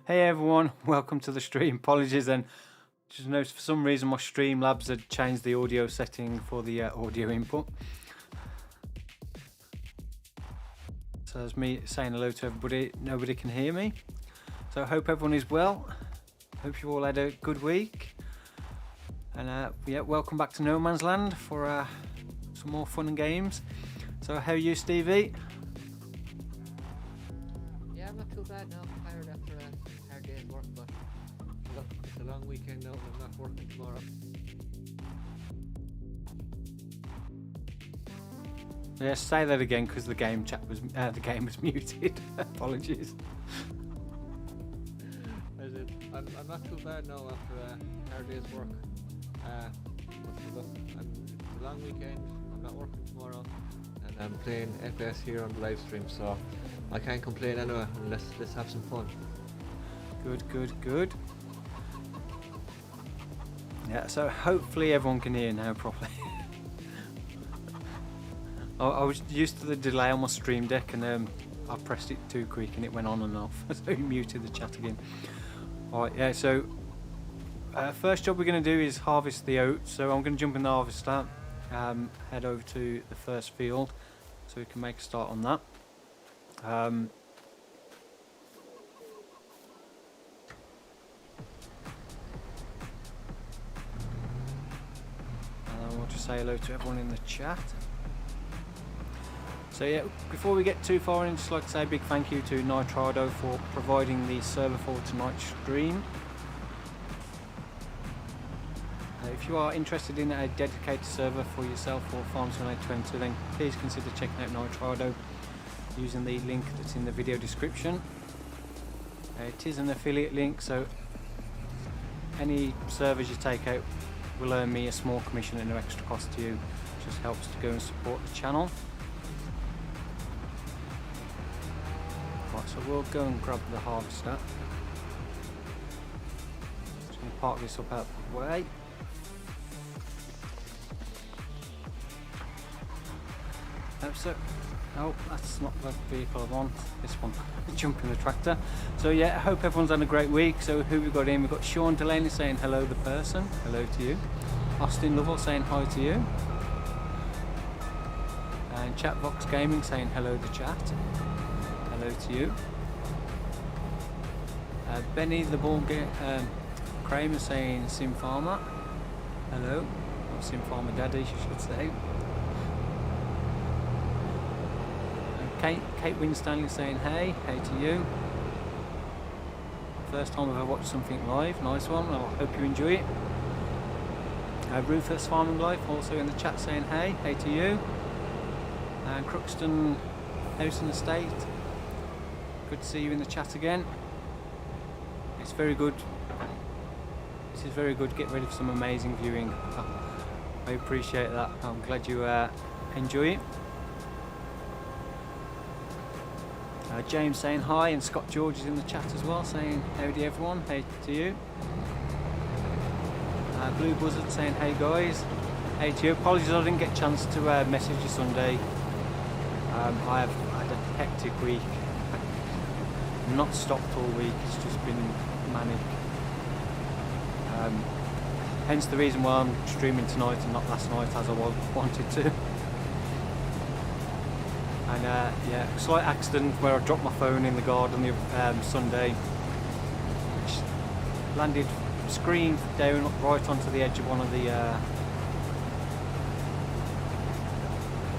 Hey everyone, welcome to the stream. Apologies, and just noticed for some reason my Streamlabs had changed the audio setting for the audio input. So there's me saying hello to everybody. Nobody can hear me. So I hope everyone is well. Hope you all had a good week. And yeah, welcome back to No Man's Land for some more fun and games. So how are you, Stevie? Yeah, I'm not too bad now. I'm tired after a hard day's work, but look, it's a long weekend now and I'm not working tomorrow. Yeah, say that again because the game was muted. Apologies. I'm not too bad now after a hard day's work. But look, it's a long weekend. I'm not working tomorrow, and I'm playing FS here on the live stream, so I can't complain anyway. Let's have some fun. Good. Yeah, so hopefully everyone can hear now properly. I was used to the delay on my stream deck, and I pressed it too quick and it went on and off, so you muted the chat again. Alright, yeah, so first job we're going to do is harvest the oats, so I'm going to jump in the harvester, head over to the first field so we can make a start on that. And I want to say hello to everyone in the chat. So yeah, before we get too far in, I'd just like to say a big thank you to DRndalo for providing the server for tonight's stream. If you are interested in a dedicated server for yourself or Farm Simulator 22, then please consider checking out DRndalo using the link that's in the video description. It is an affiliate link, so any servers you take out will earn me a small commission at no extra cost to you. It just helps to go and support the channel. Right, so we'll go and grab the harvester. Just going to park this up out the way. Oh, that's not the vehicle I want. This one, jumping the tractor. So yeah, I hope everyone's had a great week. So who we got in? We've got Sean Delaney saying hello the person. Hello to you. Austin Lovell saying hi to you. And Chatbox Gaming saying hello the chat. Hello to you. Benny the Ball Kramer saying Sim Farmer. Hello. Or Sim Farmer Daddy, you should say. Kate Winstanley saying hey to you. First time I've ever watched something live, nice one, I hope you enjoy it. Rufus Farming Life also in the chat saying hey to you. And Crookston House and Estate, good to see you in the chat again. It's very good. This is very good, get ready for some amazing viewing. I appreciate that, I'm glad you enjoy it. James saying hi, and Scott George is in the chat as well saying howdy everyone, hey to you. Blue Buzzard saying hey guys, hey to you. Apologies I didn't get a chance to message you Sunday. I have had a hectic week, not stopped all week, it's just been manic. Hence the reason why I'm streaming tonight and not last night as I wanted to. And yeah, slight accident where I dropped my phone in the garden the Sunday, which landed screen down right onto the edge of one of the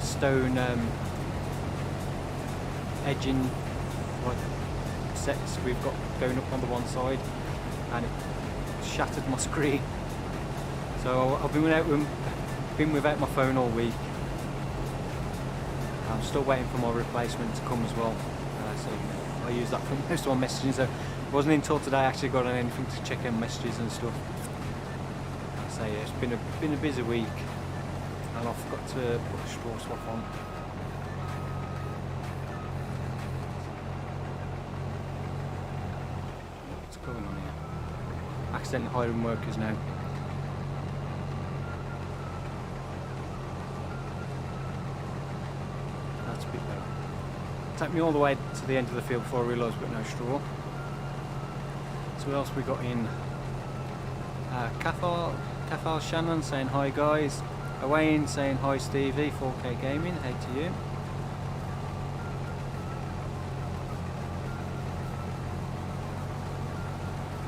stone edging like sets we've got going up on the one side, and it shattered my screen. So I've been without my phone all week. I'm still waiting for my replacement to come as well, so I use that for most of my messaging. So it wasn't until today I actually got on anything to check in messages and stuff. So yeah, it's been a busy week, and I forgot to put the straw swap on. What's going on here? Accidentally hiring workers now. Take me all the way to the end of the field before I realised we've got no straw. who else we got in? Kafal Shannon saying hi guys. Owain saying hi Stevie, 4K Gaming, hey to you.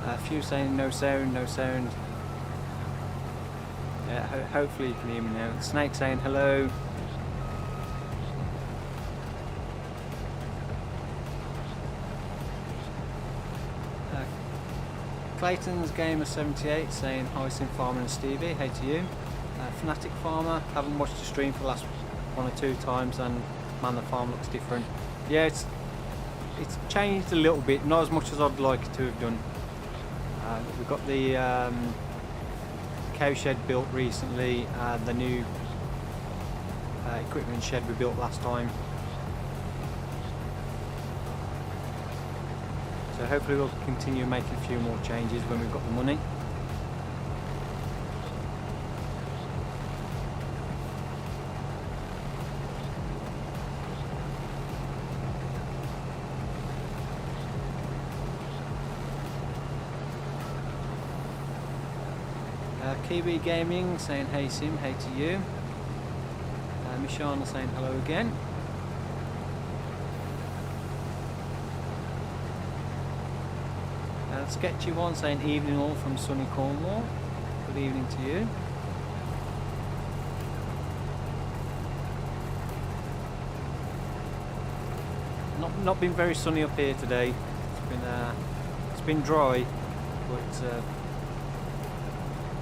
A few saying no sound, no sound. Yeah, hopefully you can hear me now. Snake saying hello. Clayton's Gamer 78 saying hi Sim Farmer and Stevie, hey to you. Fanatic Farmer, haven't watched the stream for the last 1 or 2 times and man the farm looks different. Yeah, it's changed a little bit, not as much as I'd like to have done. We've got the cow shed built recently, the new equipment shed we built last time. So hopefully we'll continue making a few more changes when we've got the money. Kiwi Gaming saying hey Sim, hey to you. Mishana saying hello again. Sketchy One saying evening all from sunny Cornwall. Good evening to you. Not been very sunny up here today. It's been dry, but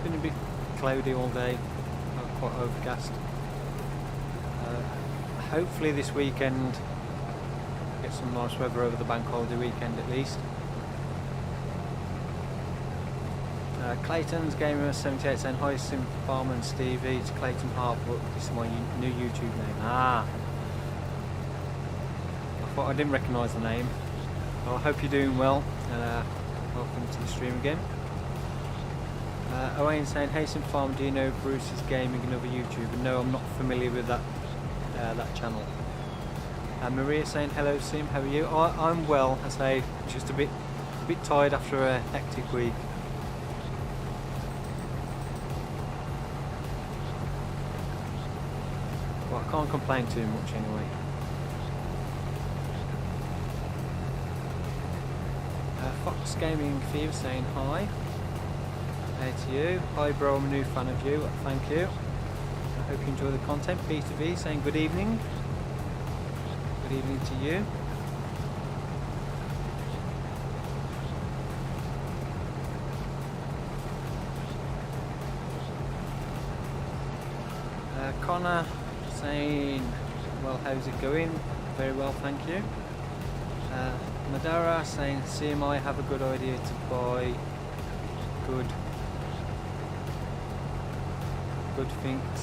been a bit cloudy all day, quite overcast. Hopefully this weekend get some nice weather over the bank holiday weekend at least. Clayton's Gamer 78 saying hi Sim Farmer and Stevie, it's Clayton Hartwood, this is my new YouTube name. I thought I didn't recognise the name. Well, I hope you're doing well and welcome to the stream again. Owain saying hey Sim Farm, do you know Bruce is Gaming, another YouTuber? No, I'm not familiar with that channel. Maria saying hello Sim, how are you? I'm well, I say, just a bit tired after a hectic week. Well, I can't complain too much anyway. Fox Gaming Fever saying hi. Hey to you. Hi bro, I'm a new fan of you. Thank you. I hope you enjoy the content. B2B saying good evening. Good evening to you. Connor saying, well, how's it going? Very well, thank you. Madara saying, CMI have a good idea to buy good things.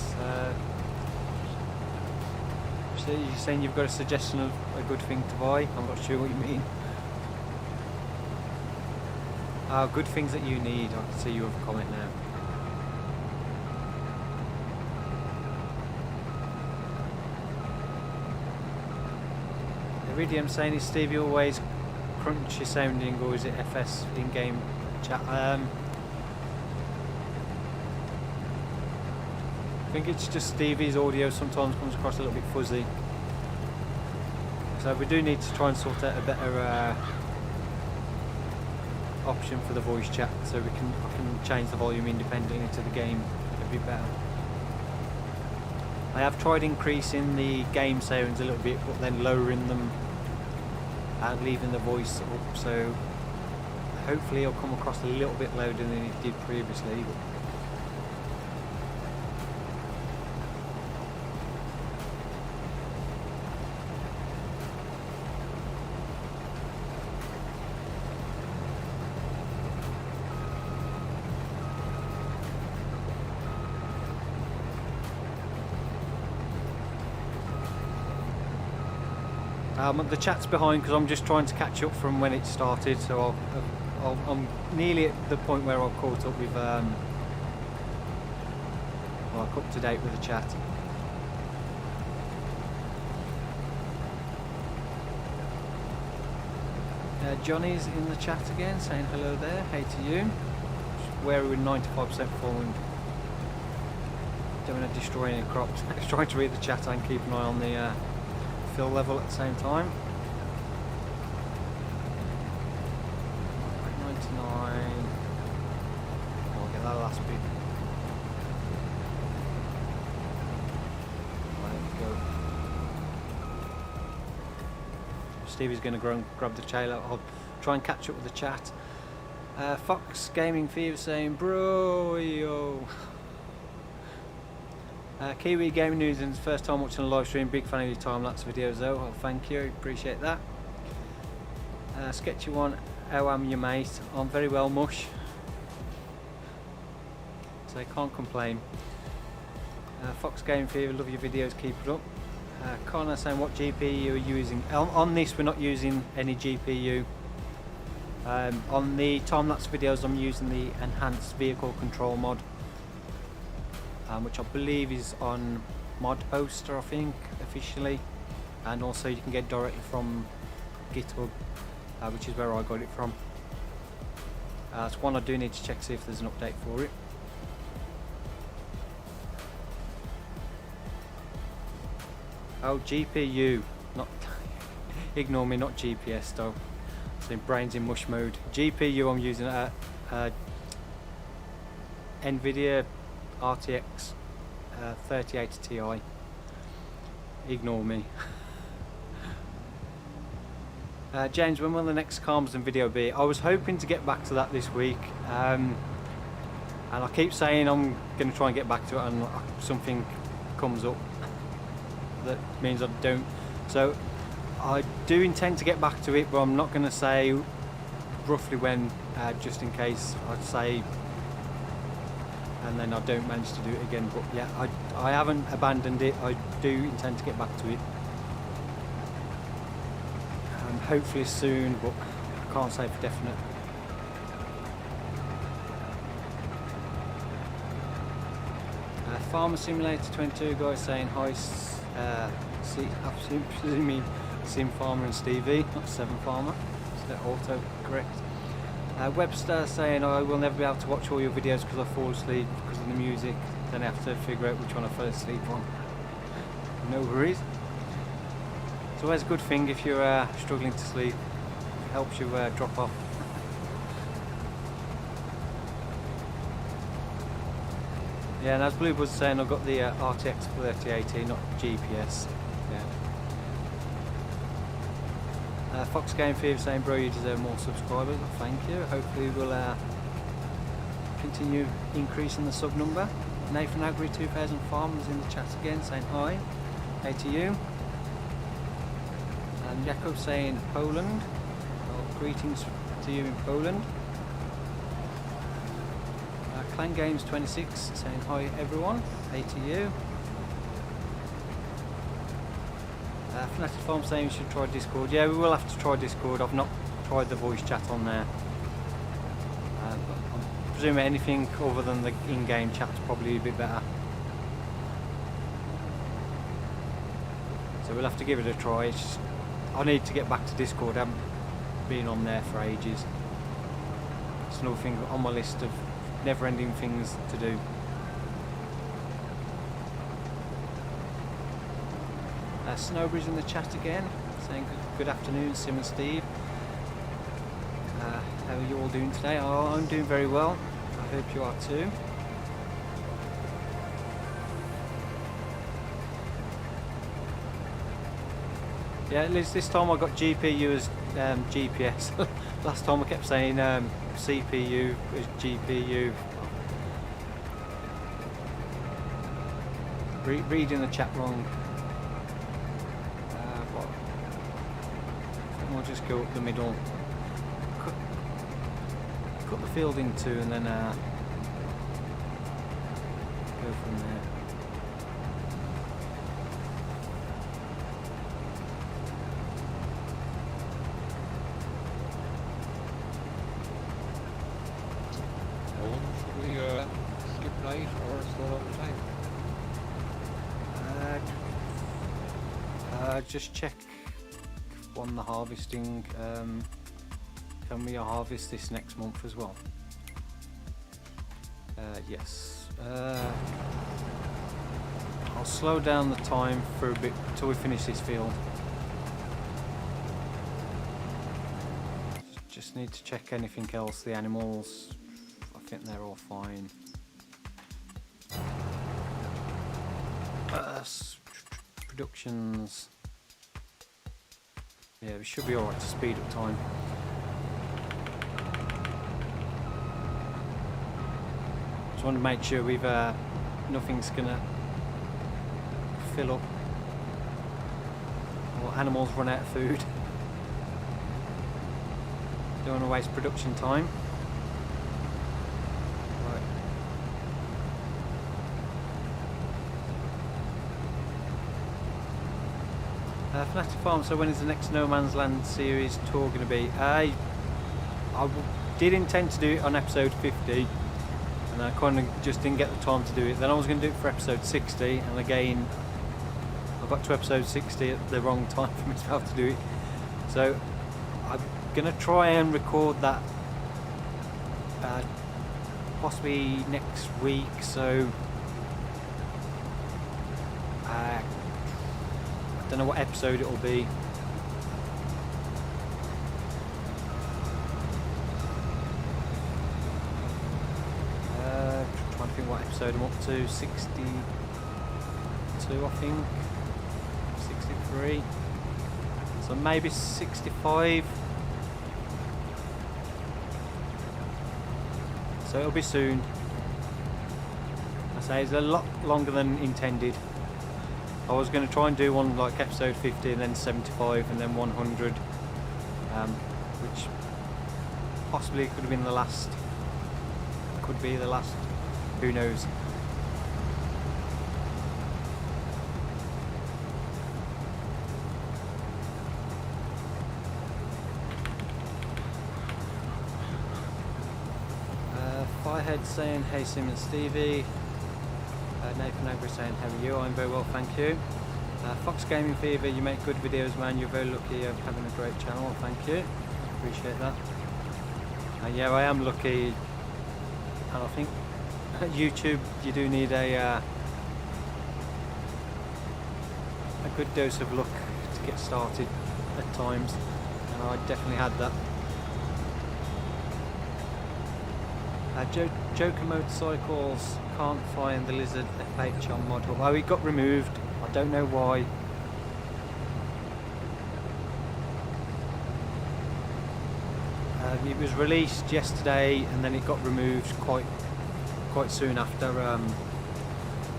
So you're saying you've got a suggestion of a good thing to buy? I'm not sure what you mean. Good things that you need. I can see you have a comment now. Iridium saying, is Stevie always crunchy sounding or is it FS in-game chat? I think it's just Stevie's audio sometimes comes across a little bit fuzzy. So we do need to try and sort out a better option for the voice chat so I can change the volume independently to the game a bit better. I have tried increasing the game sounds a little bit but then lowering them and leaving the voice up, so hopefully it'll come across a little bit louder than it did previously. The chat's behind because I'm just trying to catch up from when it started, so I'm nearly at the point where I've caught up with, well, I'm up to date with the chat. Johnny's in the chat again, saying hello there. Hey to you. Where we're 95% full. Don't want to destroy any crops. Just trying to read the chat and keep an eye on the fill level at the same time. 99. I'll get that last bit. There we go. Stevie's going to grab the trailer. I'll try and catch up with the chat. Fox Gaming Fever saying, bro, yo. Kiwi Gaming News, and first time watching a live stream. Big fan of your time lapse videos though. Well, thank you, appreciate that. Sketchy one, how am you mate? I'm very well, mush. So I can't complain. Fox Gaming Fever, love your videos, keep it up. Connor saying, what GPU are you using? On this we're not using any GPU. On the time lapse videos I'm using the enhanced vehicle control mod. Which I believe is on Mod Poster, I think, officially, and also you can get directly from GitHub, which is where I got it from. It's one I do need to check, see if there's an update for it. Oh, GPU, not ignore me, not GPS though. So brains in mush mode. GPU I'm using NVIDIA RTX 3080 Ti. Ignore me. James, when will the next Calms and video be? I was hoping to get back to that this week, and I keep saying I'm going to try and get back to it, and something comes up that means I don't. So I do intend to get back to it, but I'm not going to say roughly when, just in case I'd say and then I don't manage to do it again. But yeah, I haven't abandoned it. I do intend to get back to it, hopefully soon, but I can't say for definite. Farmer Simulator 22 guys saying hi. I presume Sim Farmer and Stevie, not Seven Farmer. Is that auto correct? Webster saying I will never be able to watch all your videos because I fall asleep because of the music. Then I have to figure out which one I fell asleep on. No worries. It's always a good thing if you're struggling to sleep. It helps you drop off. Yeah, and as Blue was saying, I've got the RTX 3080, not GPS. Yeah. Fox Game Fever saying, bro, you deserve more subscribers. Well, thank you. Hopefully we'll continue increasing the sub number. Nathan Agri 2000 Farmers in the chat again saying hi. Hey to you. And Jakub saying Poland. Well, greetings to you in Poland. Clan Games 26 saying hi everyone. Hey to you. Fnatic Farm saying we should try Discord. Yeah, we will have to try Discord. I've not tried the voice chat on there. I'm presuming anything other than the in-game chat's probably a bit better. So we'll have to give it a try. It's just, I need to get back to Discord. I haven't been on there for ages. It's another thing on my list of never-ending things to do. Snowbridge in the chat again, saying good afternoon, Sim and Steve. How are you all doing today? Oh, I'm doing very well. I hope you are too. Yeah, at least this time I got GPU as GPS. Last time I kept saying CPU as GPU. Reading the chat wrong. I'll just go up the middle, cut the field in two, and then go from there. Should we skip night or slow down the time? Just check on the harvesting. can we harvest this next month as well? Yes. I'll slow down the time for a bit until we finish this field. Just need to check anything else. The animals, I think they're all fine. Productions. Yeah, we should be alright to speed up time. Just want to make sure we've nothing's gonna fill up or animals run out of food. Don't want to waste production time. Right. Fanatic Farm, so when is the next No Man's Land series tour going to be? I did intend to do it on episode 50 and I kind of just didn't get the time to do it. Then I was going to do it for episode 60 and again I got to episode 60 at the wrong time for me to have to do it. So I'm going to try and record that possibly next week, so I don't know what episode it will be. Trying to think what episode I'm up to. 62 I think, 63, so maybe 65. So it'll be soon. I say it's a lot longer than intended. I was going to try and do one like episode 50 and then 75 and then 100, which possibly could have been the last. Could be the last. Who knows? Firehead saying, hey Sim and Stevie. Nathan Over saying, how are you? I'm very well, thank you. Fox Gaming Fever, you make good videos, man. You're very lucky of having a great channel. Thank you. Appreciate that. Yeah, I am lucky. And I think YouTube, you do need a good dose of luck to get started at times. And I definitely had that. Joker Motorcycles can't find the Lizard FH on mod hub. Oh, it got removed. I don't know why. It was released yesterday and then it got removed quite soon after.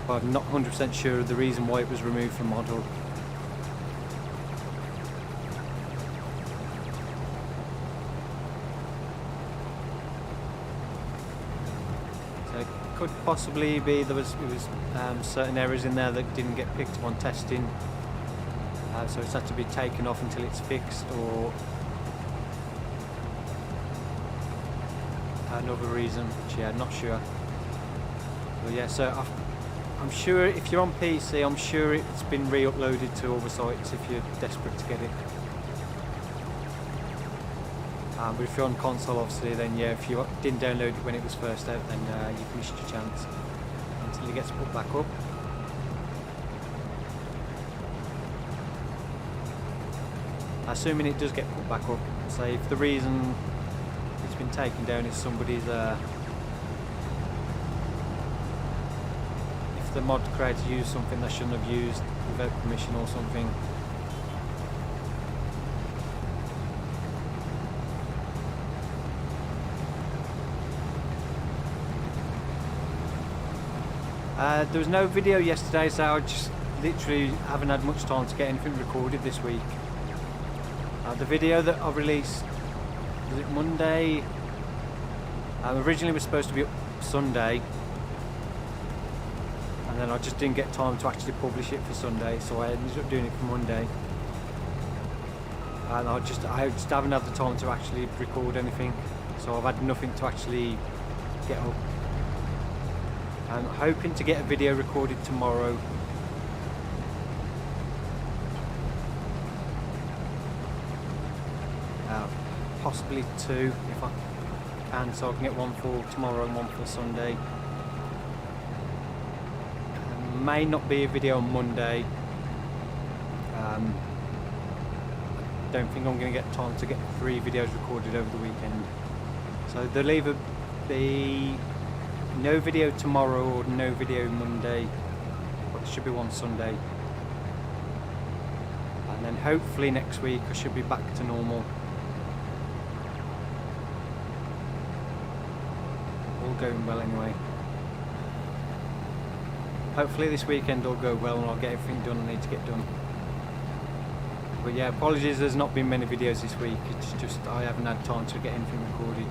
But I'm not 100% sure of the reason why it was removed from mod hub. Could possibly be it was certain errors in there that didn't get picked up on testing, so it's had to be taken off until it's fixed, or another reason, which yeah, I'm not sure. But yeah, so I'm sure if you're on PC, I'm sure it's been re-uploaded to all the sites if you're desperate to get it. But if you're on console, obviously, then yeah, if you didn't download it when it was first out, then you've missed your chance until it gets put back up. Assuming it does get put back up, say if the reason it's been taken down is somebody's, if the mod creator used something they shouldn't have used without permission or something. There was no video yesterday, so I just literally haven't had much time to get anything recorded this week. The video that I released, was it Monday? Originally was supposed to be up Sunday, and then I just didn't get time to actually publish it for Sunday, so I ended up doing it for Monday. And I just haven't had the time to actually record anything, so I've had nothing to actually get up. I'm hoping to get a video recorded tomorrow. possibly 2 if I can, so I can get one for tomorrow and one for Sunday. May not be a video on Monday. I don't think I'm going to get time to get 3 videos recorded over the weekend. So there'll either be no video tomorrow or no video Monday, but there should be one Sunday. And then hopefully next week I should be back to normal. All going well anyway. Hopefully this weekend will go well and I'll get everything done I need to get done. But yeah, apologies there's not been many videos this week, it's just I haven't had time to get anything recorded.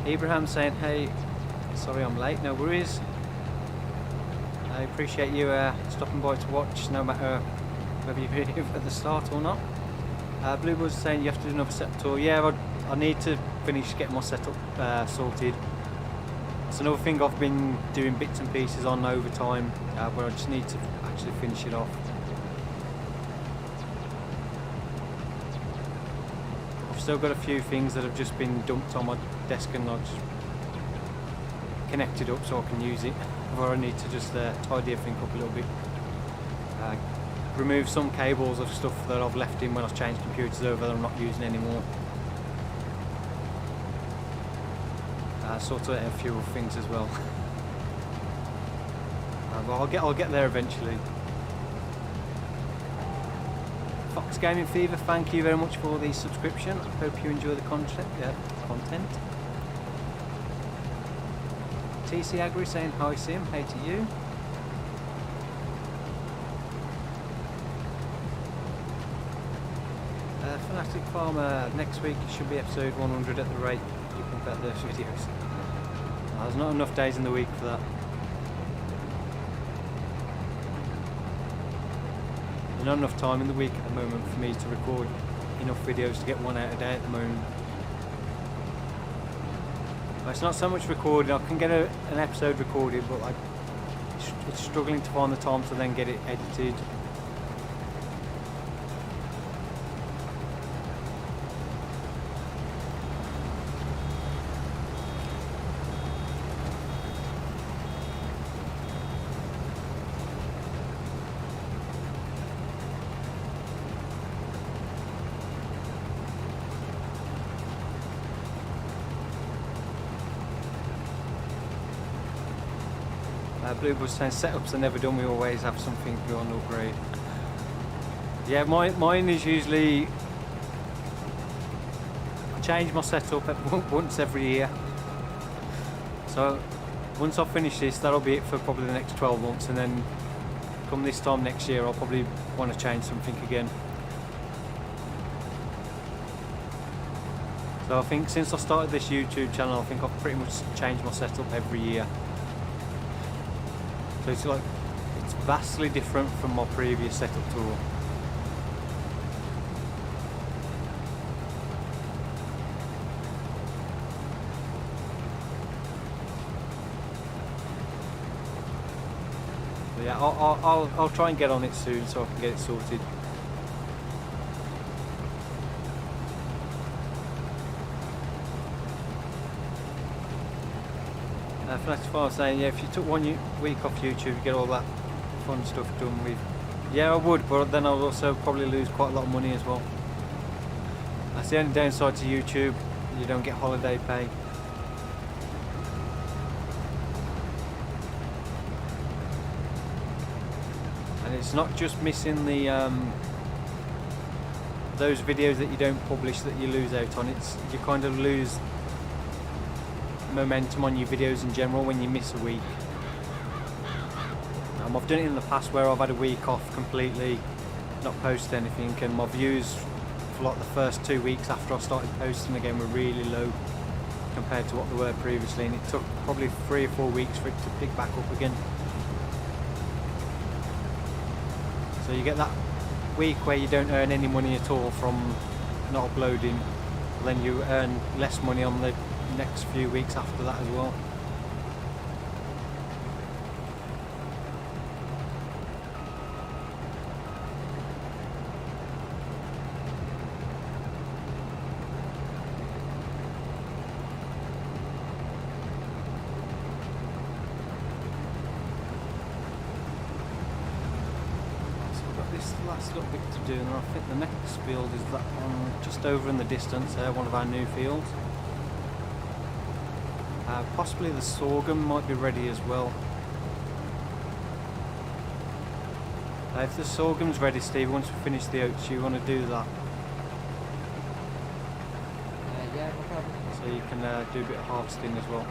Abraham saying, hey, sorry I'm late, no worries. I appreciate you stopping by to watch, no matter whether you're here at the start or not. Blue was saying you have to do another setup tour. Yeah, I need to finish getting my setup sorted. It's another thing I've been doing bits and pieces on over time, where I just need to actually finish it off. I've still got a few things that have just been dumped on my desk and I've just connected up so I can use it, where I need to just tidy everything up a little bit. Remove some cables of stuff that I've left in when I've changed computers over that I'm not using anymore. Sort of a few other things as well. But I'll get there eventually. Fox Gaming Fever, thank you very much for the subscription. I hope you enjoy the content. TC Agri saying hi Sim, hey to you. Fanatic Farmer, next week should be episode 100 at the rate you can bet those videos. There's not enough days in the week for that. There's not enough time in the week at the moment for me to record enough videos to get one out a day at the moment. It's not so much recording, I can get an episode recorded, but it's struggling to find the time to then get it edited. Blue was saying setups are never done, we always have something beyond upgrade. Yeah, mine is usually, I change my setup once every year. So once I finish this, that'll be it for probably the next 12 months, and then come this time next year I'll probably want to change something again. So I think since I started this YouTube channel, I think I've pretty much changed my setup every year. So it's vastly different from my previous setup tour. So yeah, I'll try and get on it soon so I can get it sorted. Fanatic Farmer saying, yeah, if you took 1 week off YouTube, you get all that fun stuff done with. Yeah, I would, but then I'll also probably lose quite a lot of money as well. That's the only downside to YouTube, you don't get holiday pay. And it's not just missing the those videos that you don't publish that you lose out on, it's you kind of lose momentum on your videos in general when you miss a week. I've done it in the past where I've had a week off completely, not posted anything, and my views for like the first 2 weeks after I started posting again were really low compared to what they were previously, and it took probably 3 or 4 weeks for it to pick back up again. So you get that week where you don't earn any money at all from not uploading, then you earn less money on the next few weeks after that as well. the last little bit to do, and I think the next field is that one just over in the distance there, one of our new fields. Possibly the sorghum might be ready as well. If the sorghum's ready, Steve, once we finish the oats, you want to do that. Yeah, no problem. So you can do a bit of harvesting as well.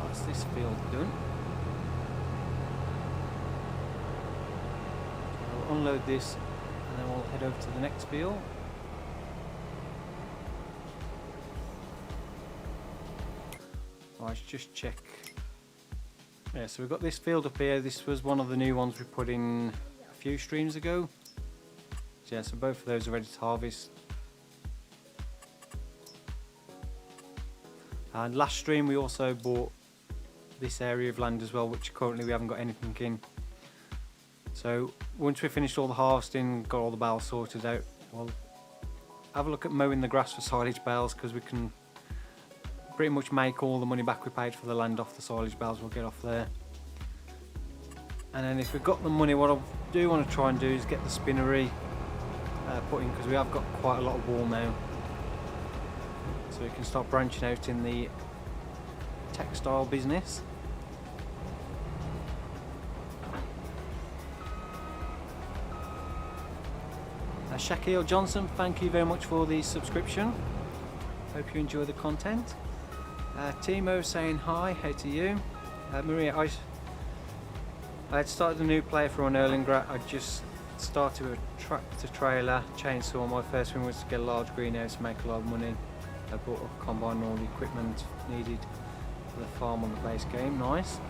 That's this field done. We'll unload this and then we'll head over to the next field. Let's just check. Yeah, so we've got this field up here. This was one of the new ones we put in a few streams ago. So yeah, so both of those are ready to harvest. And last stream we also bought this area of land as well, which currently we haven't got anything in. So once we finished all the harvesting, got all the bales sorted out, we'll have a look at mowing the grass for silage bales, because we can pretty much make all the money back we paid for the land off the silage bales. We'll get off there, and then if we've got the money, what I do want to try and do is get the spinnery put in, because we have got quite a lot of wool now, so we can start branching out in the textile business. Shaquille Johnson, thank you very much for the subscription. Hope you enjoy the content. Timo saying hi to you. Maria, I had started a new play for Erlingra. I just started with a tractor trailer, chainsaw. My first one was to get a large greenhouse and make a lot of money. I bought a combine and all the equipment needed for the farm on the base game. Nice.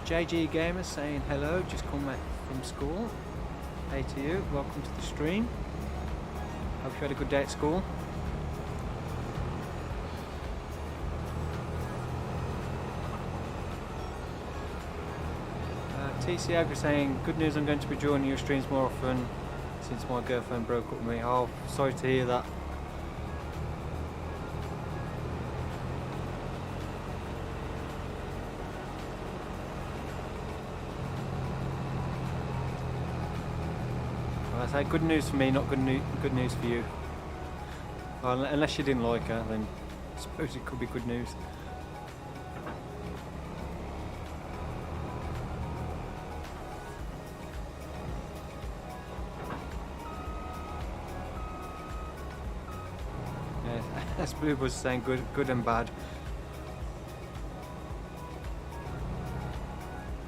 JG Gamer saying hello, just come back from school. Hey to you, welcome to the stream. Hope you had a good day at school. TC Agri saying, good news, I'm going to be joining your streams more often since my girlfriend broke up with me. Oh, sorry to hear that. I say good news for me, not good news for you. Well, unless you didn't like her, then I suppose it could be good news. Yeah, as Blue was saying, good and bad.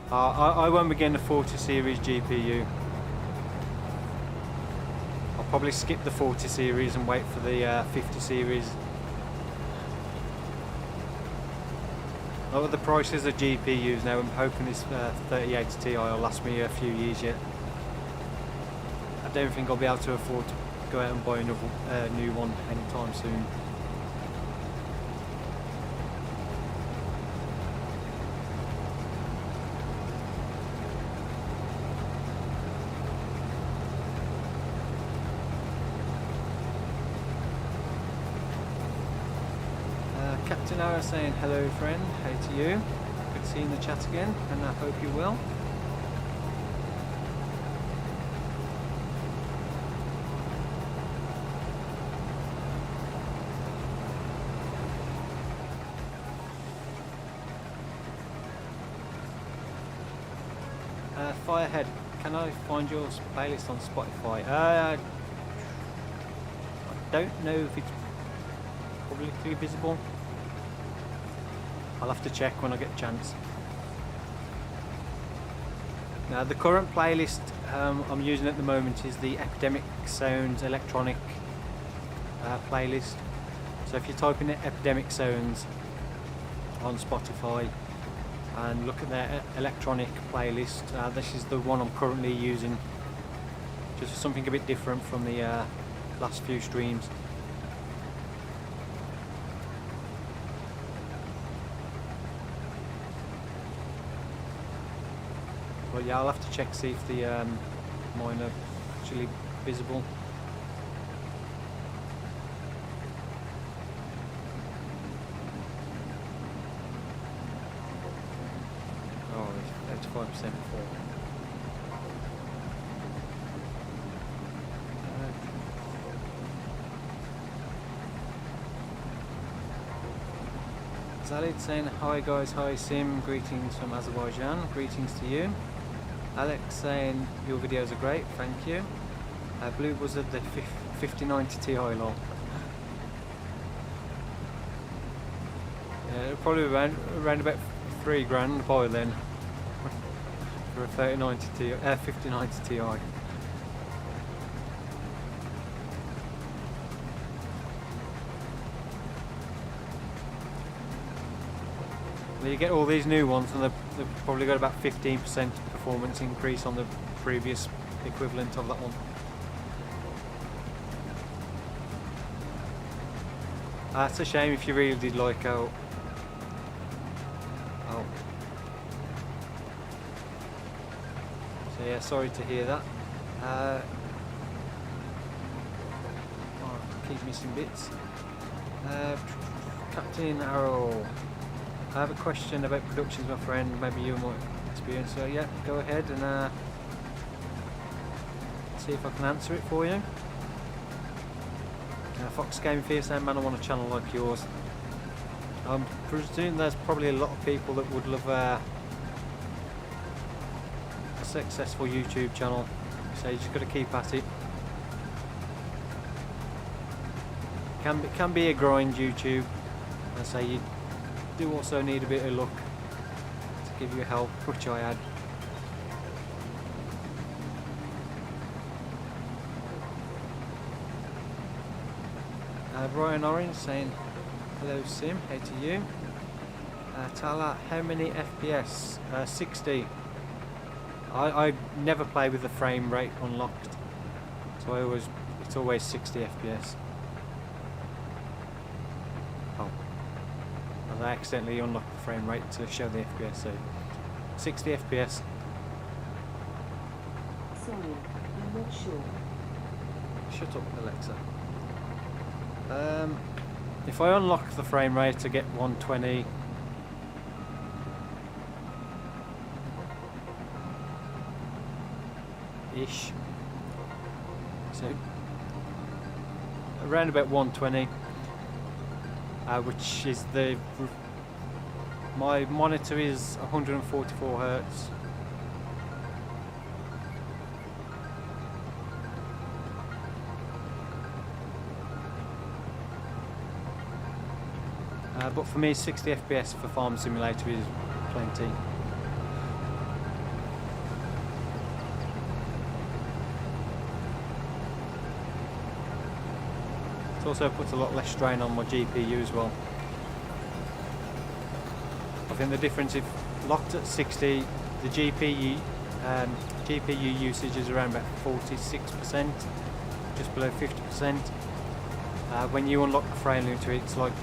I won't be getting the 40 series GPU. Probably skip the 40 series and wait for the 50 series. Look at the prices of GPUs now. I'm hoping this 3080 Ti will last me a few years yet. I don't think I'll be able to afford to go out and buy another new one anytime soon. Captain Ara saying hello friend, hey to you. Good to see you in the chat again, and I hope you're well. Firehead, can I find your playlist on Spotify? I don't know if it's publicly visible. I'll have to check when I get a chance. Now the current playlist I'm using at the moment is the Epidemic Sounds electronic playlist. So if you type in Epidemic Sounds on Spotify and look at their electronic playlist, this is the one I'm currently using, just for something a bit different from the last few streams. But yeah, I'll have to check, see if the mine are actually visible. Oh, it's 85% full. Salid saying, hi guys, hi Sim, greetings from Azerbaijan, greetings to you. Alex saying, your videos are great, thank you. Blue Buzzard, the 5090 Ti lol. Yeah, it'll probably be around about £3,000 by then for a 5090 Ti. You get all these new ones and they've probably got about 15% performance increase on the previous equivalent of that one. It's a shame if you really did like oh. So yeah, sorry to hear that. Keep missing bits. Captain Arrow. I have a question about productions, my friend. Maybe you might experience. So yeah, go ahead and see if I can answer it for you. Fox Gaming Fear saying, man, I want a channel like yours. I'm presuming there's probably a lot of people that would love a successful YouTube channel. So you just got to keep at it. Can be a grind, YouTube. I say you do also need a bit of luck to give you help, which I had. Brian Orange saying, hello Sim, hey to you. Attila, how many FPS? 60. I never play with the frame rate unlocked, so it's always 60 FPS. Oh, I accidentally unlocked the frame rate to show the FPS, so 60 FPS. Sorry, I'm not sure. Shut up, Alexa. If I unlock the frame rate to get 120, ish, so around about 120, which is my monitor is 144 Hertz. But for me, 60 FPS for Farm Simulator is plenty. It also puts a lot less strain on my GPU as well. I think the difference, if locked at 60, the GPU usage is around about 46%, just below 50%. When you unlock the frame limiter, it's like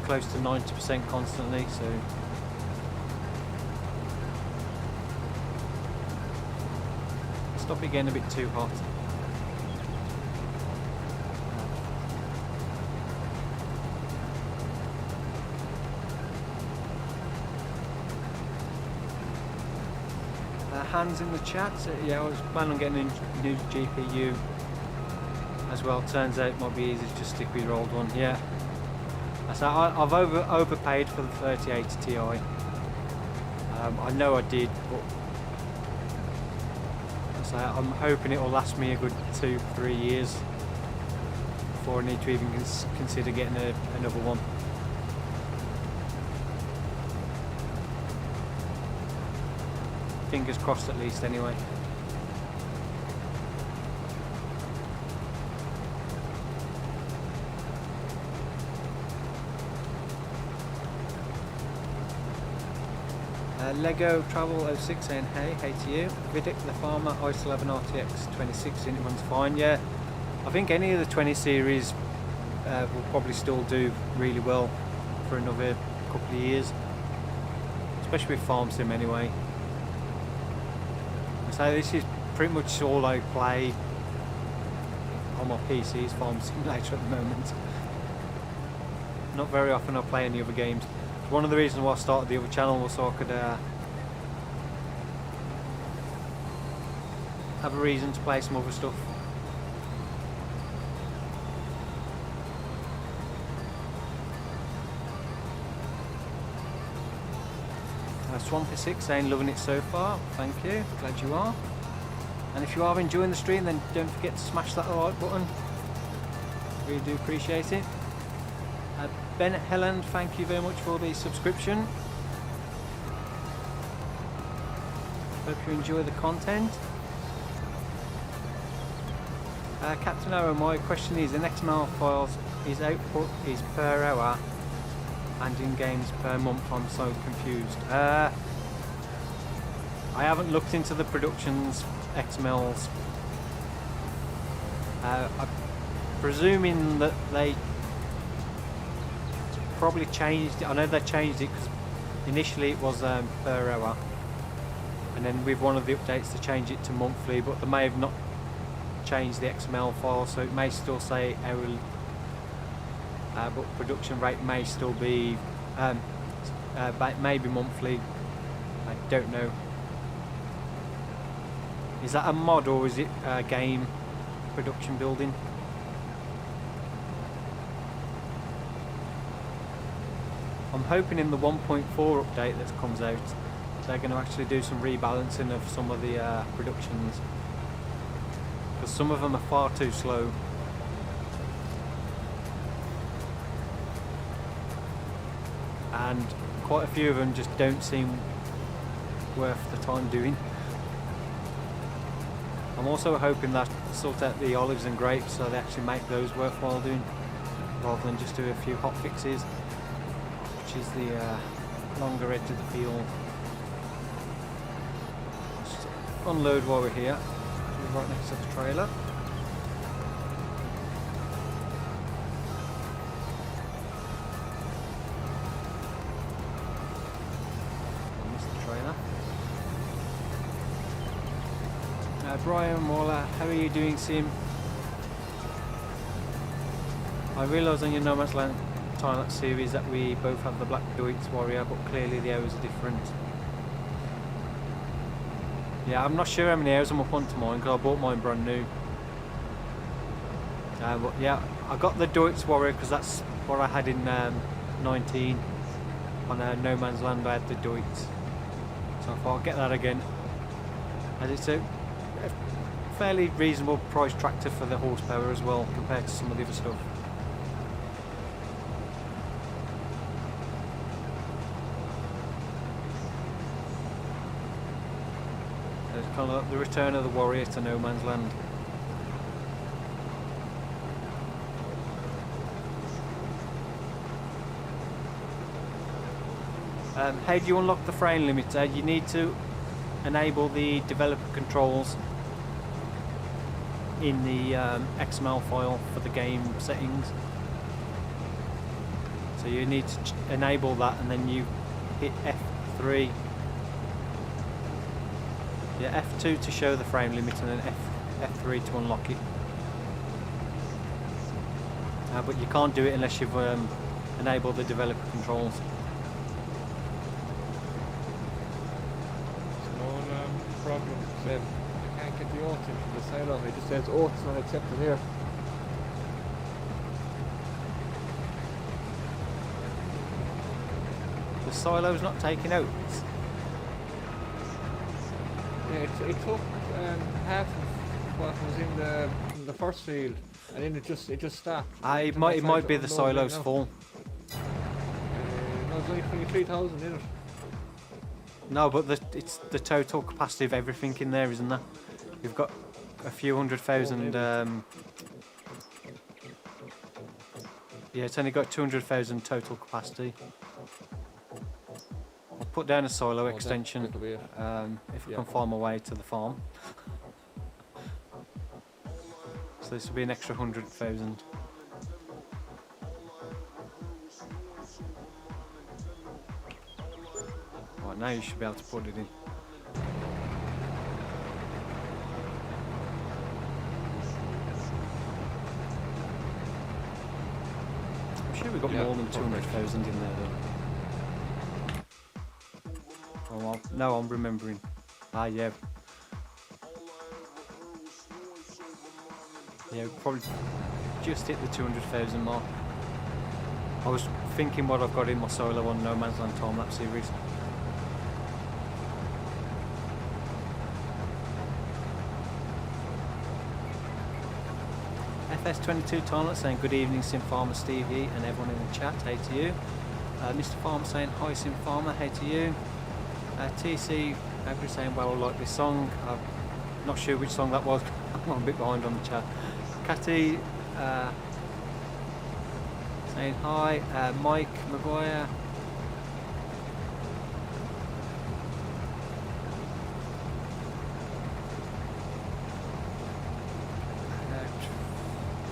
close to 90% constantly, so stop it getting a bit too hot. Hands in the chat, so yeah, I was planning on getting a new GPU as well. Turns out it might be easy to just stick with your old one. Yeah. So I've overpaid for the 3080 Ti. I know I did, but so I'm hoping it will last me a good 2-3 years before I need to even consider getting another one. Fingers crossed at least, anyway. Lego Travel 06 saying hey to you. Vidic the Farmer, I still have an RTX 2060 and it runs fine. Yeah, I think any of the 20 series will probably still do really well for another couple of years, especially with Farm Sim anyway. So this is pretty much all I play on my PC's Farm Simulator at the moment. Not very often I play any other games. One of the reasons why I started the other channel was so I could have a reason to play some other stuff. Swampy6 saying loving it so far. Thank you, glad you are. And if you are enjoying the stream, then don't forget to smash that like button. Really do appreciate it. Bennett Helen, thank you very much for the subscription. Hope you enjoy the content. Captain Arrow, my question is, an XML files is output is per hour and in games per month. I'm so confused. I haven't looked into the productions XMLs. I'm presuming that they probably changed it. I know they changed it because initially it was per hour, and then with one of the updates to change it to monthly, but they may have not changed the XML file, so it may still say hourly, but production rate may still be maybe monthly. I don't know. Is that a mod or is it a game production building? I'm hoping in the 1.4 update that comes out they're going to actually do some rebalancing of some of the productions, because some of them are far too slow. And quite a few of them just don't seem worth the time doing. I'm also hoping that sort out the olives and grapes so they actually make those worthwhile doing, rather than just do a few hot fixes, which is the longer edge of the field. Just unload while we're here. We're right next to the trailer. Brian Waller, how are you doing, Sim? I realise on your No Man's Land time-lapse series that we both have the Black Deutz Warrior, but clearly the hours are different. Yeah, I'm not sure how many hours I'm up onto mine because I bought mine brand new. But yeah, I got the Deutz Warrior because that's what I had in 19 on No Man's Land. I had the Deutz, so I thought I'd get that again. As it's a fairly reasonable price tractor for the horsepower as well compared to some of the other stuff. So it's kind of like the return of the Warrior to No Man's Land. How do you unlock the frame limiter? You need to enable the developer controls in the XML file for the game settings. So you need to enable that, and then you hit F3. Yeah, F2 to show the frame limit, and then F3 to unlock it. But you can't do it unless you've enabled the developer controls. Problem. I can't get the oats into the silo. It just says oats not accepted here. The silo's not taking oats. Yeah, it took half of what was in the first field, and then it just stopped. It might be the silo's full. No, there's only 23,000 in it. No, but it's the total capacity of everything in there, isn't there? You've got a few 100,000. Yeah, it's only got 200,000 total capacity. I'll put down a silo extension if I can find my way to the farm. So this will be an extra 100,000. Right, now you should be able to put it in. sure we got Yeah, more than perfect. 200,000 in there though. Oh, well, no, I'm remembering. Ah, yeah. Yeah, we probably just hit the 200,000 mark. I was thinking what I've got in my solo on No Man's Land time-lapse series. FS22 time-lapse saying good evening Sim Farmer Stevie and everyone in the chat, hey to you. Mr Farmer saying hi Sim Farmer, hey to you. TC Avery saying well I like this song. I'm not sure which song that was, I'm a bit behind on the chat. Catty saying hi. Mike Maguire.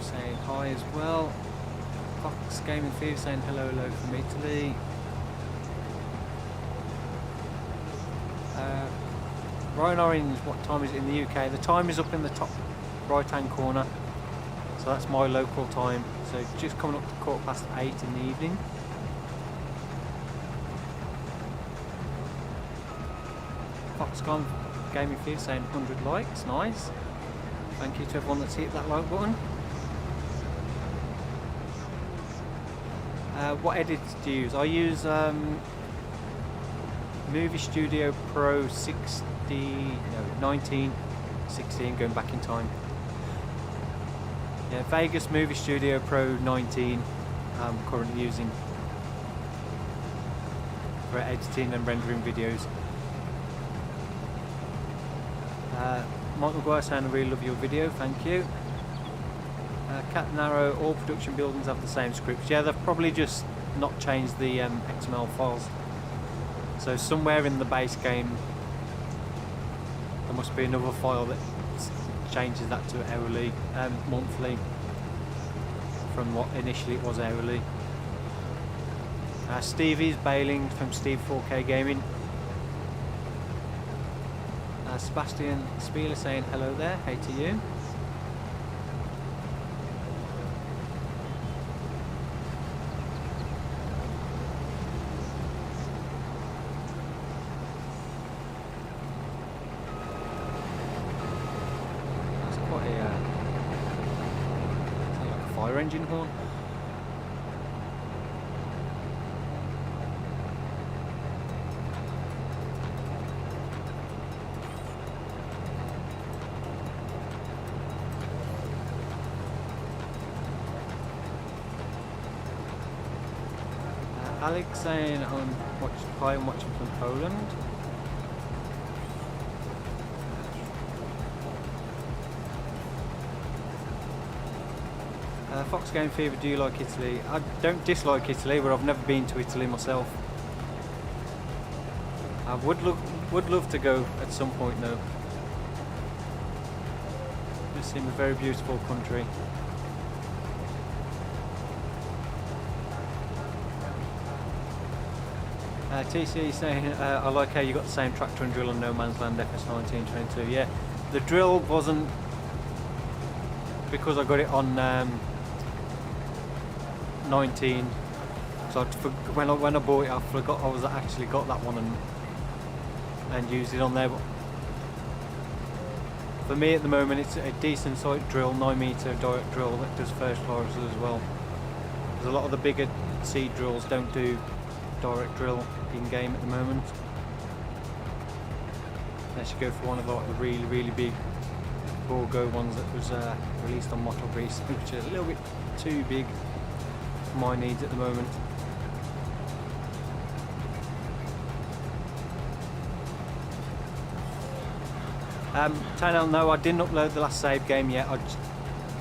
Saying hi as well. Fox Gaming Fever saying hello from Italy. Ryan Orange, what time is it in the UK? The time is up in the top right hand corner. So that's my local time. So just coming up to 8:15 in the evening. Foxconn Gaming Fever saying 100 likes, nice. Thank you to everyone that's hit that like button. What edits do you use? I use Movie Studio Pro 1916, going back in time. Yeah, Vegas Movie Studio Pro 19 I'm currently using for editing and rendering videos. Mike McGuire saying I really love your video, thank you. Cat and Arrow, all production buildings have the same scripts. Yeah, they've probably just not changed the XML files. So somewhere in the base game there must be another file that changes that to hourly, monthly, from what initially it was hourly. Stevie's Baling from Steve 4K Gaming. Sebastian Spieler saying hello there, hey to you. That's quite a sounds like a fire engine horn. Alex saying I'm watching from Poland. Fox Game Fever, do you like Italy? I don't dislike Italy, but I've never been to Italy myself. I would love to go at some point though. It seems a very beautiful country. TC saying, I like how you got the same tractor and drill on No Man's Land FS1922. Yeah, the drill wasn't because I got it on 19. So when I bought it, I forgot I was actually got that one and used it on there. But for me at the moment, it's a decent sized drill, 9-meter direct drill that does fertilizer as well. Because a lot of the bigger seed drills don't do direct drill in game at the moment. Unless you go for one of like the really big Borgo ones that was released on Moto Grease, which is a little bit too big for my needs at the moment. Tainal, no, I didn't upload the last save game yet. I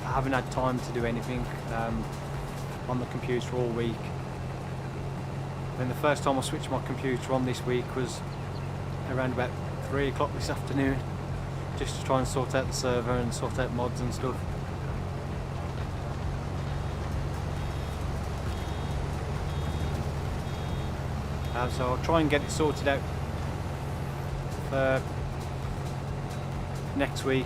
haven't had time to do anything on the computer all week. And the first time I switched my computer on this week was around about 3 o'clock this afternoon, just to try and sort out the server and sort out mods and stuff. So I'll try and get it sorted out for next week.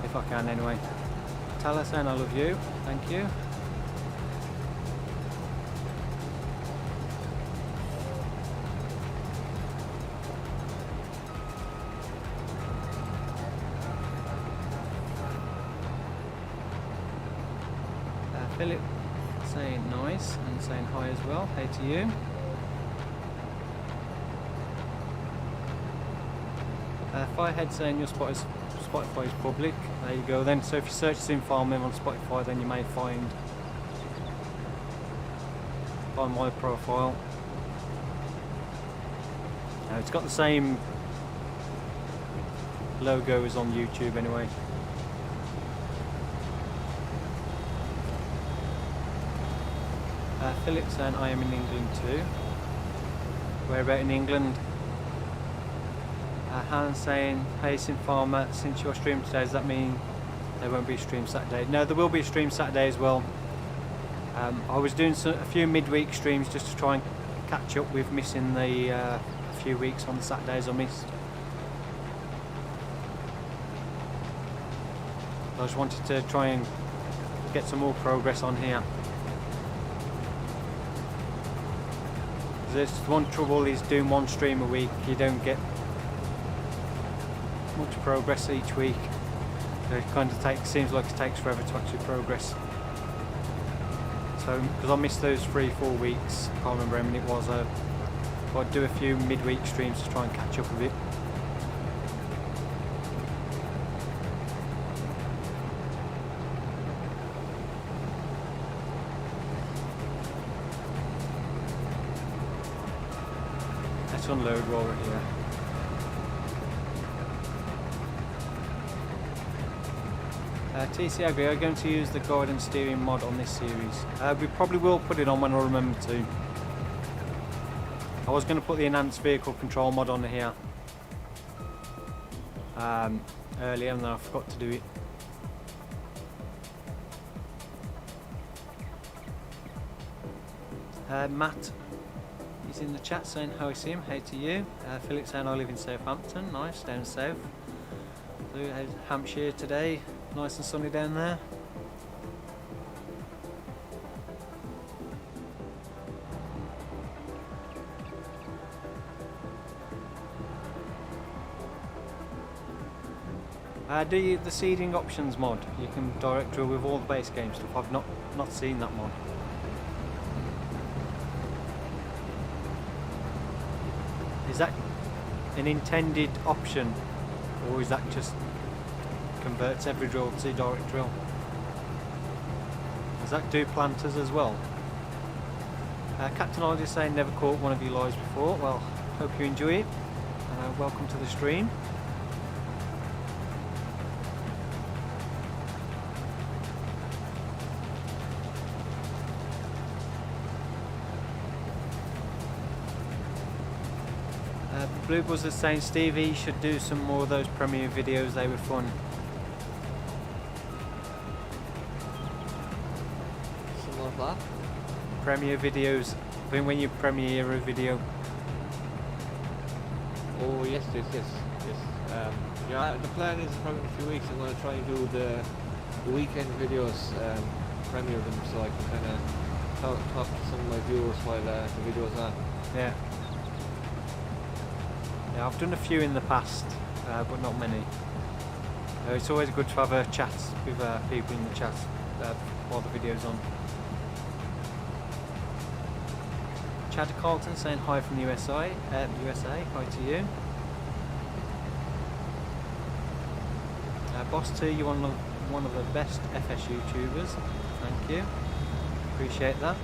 if I can anyway. Attila saying I love you, thank you. Felix saying nice and saying hi as well. Hey to you. Firehead saying your Spotify is public. There you go then. So if you search Sim Farming on Spotify, then you may find my profile. It's got the same logo as on YouTube anyway. Felix saying I am in England too. Where about in England? Han saying, hey Sim Farmer, since your stream today, does that mean there won't be a stream Saturday? No, there will be a stream Saturday as well. I was doing a few midweek streams just to try and catch up with missing the few weeks on the Saturdays I missed. I just wanted to try and get some more progress on here. There's one trouble is doing one stream a week, you don't get much progress each week. So it kind of seems like it takes forever to actually progress. So because I missed those 3-4 weeks, I can't remember how many it was, I'd do a few midweek streams to try and catch up a bit. Let's unload while we're here. TC Agri, are you going to use the guide and steering mod on this series? We probably will put it on when I remember to. I was going to put the enhanced vehicle control mod on here earlier, and then I forgot to do it. Matt is in the chat saying how I see him. Hey to you. Felix saying I live in Southampton. Nice, down south. So Hampshire today. Nice and sunny down there. Do the seeding options mod. You can direct drill with all the base game stuff. I've not seen that mod. Is that an intended option, or is that just converts every drill to direct drill? Does that do planters as well? Captain Odd is saying never caught one of you lives before. Well, hope you enjoy it. Welcome to the stream. Blue Buzzard saying Stevie should do some more of those premiere videos, they were fun. Some of that? Premiere videos, when you premiere a video. Oh yes. Yeah, the plan is probably in a few weeks I'm going to try and do the weekend videos, premiere them, so I can kind of talk to some of my viewers while the video's on. Yeah. Yeah, I've done a few in the past, but not many. It's always good to have a chat with people in the chat while the video's on. Chad Carlton saying hi from the USA. Hi to you. Boss 2, you're one of the best FS YouTubers. Thank you. Appreciate that.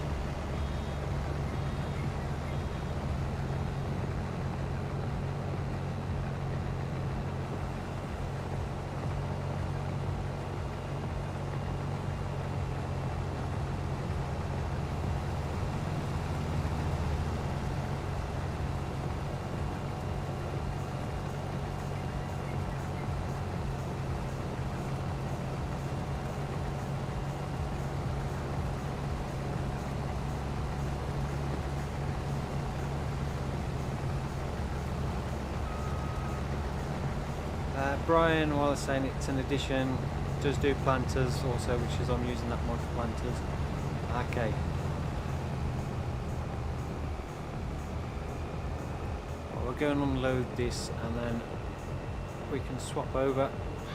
Brian, while I was saying it's an addition, does do planters also, which is I'm using that mod for planters. Okay. Well, we're going to unload this and then we can swap over.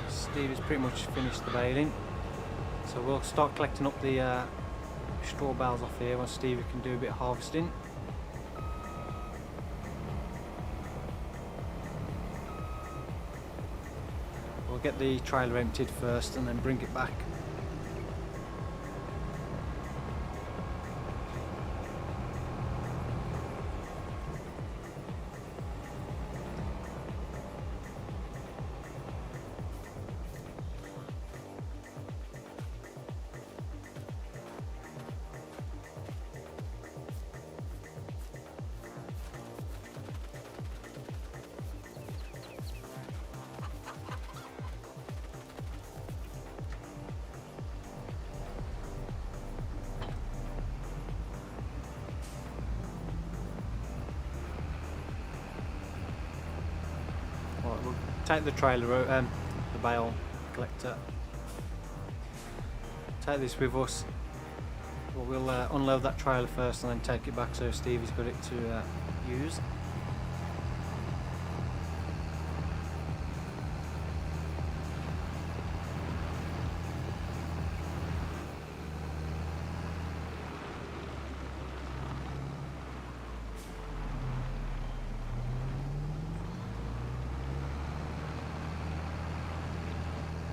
Steve has pretty much finished the baling, so we'll start collecting up the straw bales off here once Steve can do a bit of harvesting. We'll get the trailer emptied first and then bring it back. We'll take the trailer, the bale collector. Take this with us. Well, we'll unload that trailer first and then take it back so Stevie's got it to use.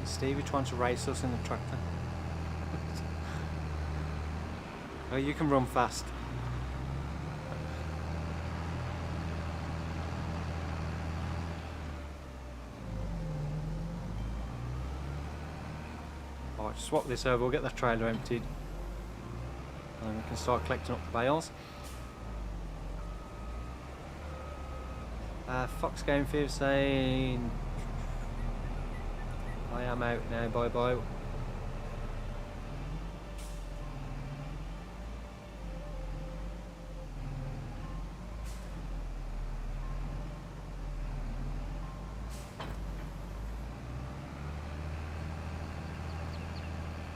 Stevie trying to race us in the tractor. Oh, you can run fast. Alright, swap this over, we'll get the trailer emptied. And we can start collecting up the bales. Fox Game Fear saying I am out now, bye bye.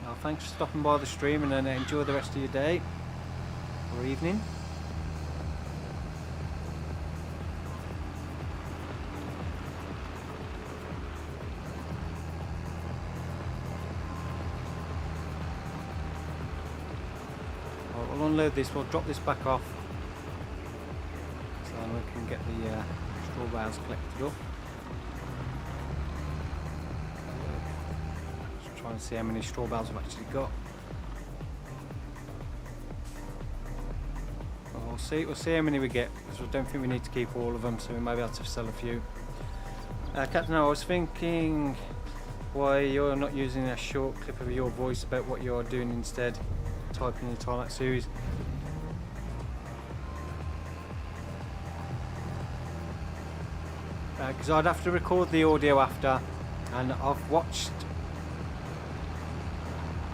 Well, thanks for stopping by the stream and then enjoy the rest of your day or evening. We'll unload this, we'll drop this back off so then we can get the straw bales collected up. Just trying to see how many straw bales I've actually got. Well, we'll see how many we get, because I don't think we need to keep all of them, so we may be able to sell a few. Captain, I was thinking why you're not using a short clip of your voice about what you're doing instead. Type in the time-lapse series. Because I'd have to record the audio after, and I've watched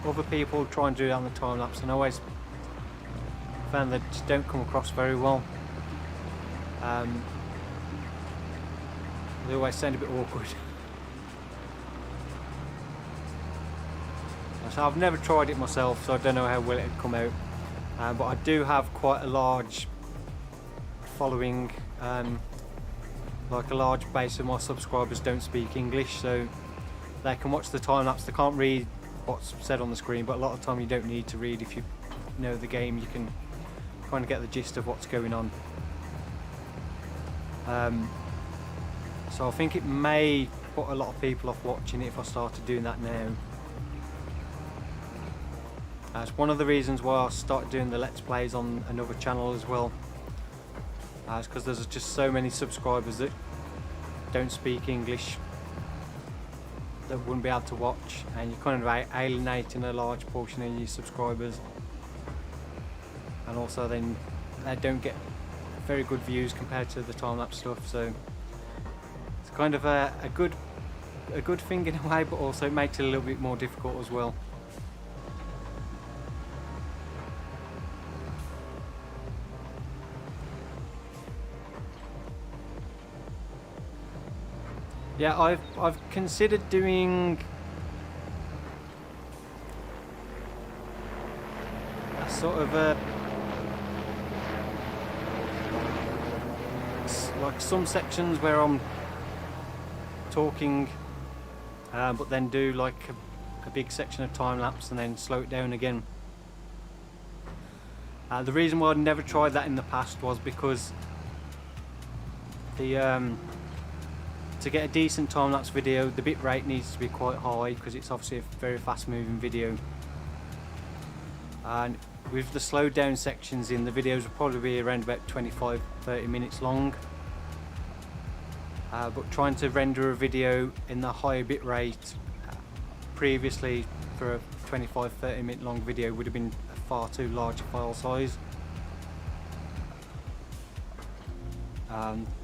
other people try and do it on the time-lapse and I always found that it don't come across very well. They always sound a bit awkward. So I've never tried it myself, so I don't know how well it'd come out. But I do have quite a large following, like a large base of my subscribers don't speak English, so they can watch the time lapse. They can't read what's said on the screen, but a lot of the time you don't need to read. If you know the game, you can kind of get the gist of what's going on. So I think it may put a lot of people off watching it if I started doing that now. That's one of the reasons why I started doing the Let's Plays on another channel as well. It's because there's just so many subscribers that don't speak English that wouldn't be able to watch, and you're kind of alienating a large portion of your subscribers. And also then they don't get very good views compared to the time-lapse stuff, so it's kind of a good thing in a way, but also it makes it a little bit more difficult as well. Yeah, I've considered doing a sort of like some sections where I'm talking, but then do like a big section of time lapse and then slow it down again. The reason why I'd never tried that in the past was because the to get a decent time lapse video, the bit rate needs to be quite high because it's obviously a very fast moving video. And with the slowed down sections in, the videos will probably be around about 25-30 minutes long. But trying to render a video in the higher bit rate previously for a 25-30 minute long video would have been a far too large file size.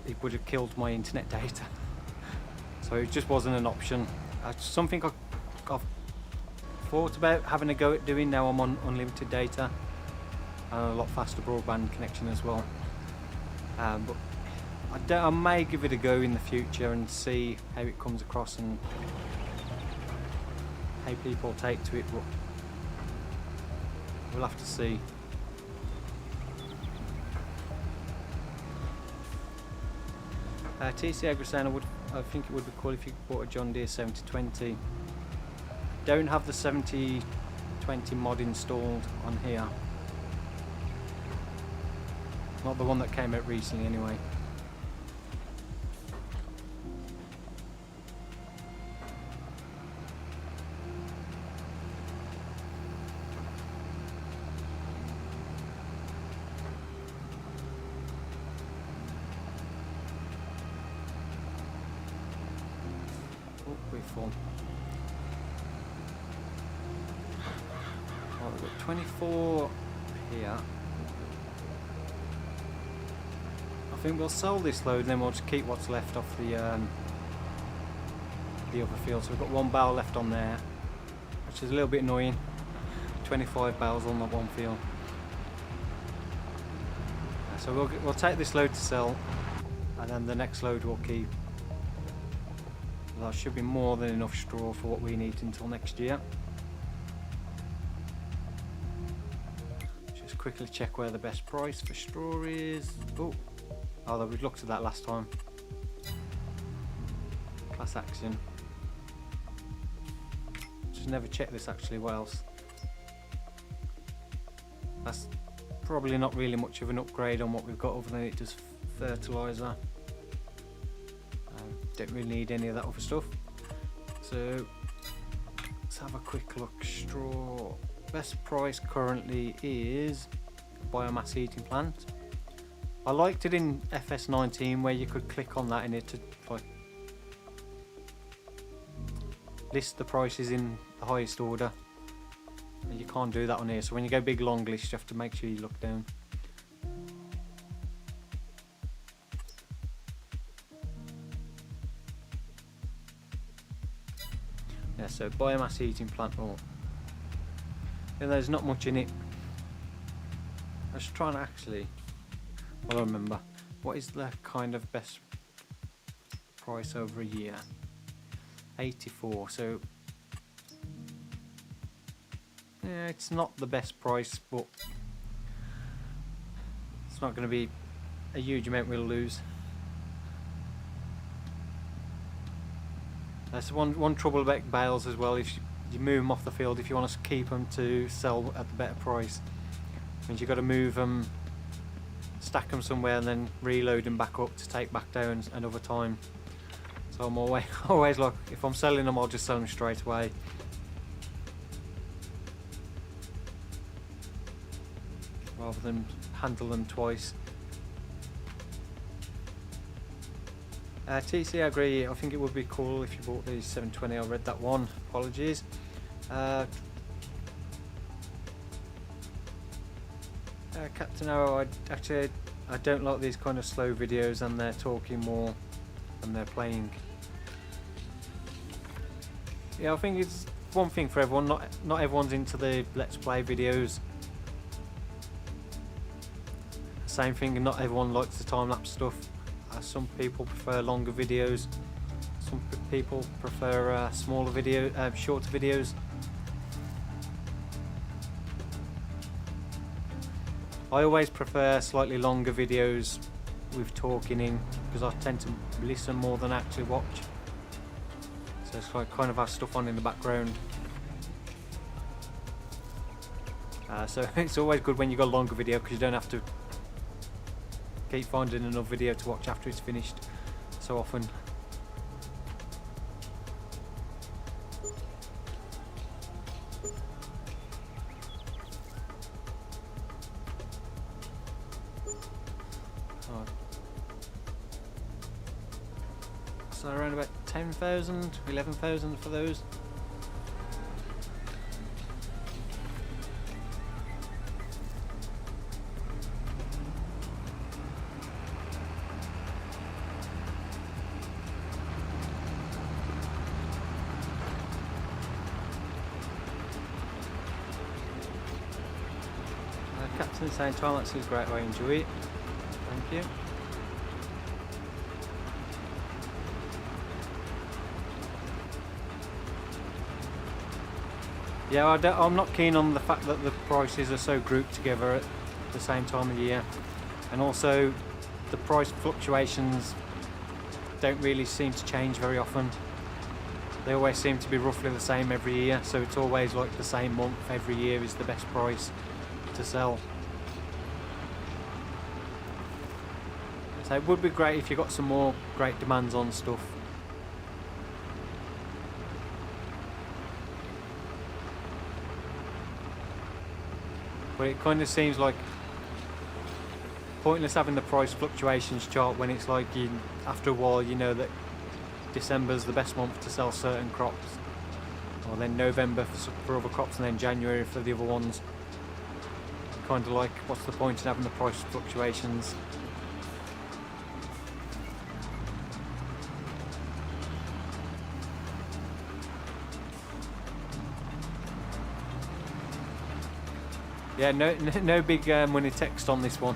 It would have killed my internet data. So it just wasn't an option. Something I've thought about having a go at doing now I'm on unlimited data and a lot faster broadband connection as well. But I may give it a go in the future and see how it comes across and how people take to it, but we'll have to see. TC Agrosana, I think it would be cool if you bought a John Deere 7020. Don't have the 7020 mod installed on here. Not the one that came out recently anyway. Full. Oh, we've got 24 here. I think we'll sell this load and then we'll just keep what's left off the other field. So we've got one bale left on there, which is a little bit annoying. 25 bales on that one field. So we'll take this load to sell, and then the next load we'll keep. That should be more than enough straw for what we need until next year. Just quickly check where the best price for straw is. Oh, we looked at that last time. Class action. Just never checked this actually. What else? That's probably not really much of an upgrade on what we've got, other than it does fertiliser. Don't really need any of that other stuff. So let's have a quick look. Straw. Best price currently is biomass heating plant. I liked it in FS19 where you could click on that in it to like list the prices in the highest order. And you can't do that on here. So when you go big long list, you have to make sure you look down. Yeah, so biomass heating plant. Oh, yeah, there's not much in it. I was trying to actually. Well, I remember. What is the kind of best price over a year? 84. So yeah, it's not the best price, but it's not going to be a huge amount we'll lose. That's one trouble about bales as well. If you move them off the field, if you want to keep them to sell at the better price, means you've got to move them, stack them somewhere, and then reload them back up to take back down another time. So I'm always like, if I'm selling them, I'll just sell them straight away. Rather than handle them twice. TC, I agree. I think it would be cool if you bought the 720. I read that one. Apologies. Captain Arrow, I don't like these kind of slow videos and they're talking more than they're playing. Yeah, I think it's one thing for everyone. Not everyone's into the let's play videos. Same thing, not everyone likes the time lapse stuff. Some people prefer longer videos, some people prefer smaller shorter videos. I always prefer slightly longer videos with talking in because I tend to listen more than actually watch. So it's like kind of have stuff on in the background. So it's always good when you got a longer video because you don't have to keep finding another video to watch after it's finished so often. So around about 10,000, 11,000 for those. Captain saying time lapse is great, I enjoy it. Thank you. Yeah, I'm not keen on the fact that the prices are so grouped together at the same time of year, and also the price fluctuations don't really seem to change very often. They always seem to be roughly the same every year, so it's always like the same month every year is the best price to sell. So it would be great if you got some more great demands on stuff. But it kind of seems like pointless having the price fluctuations chart when it's like after a while you know that December's the best month to sell certain crops, or then November for other crops, and then January for the other ones. Kind of like, what's the point in having the price fluctuations? Yeah, no big money text on this one.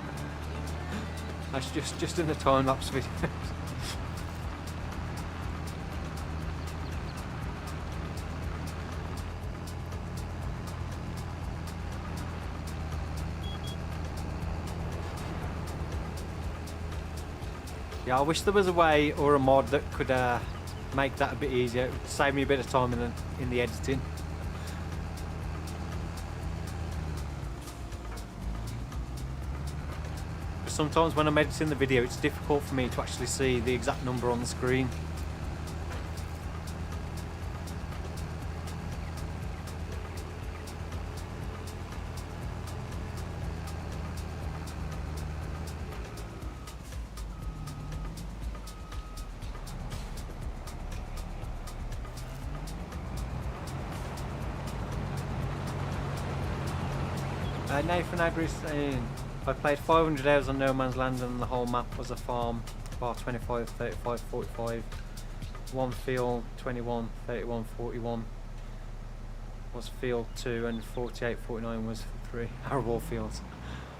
That's just in the time lapse video. Yeah, I wish there was a way or a mod that could make that a bit easier. It would save me a bit of time in the editing. Sometimes when I'm editing the video, it's difficult for me to actually see the exact number on the screen. Nathan Agris saying, I played 500 hours on No Man's Land and the whole map was a farm, bar 25, 35, 45, one field 21, 31, 41 was field 2 and 48, 49 was 3 arable fields.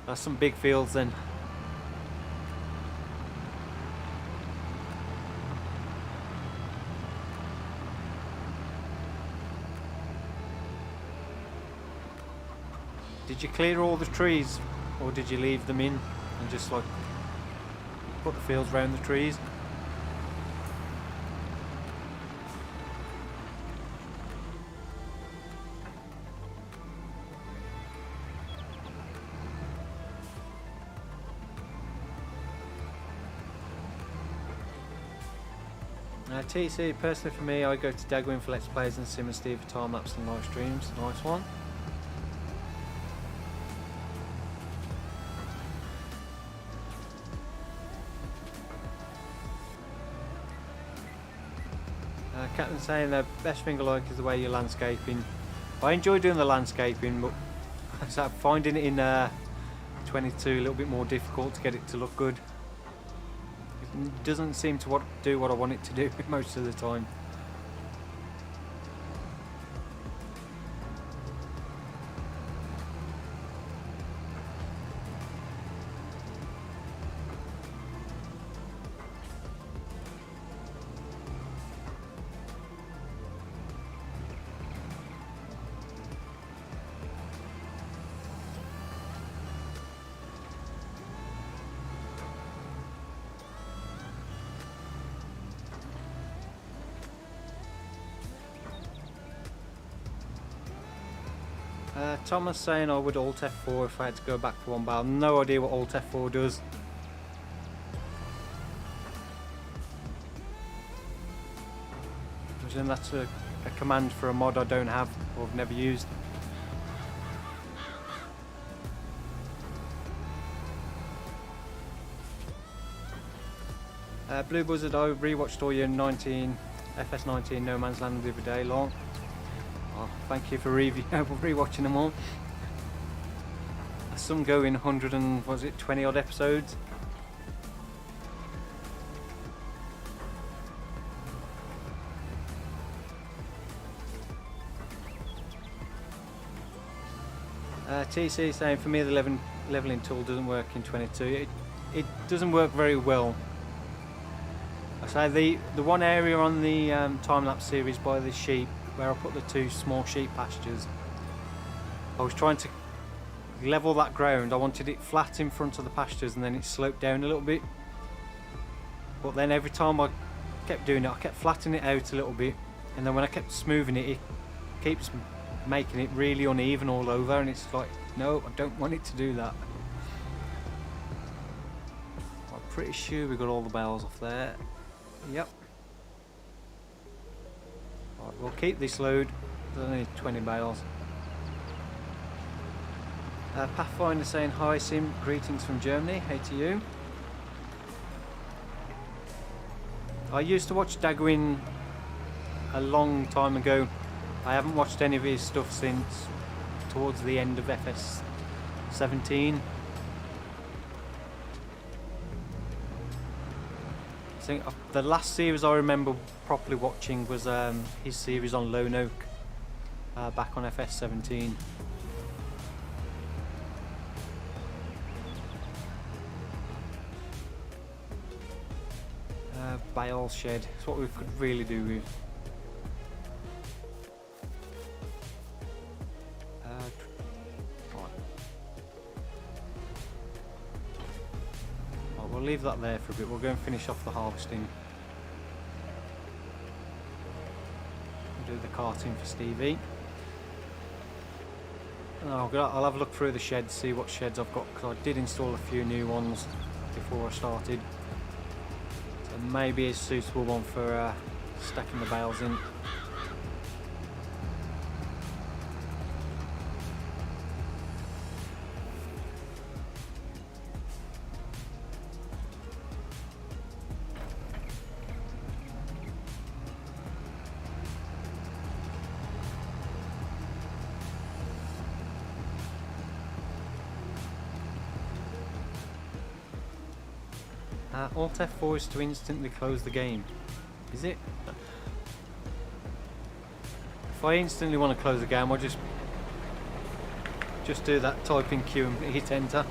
That's some big fields then. Did you clear all the trees, or did you leave them in and just like put the fields around the trees? TC, personally for me, I go to Dagwin for Let's Plays and Sim and Steve for time lapse and live streams. Nice one. Captain saying the best thing I like is the way you're landscaping. I enjoy doing the landscaping, but finding it in 22 a little bit more difficult to get it to look good. It doesn't seem to do what I want it to do most of the time. Thomas saying I would Alt F4 if I had to go back to one bale. No idea what Alt F4 does. I presume that's a command for a mod I don't have or have never used. Blue Buzzard, I rewatched all your FS19 No Man's Land the other day, long. Oh, thank you for rewatching them all. Some go in 100 and was it 20 odd episodes. TC saying for me the leveling tool doesn't work in 22. It doesn't work very well. I say the one area on the time-lapse series by the sheep where I put the 2 small sheep pastures, I was trying to level that ground. I wanted it flat in front of the pastures and then it sloped down a little bit, but then every time I kept doing it I kept flattening it out a little bit, and then when I kept smoothing it, it keeps making it really uneven all over, and it's like, no, I don't want it to do that. I'm pretty sure we got all the bales off there. Yep. Right, we'll keep this load. There's only 20 bales. Pathfinder saying hi Sim, greetings from Germany, hey to you. I used to watch Dagwin a long time ago. I haven't watched any of his stuff since towards the end of FS17. I think the last series I remember properly watching was his series on Lone Oak back on FS17. Bale shed, it's what we could really do with. Right, we'll leave that there for a bit. We'll go and finish off the harvesting. We'll do the carting for Stevie. I'll have a look through the sheds, see what sheds I've got, because I did install a few new ones before I started. So maybe a suitable one for stacking the bales in. Alt F4 is to instantly close the game. Is it? If I instantly want to close the game, I'll just do that, type in Q and hit enter.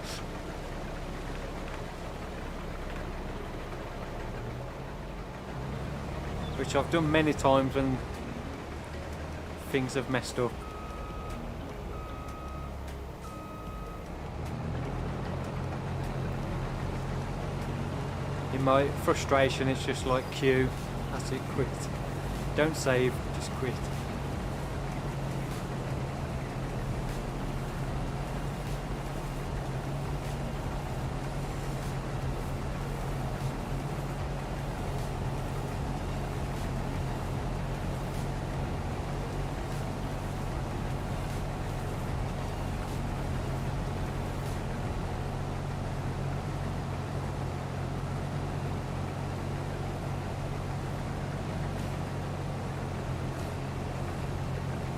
Which I've done many times when things have messed up. In my frustration, it's just like Q, that's it, quit. Don't save, just quit.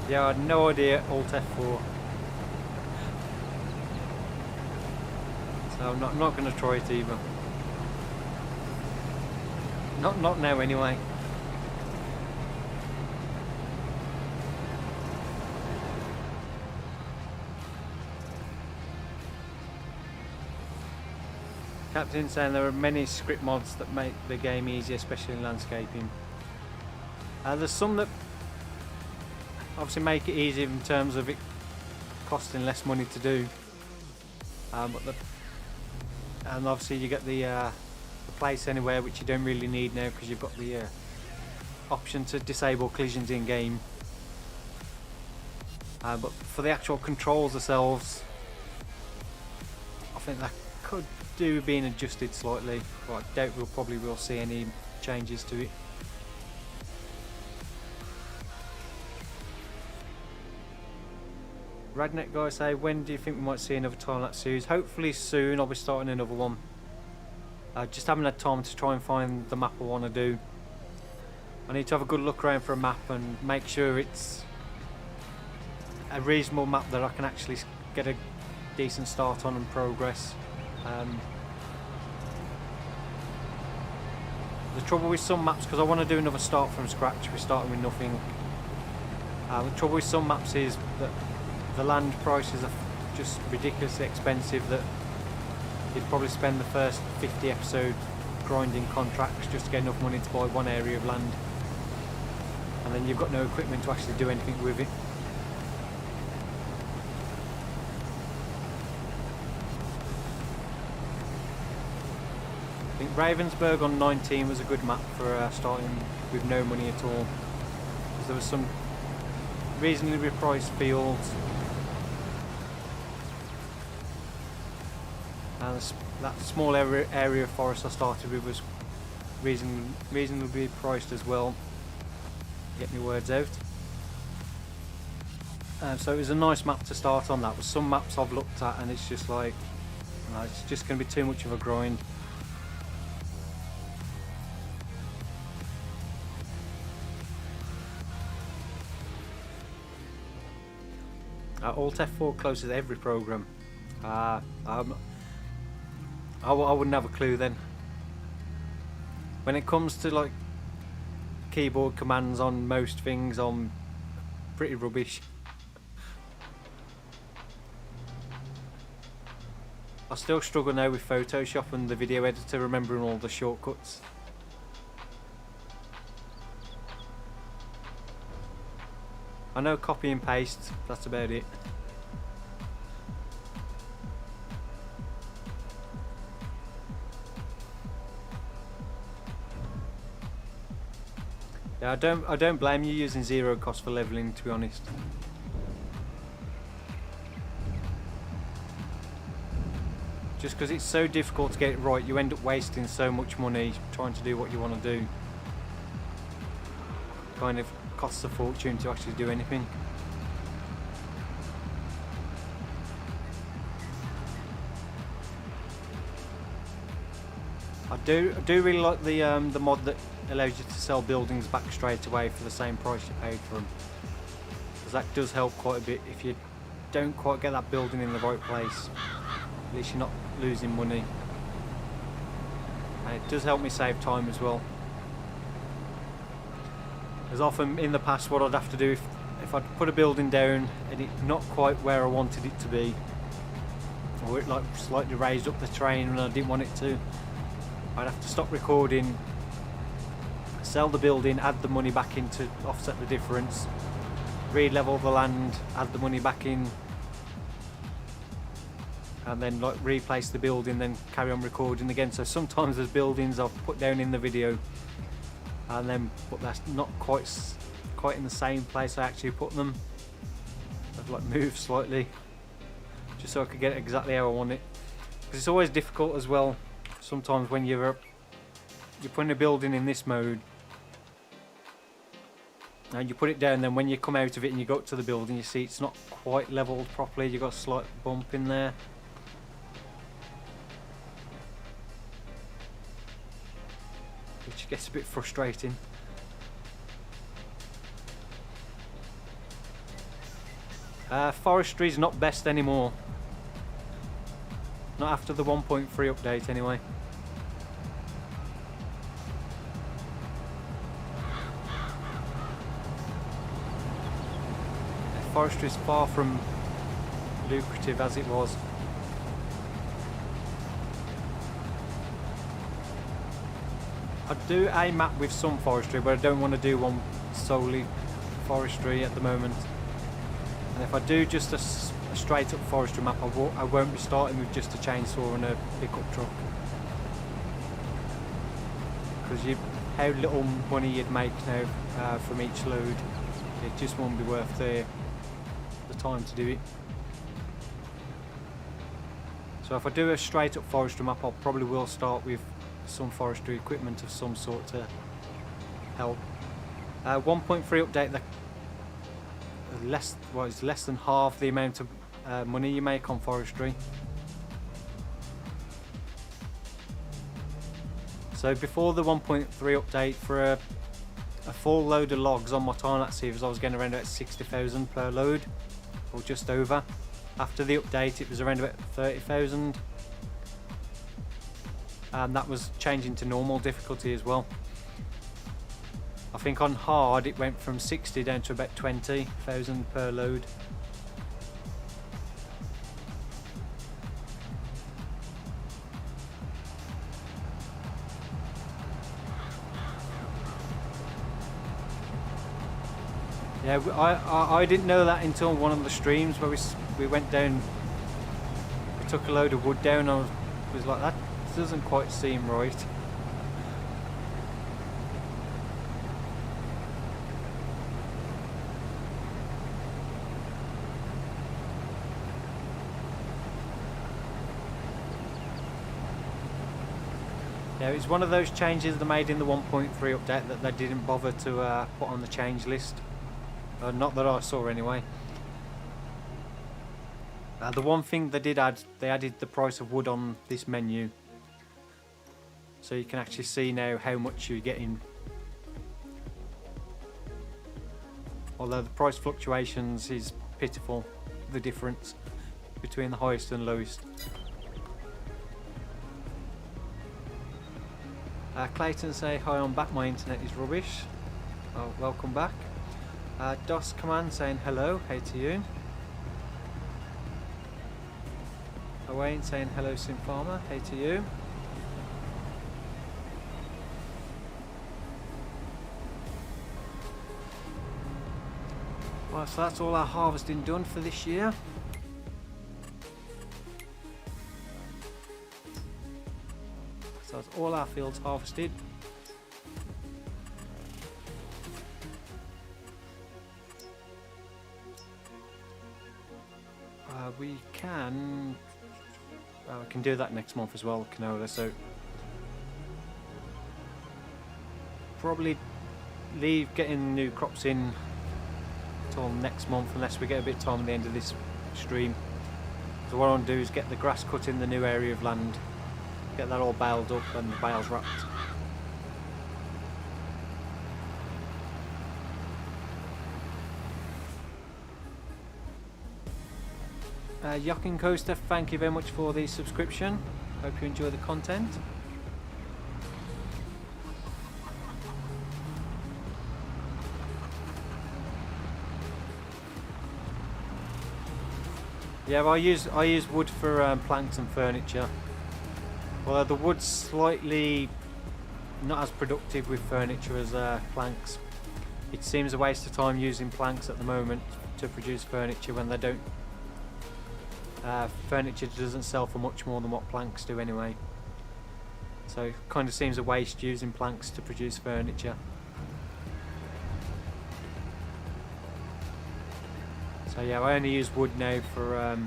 Yeah, I had no idea Alt F4. So I'm not going to try it either. Not now anyway. Captain saying there are many script mods that make the game easier, especially in landscaping. There's some that obviously make it easier in terms of it costing less money to do, and obviously you get the place anywhere, which you don't really need now because you've got the option to disable collisions in game. But for the actual controls themselves, I think that could do being adjusted slightly, but I doubt we'll probably will see any changes to it. Radnet guy say, when do you think we might see another time-lapse series? Hopefully soon. I'll be starting another one. Just haven't had time to try and find the map I want to do. I need to have a good look around for a map and make sure it's a reasonable map that I can actually get a decent start on and progress. The trouble with some maps, because I want to do another start from scratch, we're starting with nothing. The trouble with some maps is that the land prices are just ridiculously expensive, that you'd probably spend the first 50 episode grinding contracts just to get enough money to buy one area of land, and then you've got no equipment to actually do anything with it. I think Ravensburg on 19 was a good map for starting with no money at all, because there was some reasonably priced fields. And that small area of forest I started with was reasonably priced as well. Get my words out. So it was a nice map to start on. That was some maps I've looked at and it's just like, it's just going to be too much of a grind. Alt F4 closes every program. I wouldn't have a clue then. When it comes to like keyboard commands on most things, I'm pretty rubbish. I still struggle now with Photoshop and the video editor, remembering all the shortcuts. I know copy and paste, that's about it. Yeah, I don't blame you using zero cost for leveling, to be honest. Just because it's so difficult to get it right, you end up wasting so much money trying to do what you want to do. Kind of costs a fortune to actually do anything. I do really like the mod that allows you to sell buildings back straight away for the same price you paid for them, because that does help quite a bit. If you don't quite get that building in the right place, at least you're not losing money, and it does help me save time as well. As often in the past, what I'd have to do if I'd put a building down and it's not quite where I wanted it to be, or it like slightly raised up the terrain and I didn't want it to, I'd have to stop recording, sell the building, add the money back in to offset the difference, re-level the land, add the money back in, and then like replace the building, then carry on recording again. So sometimes there's buildings I've put down in the video and then but that's not quite in the same place I actually put them. I've like moved slightly just so I could get it exactly how I want it, because it's always difficult as well sometimes when you're putting a building in this mode and you put it down, then when you come out of it and you go up to the building, you see it's not quite leveled properly, you've got a slight bump in there. Which gets a bit frustrating. Forestry's not best anymore. Not after the 1.3 update anyway. Forestry is far from lucrative as it was. I'd do a map with some forestry, but I don't want to do one solely forestry at the moment. And if I do just a straight up forestry map, I won't be starting with just a chainsaw and a pickup truck, because how little money you'd make now from each load, it just won't be worth the the time to do it. So if I do a straight up forestry map, I probably will start with some forestry equipment of some sort to help. 1.3 update, it's less than half the amount of money you make on forestry. So before the 1.3 update, for a full load of logs on my time-lapse series, I was getting around about 60,000 per load, or just over. After the update it was around about 30,000, and that was changing to normal difficulty as well. I think on hard it went from 60 down to about 20,000 per load. Yeah, I didn't know that until one of the streams where we went down, we took a load of wood down. I was like, that doesn't quite seem right. Yeah, it's one of those changes they made in the 1.3 update that they didn't bother to put on the change list. Not that I saw anyway. The one thing they did add, they added the price of wood on this menu. So you can actually see now how much you're getting. Although the price fluctuations is pitiful, the difference between the highest and lowest. Clayton say, hi, I'm back, my internet is rubbish. Oh, welcome back. DOS Command saying hello, hey to you. Wayne saying hello, Sim Farmer, hey to you. Well, so that's all our harvesting done for this year. So that's all our fields harvested. We can do that next month as well, canola. So probably leave getting new crops in till next month, unless we get a bit of time at the end of this stream. So what I want to do is get the grass cut in the new area of land, get that all baled up and the bales wrapped. Jochen Coaster, thank you very much for the subscription. Hope you enjoy the content. Yeah, well, I use wood for planks and furniture. Although the wood's slightly not as productive with furniture as planks. It seems a waste of time using planks at the moment to produce furniture when they don't. Furniture doesn't sell for much more than what planks do anyway. So it kind of seems a waste using planks to produce furniture. So yeah, I only use wood now for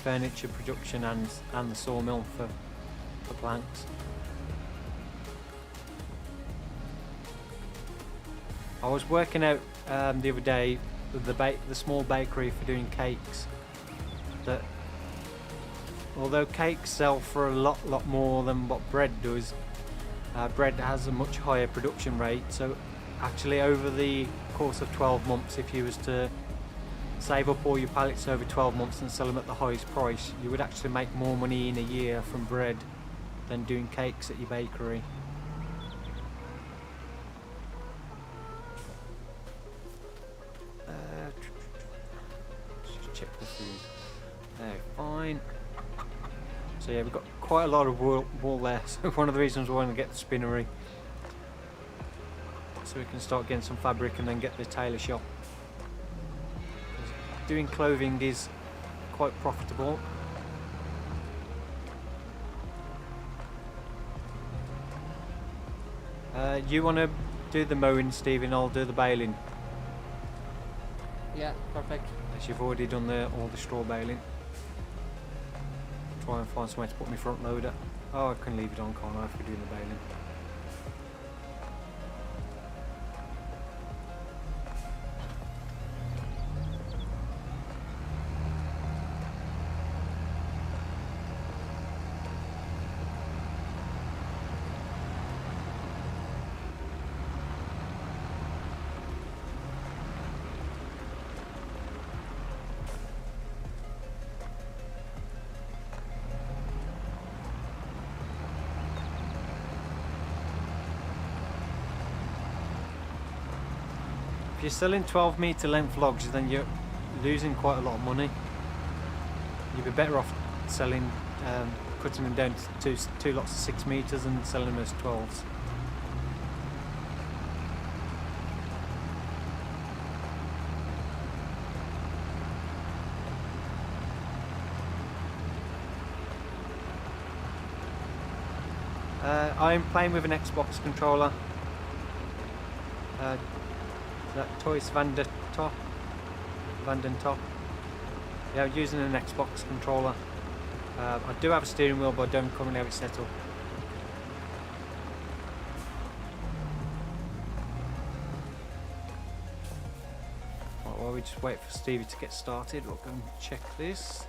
furniture production and the sawmill for planks. I was working out the other day with the small bakery for doing cakes, that although cakes sell for a lot more than what bread does, bread has a much higher production rate. So actually over the course of 12 months, if you was to save up all your pallets over 12 months and sell them at the highest price, you would actually make more money in a year from bread than doing cakes at your bakery. Just check the food. There, fine. So yeah, we've got quite a lot of wool there, so one of the reasons we want to get the spinnery, so we can start getting some fabric and then get the tailor shop. Doing clothing is quite profitable. You want to do the mowing, Stephen? I'll do the baling. Yeah, perfect. As you've already done all the straw baling. Try and find somewhere to put my front loader. Oh, I can leave it on, can't I, if we're doing the baling. If you're selling 12 metre length logs, then you're losing quite a lot of money. You'd be better off selling, cutting them down to two lots of 6 metres and selling them as 12s. I'm playing with an Xbox controller. That Toys Vanden Top. Yeah, I'm using an Xbox controller. I do have a steering wheel, but I don't currently have it set up. Right, while we just wait for Stevie to get started, we'll go and check this.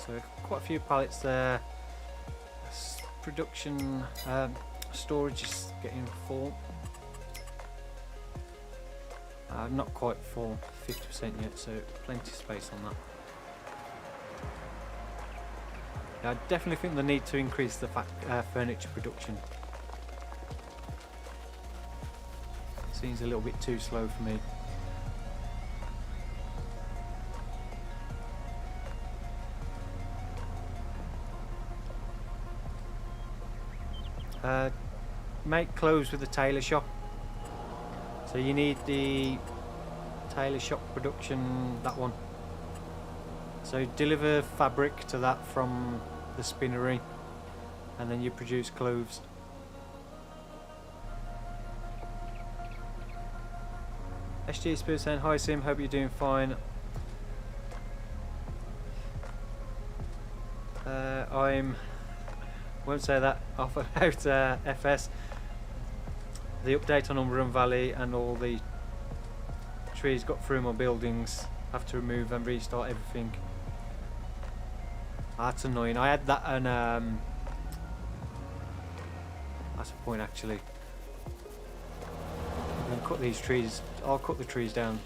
So quite a few pallets there. Production storage is getting full. Not quite full, 50% yet, so plenty of space on that. Yeah, I definitely think they need to increase the furniture production. Seems a little bit too slow for me. Make clothes with the tailor shop. So you need the tailor shop production, that one. So deliver fabric to that from the spinnery, and then you produce clothes. SG Spears saying, hi Sim, hope you're doing fine. Won't say that off about FS. The update on Umber and Valley and all the trees got through my buildings. Have to remove and restart everything. That's annoying. I had that and that's a point actually. I'm gonna cut these trees. I'll cut the trees down.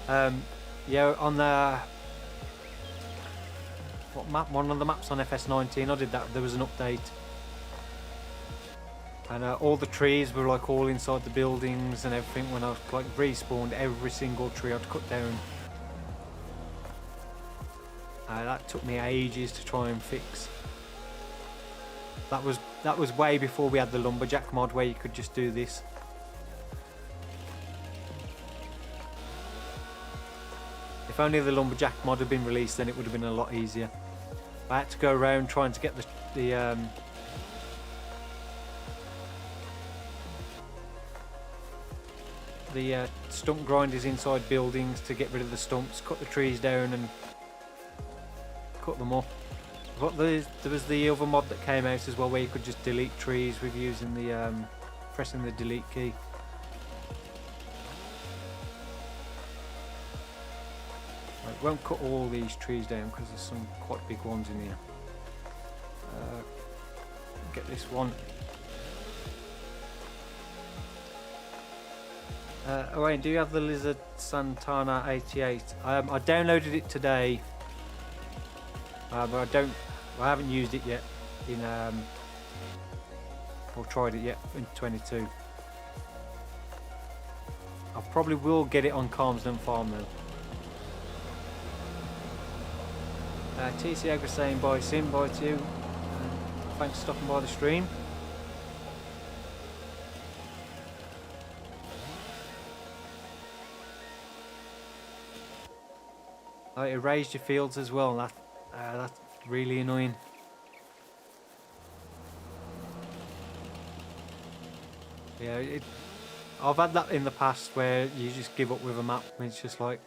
Yeah, on the what map? One of the maps on FS19. I did that. There was an update. And all the trees were like all inside the buildings and everything. When I like respawned, every single tree I'd cut down. That took me ages to try and fix. That was way before we had the lumberjack mod where you could just do this. If only the lumberjack mod had been released, then it would have been a lot easier. I had to go around trying to get the stump grinders inside buildings to get rid of the stumps, cut the trees down and cut them up. But there was the other mod that came out as well where you could just delete trees with using the pressing the delete key. Right, won't cut all these trees down because there's some quite big ones in here. Get this one. Oh wait, do you have the Lizard Santana 88? I downloaded it today, but I haven't used it yet in or tried it yet in 22. I probably will get it on Calmsden Farm though. TC Agra saying bye Sim, bye to you. Thanks for stopping by the stream. Oh, it erased your fields as well. That's really annoying. Yeah, I've had that in the past where you just give up with a map and it's just like,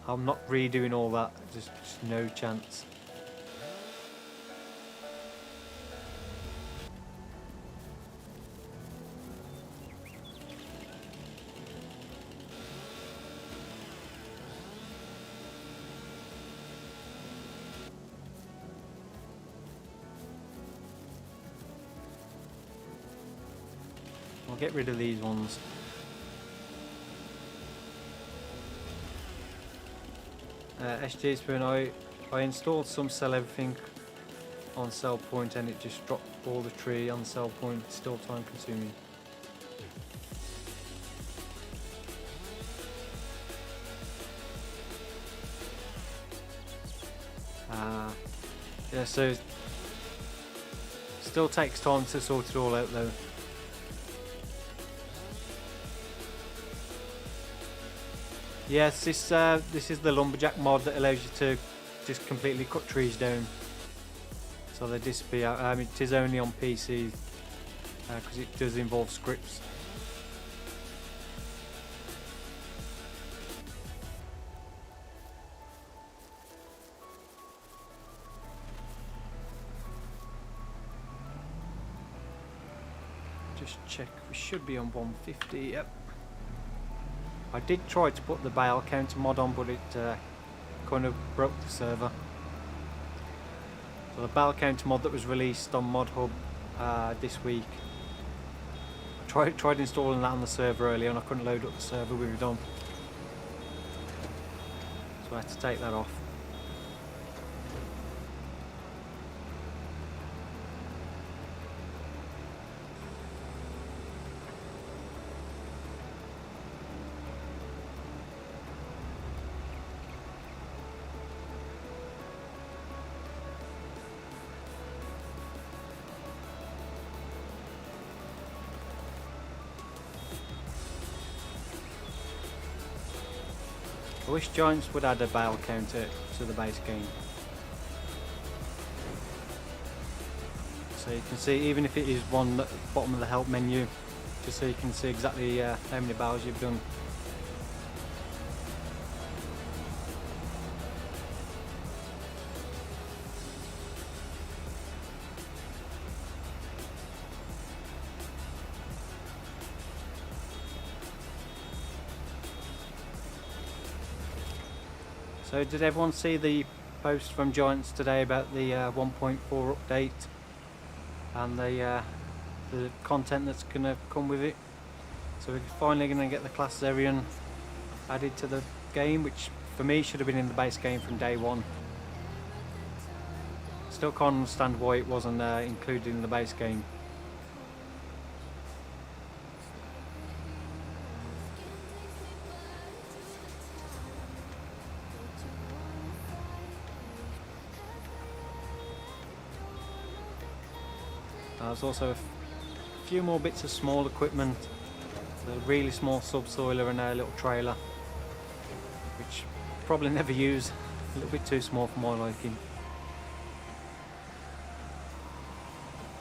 I'm not redoing all that, just no chance. I'll get rid of these ones. SG Spoon, I installed some sell everything on sell point and it just dropped all the tree on sell point. It's still time consuming. Yeah, so still takes time to sort it all out though. Yes, this is the lumberjack mod that allows you to just completely cut trees down, so they disappear. It is only on PC because it does involve scripts. Just check, we should be on 150. Yep. I did try to put the Bale counter mod on, but it kind of broke the server. So the Bale counter mod that was released on Mod Hub this week, I tried installing that on the server earlier and I couldn't load up the server with it on. So I had to take that off. I wish Giants would add a Bale counter to the base game. So you can see, even if it is one at the bottom of the help menu, just so you can see exactly how many bales you've done. So did everyone see the post from Giants today about the 1.4 update and the content that's going to come with it? So we're finally going to get the Classarian added to the game, which for me should have been in the base game from day one. Still can't understand why it wasn't included in the base game. There's also a few more bits of small equipment, a really small subsoiler and a little trailer, which probably never use, a little bit too small for my liking.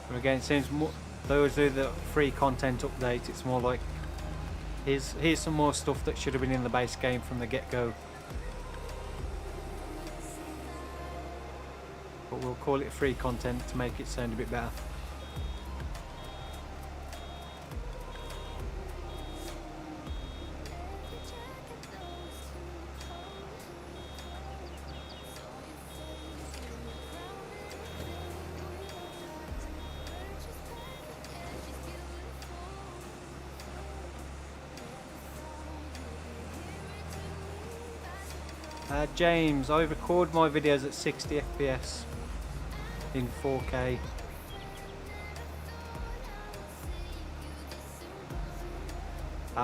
But again, it seems more, they always do the free content update, it's more like here's some more stuff that should have been in the base game from the get-go. But we'll call it free content to make it sound a bit better. James, I record my videos at 60 FPS in 4K.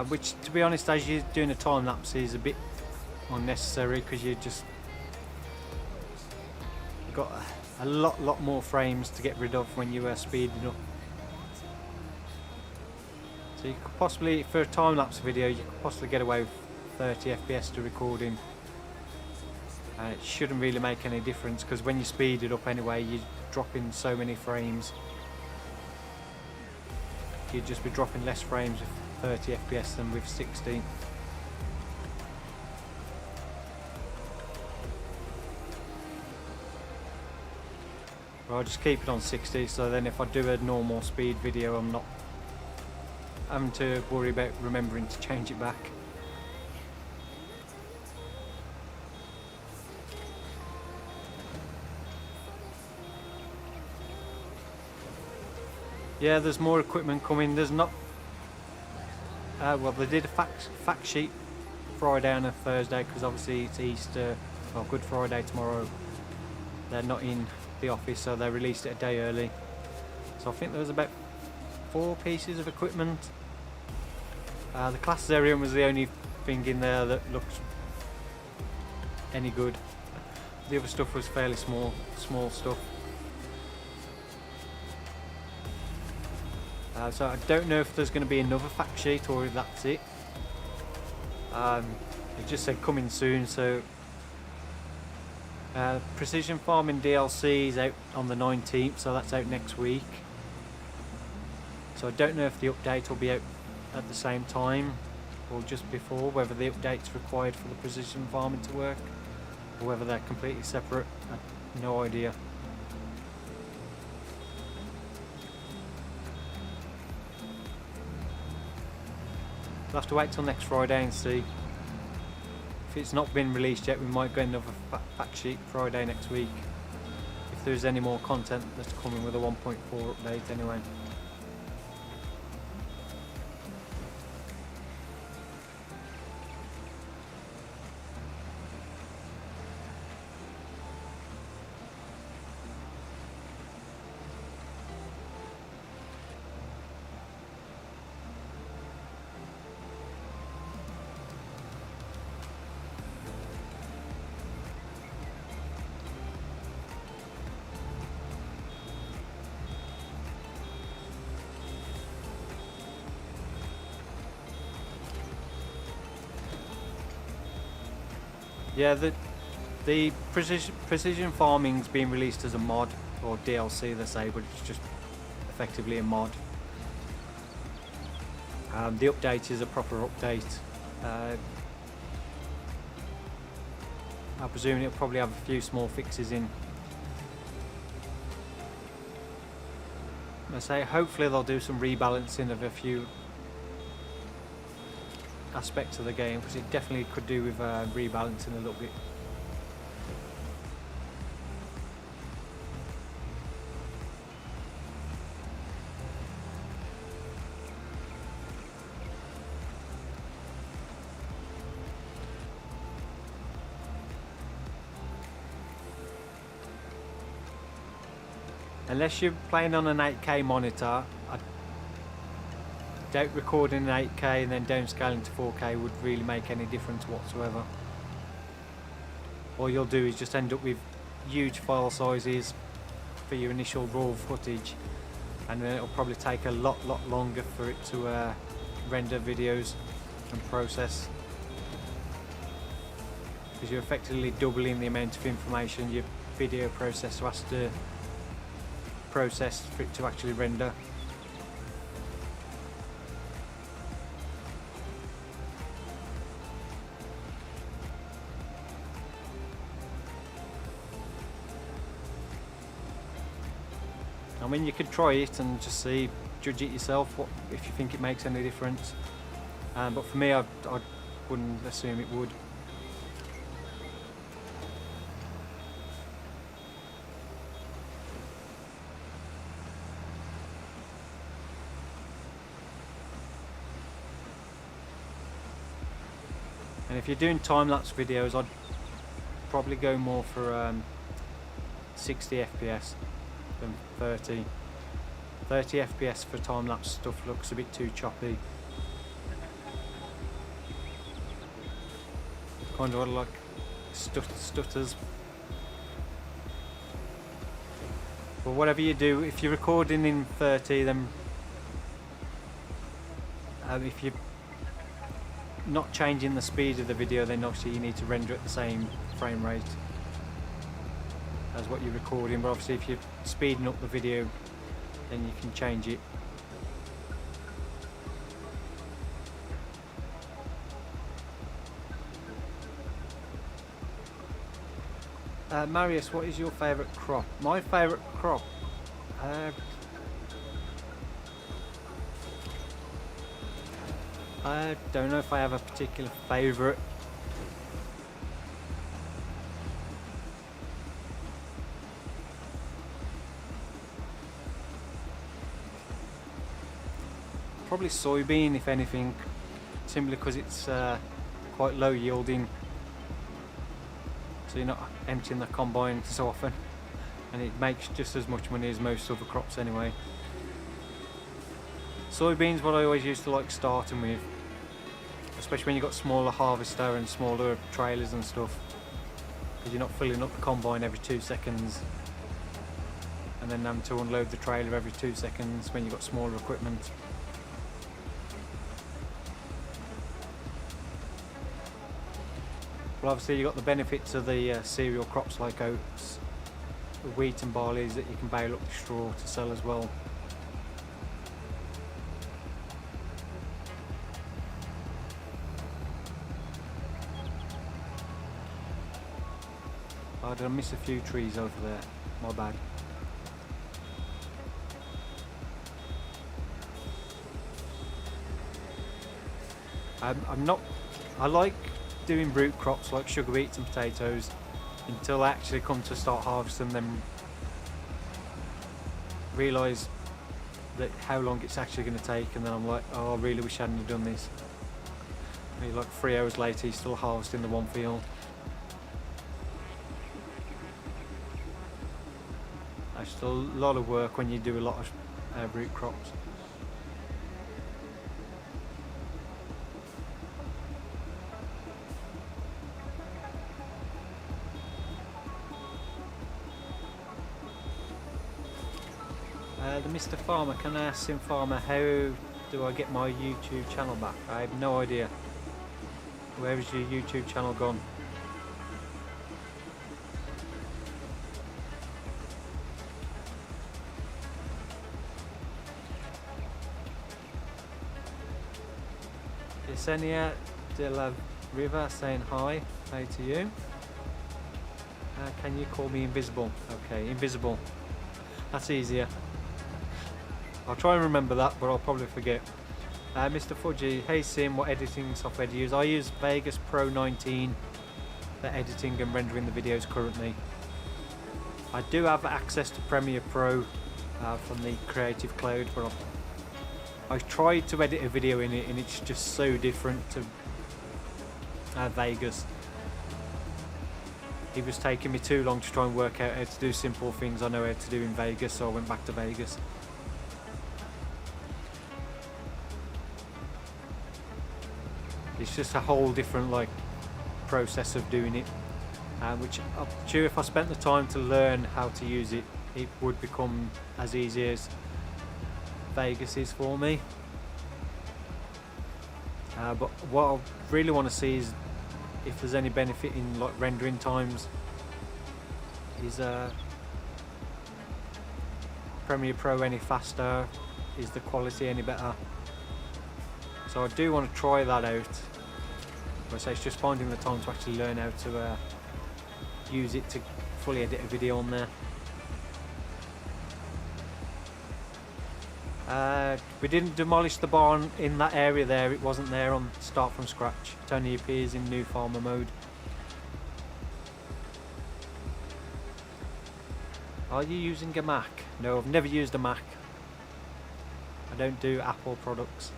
Which, to be honest, as you're doing a time lapse is a bit unnecessary because you've got a lot more frames to get rid of when you are speeding up. So you could possibly, for a time lapse video, you could possibly get away with 30 FPS to recording. And it shouldn't really make any difference because when you speed it up anyway, you're dropping so many frames. you'd just be dropping less frames with 30 FPS than with 60. Well, I'll just keep it on 60, so then if I do a normal speed video, I'm not having to worry about remembering to change it back. Yeah, there's more equipment coming. There's not... well, they did a fact sheet Friday and a Thursday, because obviously it's Easter, or Good Friday tomorrow. They're not in the office, so they released it a day early. So I think there was about 4 pieces of equipment. The classes area was the only thing in there that looked any good. The other stuff was fairly small stuff. So I don't know if there's going to be another fact sheet or if that's it. It just said coming soon, so Precision Farming DLC is out on the 19th, so that's out next week. So I don't know if the update will be out at the same time or just before, whether the update's required for the Precision Farming to work or whether they're completely separate. I have no idea. We'll have to wait till next Friday and see. If it's not been released yet, we might get another fact sheet Friday next week, if there's any more content that's coming with a 1.4 update anyway. Yeah, the precision farming's being released as a mod, or DLC they say, but it's just effectively a mod. The update is a proper update. I presume it'll probably have a few small fixes in. I say hopefully they'll do some rebalancing of a few aspects of the game, because it definitely could do with rebalancing a little bit. Unless you're playing on an 8K monitor, I doubt recording in 8K and then downscaling to 4K would really make any difference whatsoever. All you'll do is just end up with huge file sizes for your initial raw footage, and then it'll probably take a lot longer for it to render videos and process, because you're effectively doubling the amount of information your video processor has to process for it to actually render. I mean, you could try it and just see, judge it yourself, if you think it makes any difference. But for me, I wouldn't assume it would. And if you're doing time-lapse videos, I'd probably go more for 60 FPS than 30. 30 FPS for time-lapse stuff looks a bit too choppy. Kind of like stutters. But whatever you do, if you're recording in 30, then if you're not changing the speed of the video, then obviously you need to render at the same frame rate as what you're recording. But obviously if you're speeding up the video, then you can change it. Marius, what is your favourite crop? My favourite crop? I don't know if I have a particular favourite. Probably soybean, if anything, simply because it's quite low yielding, so you're not emptying the combine so often, and it makes just as much money as most other crops anyway. Soybeans, what I always used to like starting with, especially when you've got smaller harvester and smaller trailers and stuff, because you're not filling up the combine every 2 seconds and then having to unload the trailer every 2 seconds when you've got smaller equipment. Well, obviously you've got the benefits of the cereal crops like oats, wheat and barley that you can bale up the straw to sell as well. Oh, did I miss a few trees over there? My bad. I like doing root crops like sugar beets and potatoes until I actually come to start harvesting them, realise that how long it's actually going to take, and then I'm like, oh, I really wish I hadn't done this. Maybe like 3 hours later he's still harvesting the one field. It's just a lot of work when you do a lot of root crops. The Mr. Farmer, can I ask him, Farmer, how do I get my YouTube channel back? I have no idea. Where is your YouTube channel gone? Yesenia de la Riva saying hi. Hi to you. Can you call me invisible? Okay, invisible. That's easier. I'll try and remember that, but I'll probably forget. Mr. Fudgy, hey Sim, what editing software do you use? I use Vegas Pro 19 for editing and rendering the videos currently. I do have access to Premiere Pro from the Creative Cloud, but I've tried to edit a video in it and it's just so different to Vegas. It was taking me too long to try and work out how to do simple things I know how to do in Vegas, so I went back to Vegas. It's just a whole different process of doing it, which I'm sure if I spent the time to learn how to use it, it would become as easy as Vegas is for me. But what I really want to see is if there's any benefit in rendering times. Is Premiere Pro any faster? Is the quality any better? So I do want to try that out. But I say it's just finding the time to actually learn how to use it to fully edit a video on there. We didn't demolish the barn in that area there. It wasn't there on start from scratch. It only appears in new farmer mode. Are you using a Mac? No, I've never used a Mac. I don't do Apple products.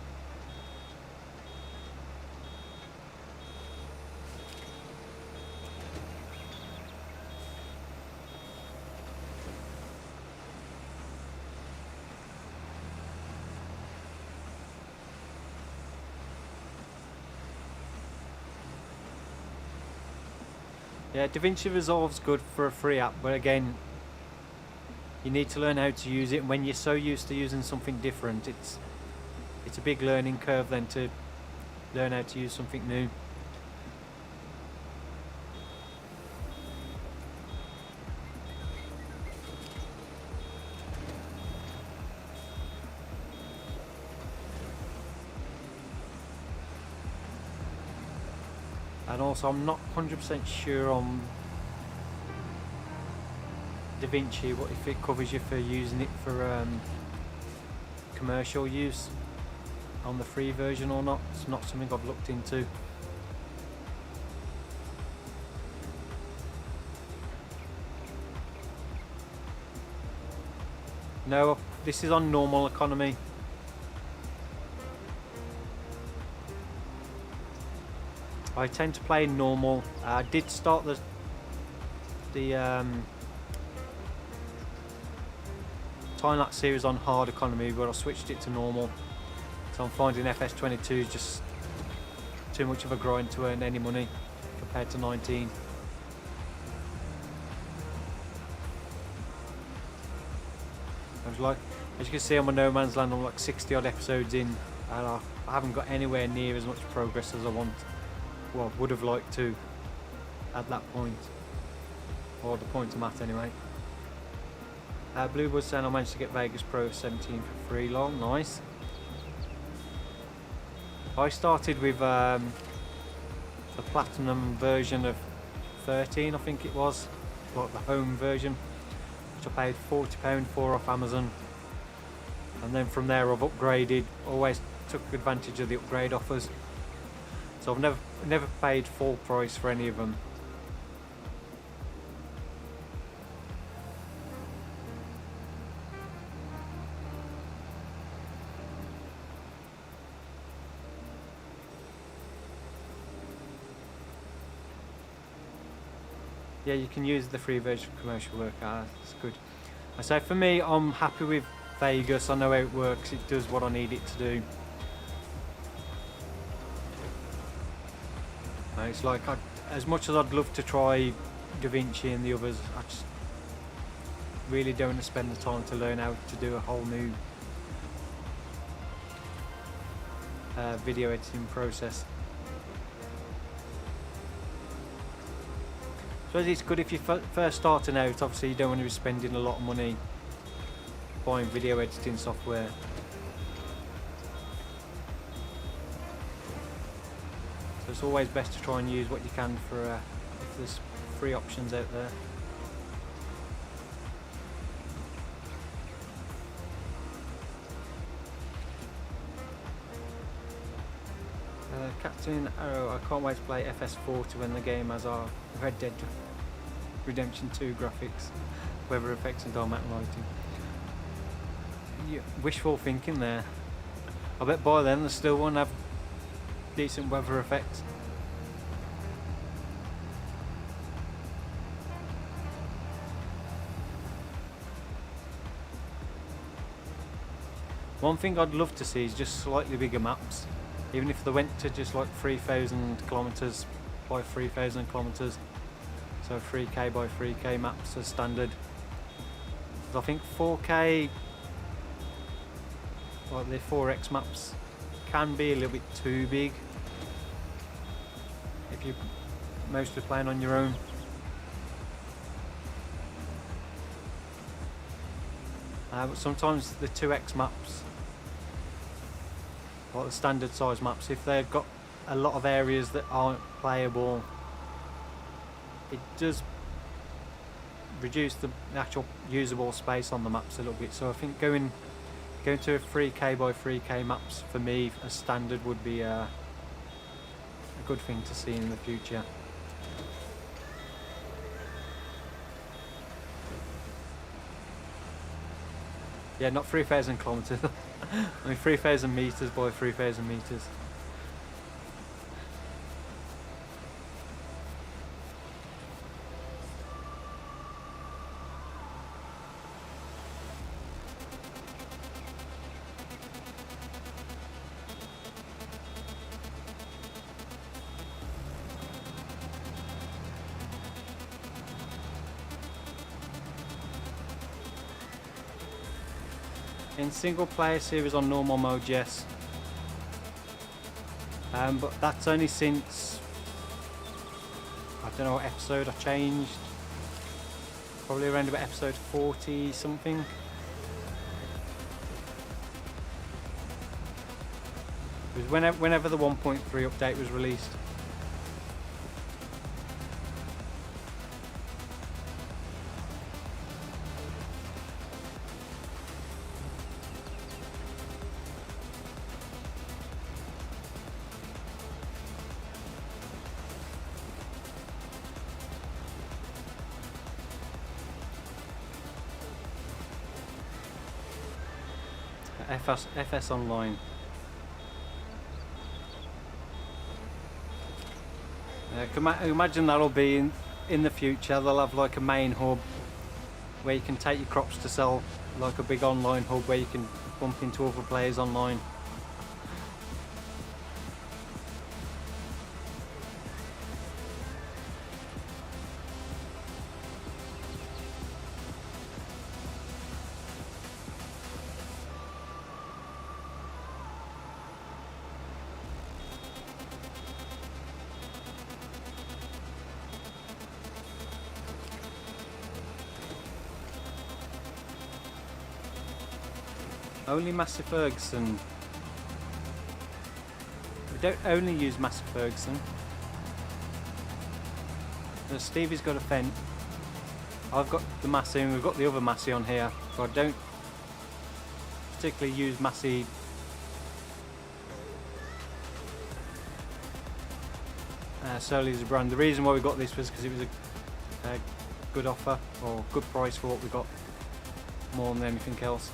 Yeah, DaVinci Resolve's good for a free app, but again, you need to learn how to use it. And when you're so used to using something different, it's a big learning curve then to learn how to use something new. And also I'm not 100% sure on DaVinci, what if it covers you for using it for commercial use on the free version or not. It's not something I've looked into. No, this is on normal economy. I tend to play normal. I did start the time-lapse series on hard economy, but I switched it to normal. So I'm finding FS22 is just too much of a grind to earn any money compared to 19. I was like, as you can see on my No Man's Land, I'm like 60 odd episodes in, and I haven't got anywhere near as much progress as I want. Well, would have liked to at that point, or the point I'm at anyway. Bluebird's saying I managed to get Vegas Pro 17 for free long, nice. I started with the platinum version of 13, I think it was, like the home version, which I paid £40 for off Amazon, and then from there I've upgraded, always took advantage of the upgrade offers, so I've never paid full price for any of them. Yeah, you can use the free version for commercial work. It's good. I say for me, I'm happy with Vegas. I know how it works. It does what I need it to do. It's like as much as I'd love to try DaVinci and the others, I just really don't want to spend the time to learn how to do a whole new video editing process. So it's good if you're first starting out. Obviously you don't want to be spending a lot of money buying video editing software. So it's always best to try and use what you can for if there's free options out there. Captain Arrow, I can't wait to play FS40 when the game has our Red Dead Redemption 2 graphics, weather effects and dynamic lighting. Yeah, wishful thinking there. I bet by then they still won't have decent weather effects. One thing I'd love to see is just slightly bigger maps. Even if they went to just like 3,000 kilometers by 3,000 kilometers, so 3k by 3k maps as standard. I think 4k, like the 4x maps, can be a little bit too big if you're mostly playing on your own. But sometimes the 2x maps, like the standard size maps, if they've got a lot of areas that aren't playable, it does reduce the actual usable space on the maps a little bit. So I think going to a 3k by 3k maps for me as standard would be a good thing to see in the future. Yeah, not 3,000 kilometers. I mean 3,000 meters by 3,000 meters. In single player series on normal mode, yes, but that's only since, I don't know what episode I changed, probably around about episode 40 something. It was whenever the 1.3 update was released. FS Online. Imagine that'll be in the future. They'll have like a main hub where you can take your crops to sell, like a big online hub where you can bump into other players online. Only Massey Ferguson. We don't only use Massey Ferguson. Stevie's got a Fent. I've got the Massey and we've got the other Massey on here. So I don't particularly use Massey. Solely as a brand. The reason why we got this was because it was a good offer or good price for what we got, more than anything else.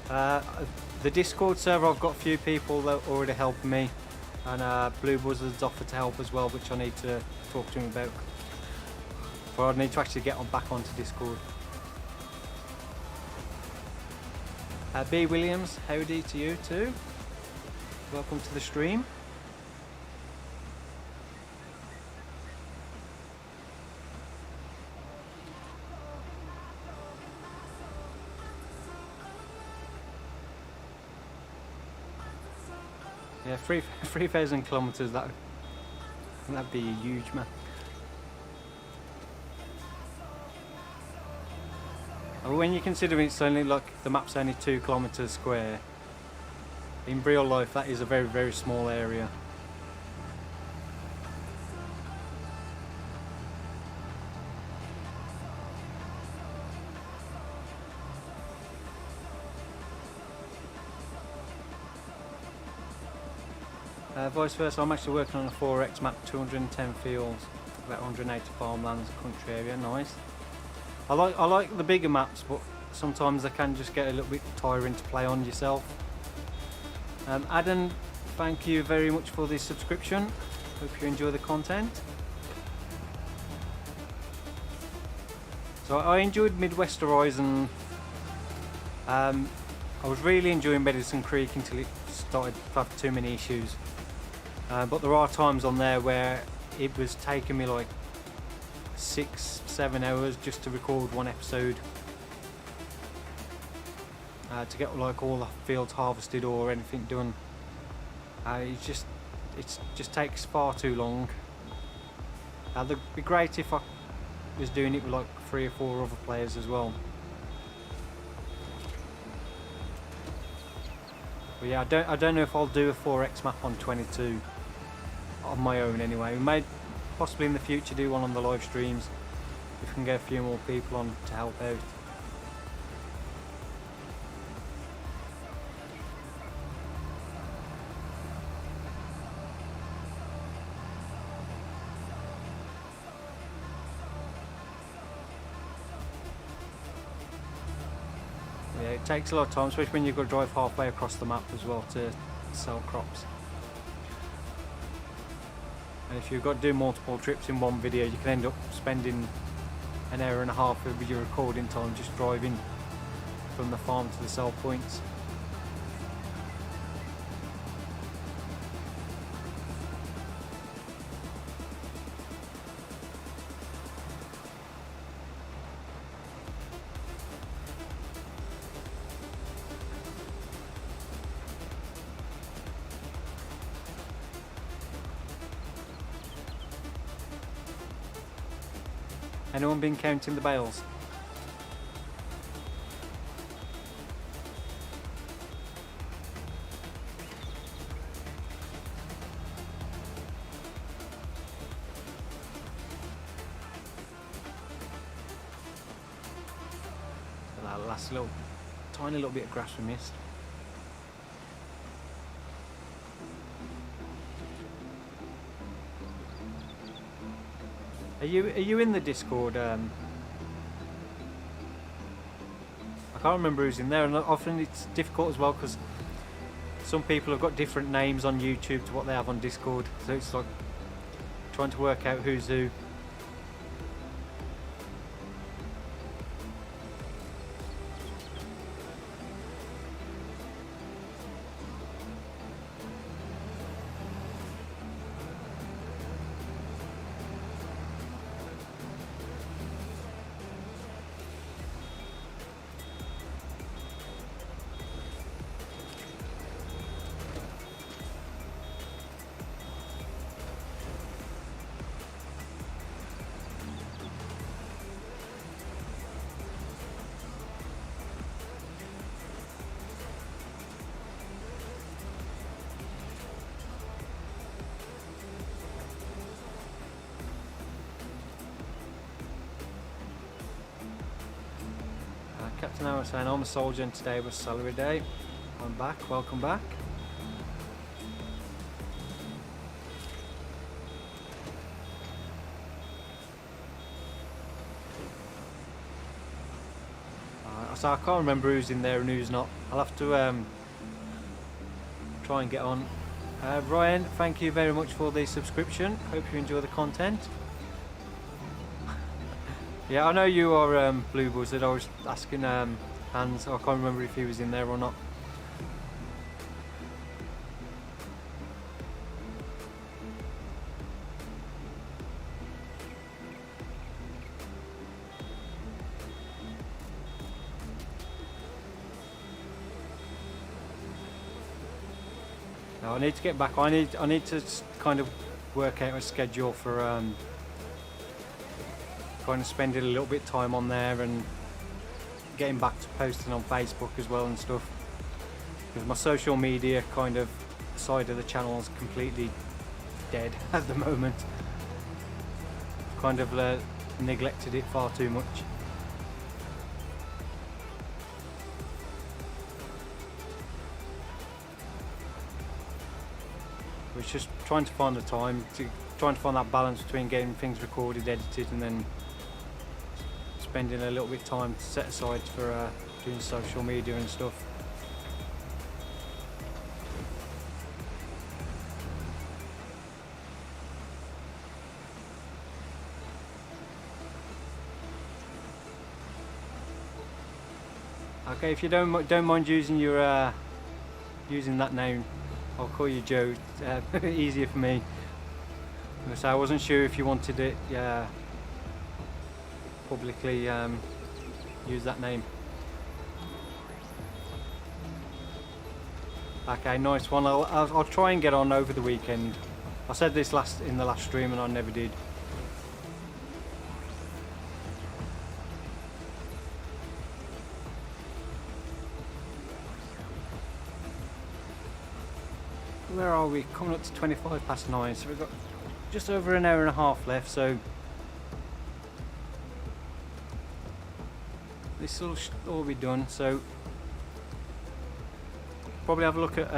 The Discord server, I've got a few people that are already helping me, and Blue Buzzard's offered to help as well, which I need to talk to him about. But I need to actually get back onto Discord. B Williams, howdy to you too. Welcome to the stream. Yeah, 3,000 kilometers. That'd be a huge map. When you consider it's only like the map's only 2 kilometers square, in real life that is a very, very small area. Vice versa, I'm actually working on a 4x map, 210 fields, about 180 farmlands, country area. Nice. I like the bigger maps, but sometimes they can just get a little bit tiring to play on yourself. Adam, thank you very much for the subscription. Hope you enjoy the content. So I enjoyed Midwest Horizon. I was really enjoying Medicine Creek until it started to have too many issues. But there are times on there where it was taking me like 6-7 hours just to record one episode, to get like all the fields harvested or anything done. It just takes far too long. It'd be great if I was doing it with like 3 or 4 other players as well. But yeah, I don't know if I'll do a 4x map on 22 on my own anyway. We may possibly in the future do one on the live streams if we can get a few more people on to help out. Yeah, it takes a lot of time, especially when you've got to drive halfway across the map as well to sell crops. And if you've got to do multiple trips in one video, you can end up spending an hour and a half of your recording time just driving from the farm to the sell points. Anyone been counting the bales? That last little, tiny little bit of grass we missed. Are you in the Discord? I can't remember who's in there, and often it's difficult as well because some people have got different names on YouTube to what they have on Discord, so it's like trying to work out who's who. Captain Hour saying, I'm a soldier and today was salary day. I'm back, welcome back. So I can't remember who's in there and who's not. I'll have to try and get on. Ryan, thank you very much for the subscription. Hope you enjoy the content. Yeah, I know you are Blue Buzzard. I was asking Hans. I can't remember if he was in there or not. No, I need to get back. I need to kind of work out a schedule for kind of spending a little bit of time on there and getting back to posting on Facebook as well and stuff, because my social media kind of side of the channel is completely dead at the moment. Kind of neglected it far too much. It's just trying to find the time, trying to find that balance between getting things recorded, edited, and then spending a little bit of time set aside for doing social media and stuff. Okay, if you don't mind using your using that name, I'll call you Joe. Easier for me. So I wasn't sure if you wanted it. Publicly use that name. Okay, nice one. I'll try and get on over the weekend. I said this in the last stream and I never did. Where are we? Coming up to 9:25, so we've got just over an hour and a half left, so this will all be done. So probably have a look at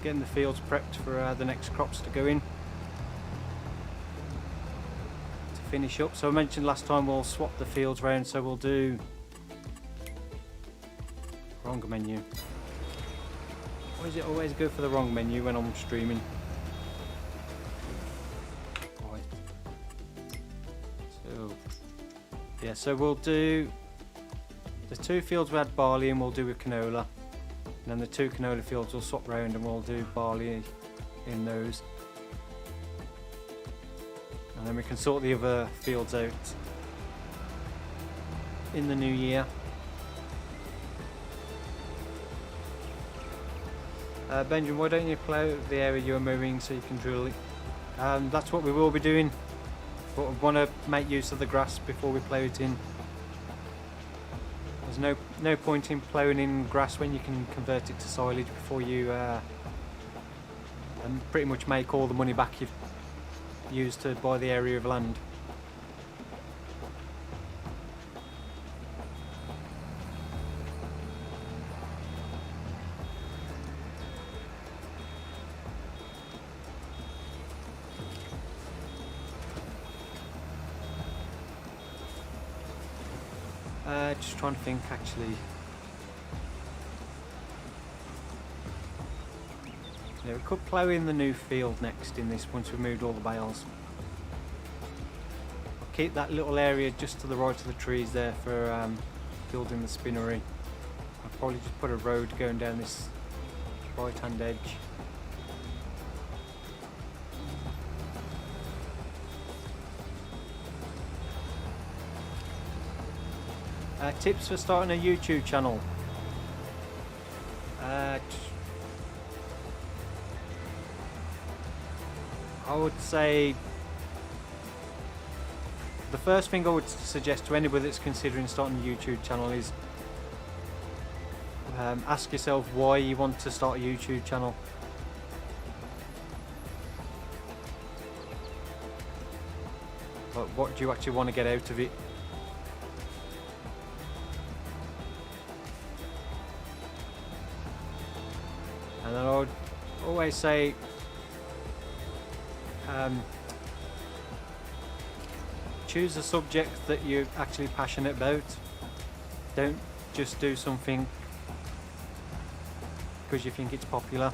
getting the fields prepped for the next crops to go in to finish up. So I mentioned last time we'll swap the fields round, so we'll do wrong menu. Why does it always go for the wrong menu when I'm streaming? Right. So yeah, so we'll do the 2 fields we had barley and we'll do with canola, and then the 2 canola fields we'll swap round and we'll do barley in those, and then we can sort the other fields out in the new year. Benjamin, why don't you plough the area you're mowing so you can drill it? That's what we will be doing, but we want to make use of the grass before we plough it in. There's no point in ploughing in grass when you can convert it to silage before you and pretty much make all the money back you've used to buy the area of land. Just trying to think actually. Yeah, we could plough in the new field next in this once we've moved all the bales. I'll keep that little area just to the right of the trees there for building the spinnery. I'll probably just put a road going down this right hand edge. Tips for starting a YouTube channel. I would say the first thing I would suggest to anybody that's considering starting a YouTube channel is ask yourself why you want to start a YouTube channel. Like, what do you actually want to get out of it? And then I would always say choose a subject that you're actually passionate about. Don't just do something because you think it's popular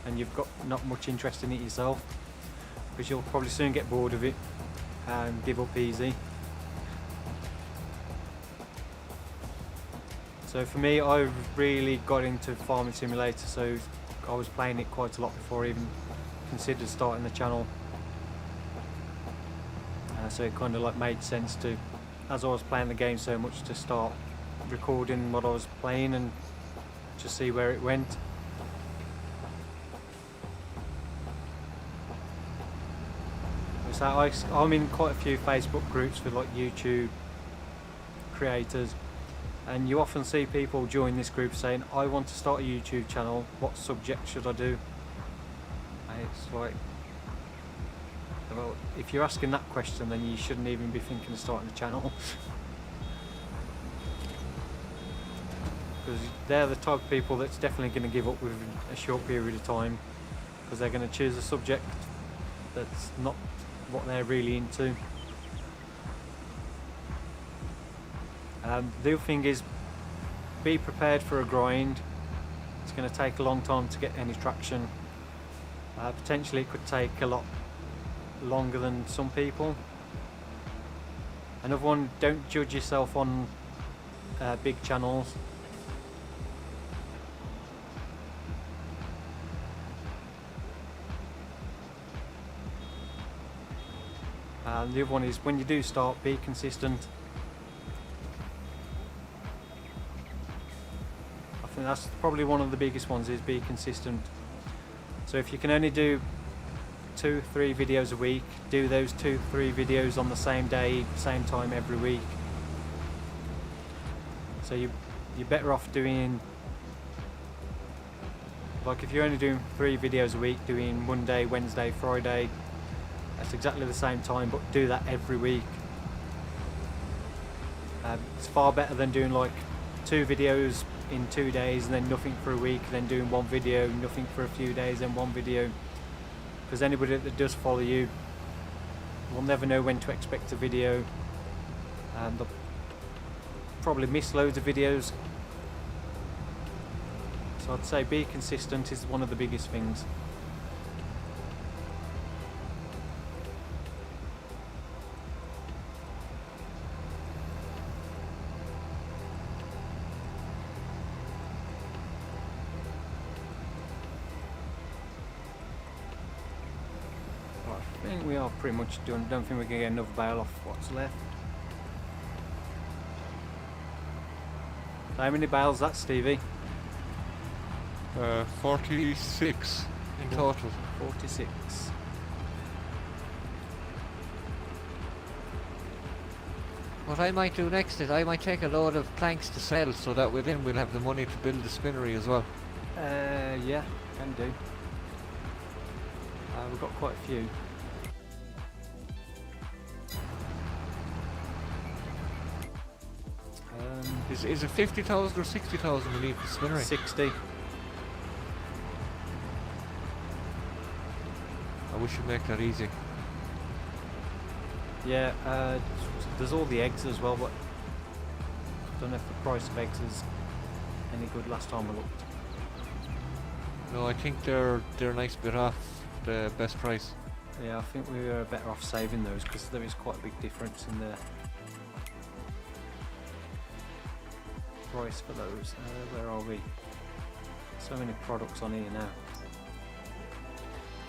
and you've got not much interest in it yourself, because you'll probably soon get bored of it and give up easy. So for me, I really got into Farming Simulator, so I was playing it quite a lot before I even considered starting the channel. So it kind of like made sense to, as I was playing the game so much, to start recording what I was playing and just see where it went. So I'm in quite a few Facebook groups with like YouTube creators, and you often see people join this group saying, I want to start a YouTube channel, what subject should I do? And it's like, well, if you're asking that question, then you shouldn't even be thinking of starting a channel. Because they're the type of people that's definitely going to give up within a short period of time, because they're going to choose a subject that's not what they're really into. The other thing is, be prepared for a grind. It's going to take a long time to get any traction. Potentially it could take a lot longer than some people. Another one, don't judge yourself on big channels. And the other one is, when you do start, be consistent. I think that's probably one of the biggest ones, is be consistent. So if you can only do 2-3 videos a week, do those 2-3 videos on the same day, same time every week. So you're better off doing, like if you're only doing 3 videos a week, doing Monday, Wednesday, Friday, that's exactly the same time, but do that every week. It's far better than doing like 2 videos in 2 days and then nothing for a week, then doing 1 video, nothing for a few days, then 1 video. Because anybody that does follow you will never know when to expect a video, and they'll probably miss loads of videos. So I'd say be consistent is one of the biggest things. I think we are pretty much done. Don't think we can get another bale off what's left. How many bales that, Stevie? 46 in total. 46. What I might do next is I might take a load of planks to sell, so that within we'll have the money to build the spinnery as well. Yeah, can do. We've got quite a few. Is it 50,000 or 60,000 we need for spinnery? 60. I wish you'd make that easy. Yeah, there's all the eggs as well, but don't know if the price of eggs is any good last time I looked. No, I think they're a nice bit off the best price. Yeah, I think we were better off saving those because there is quite a big difference in the price for those. Where are we? So many products on here now.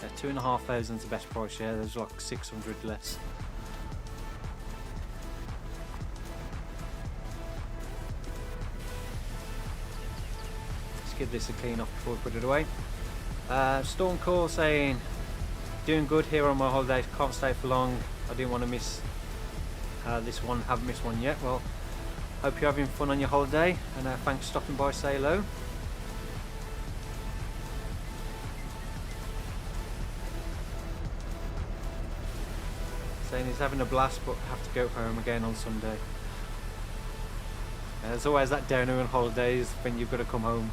Yeah, 2,500 is the best price. Yeah, there's like 600 less. Let's give this a clean off before we put it away. Storm Core saying, doing good here on my holidays, can't stay for long. I didn't want to miss this one, haven't missed one yet. Well, hope you're having fun on your holiday, and thanks for stopping by, say hello. Saying he's having a blast but have to go home again on Sunday. There's always that downer on holidays when you've got to come home.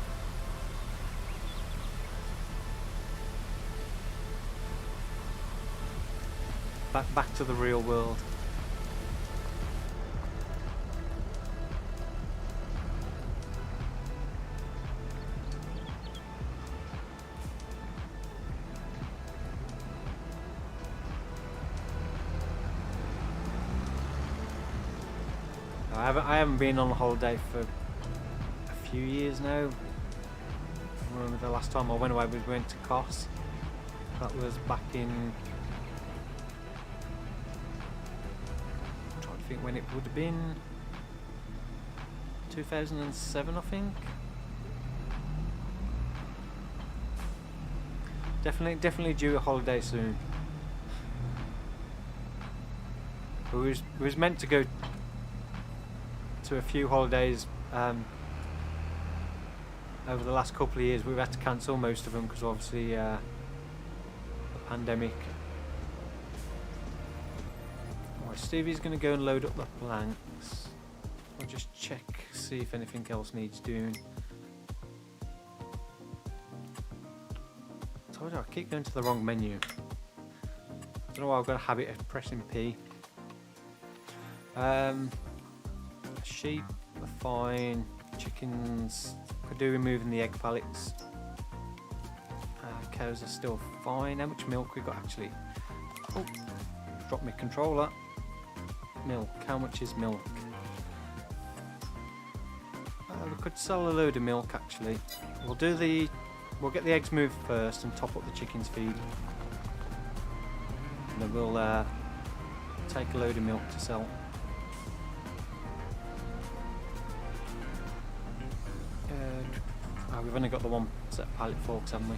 Back to the real world. I haven't been on a holiday for a few years now. I remember the last time I went away we went to Kos. That was back in, I'm trying to think when it would have been, 2007 I think. Definitely due a holiday soon. We was meant to go to a few holidays over the last couple of years. We've had to cancel most of them because obviously the pandemic. Right, Stevie's going to go and load up the planks. I'll just check, see if anything else needs doing. Told you I keep going to the wrong menu. I don't know why I've got a habit of pressing P. Sheep are fine. Chickens could do removing the egg pallets. Cows are still fine. How much milk we got actually? Oh, dropped my controller. Milk. How much is milk? We could sell a load of milk actually. We'll get the eggs moved first and top up the chicken's feed. And then we'll take a load of milk to sell. We've only got the one set of pallet forks, haven't we?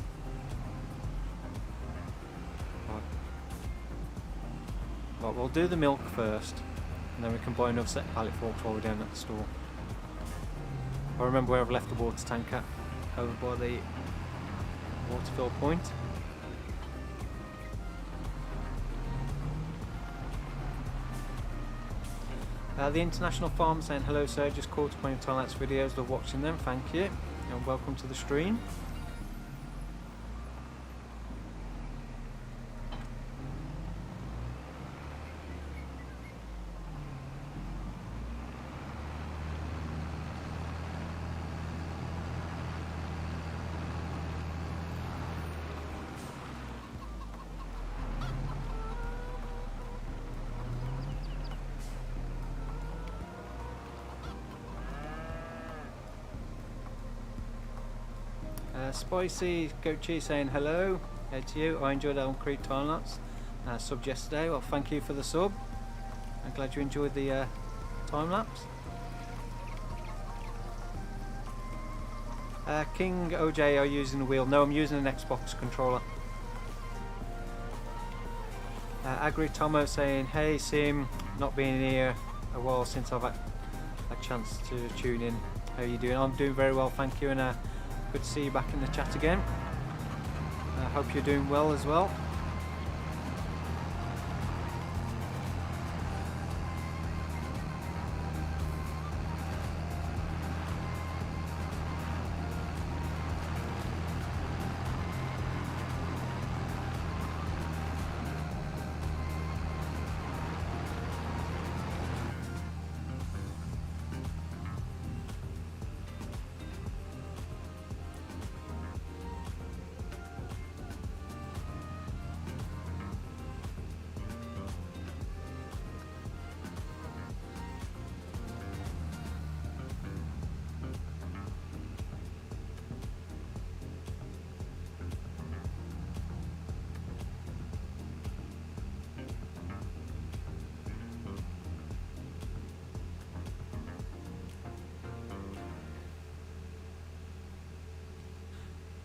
Right, we'll do the milk first, and then we can buy another set of pallet forks while we're down at the store. I remember where I've left the water tank at, over by the water fill point. The International Farm saying hello sir, just caught up on your time-lapse videos, love watching them, thank you, and welcome to the stream. Spicy Goat Cheese saying hello to you. I enjoyed that on Creed time-lapse sub yesterday. Well, thank you for the sub. I'm glad you enjoyed the time-lapse. King OJ, are you using the wheel? No, I'm using an Xbox controller. Agri Tomo saying, hey Sim, not been here a while since I've had a chance to tune in. How are you doing? I'm doing very well, thank you, and good to see you back in the chat again. I hope you're doing well as well.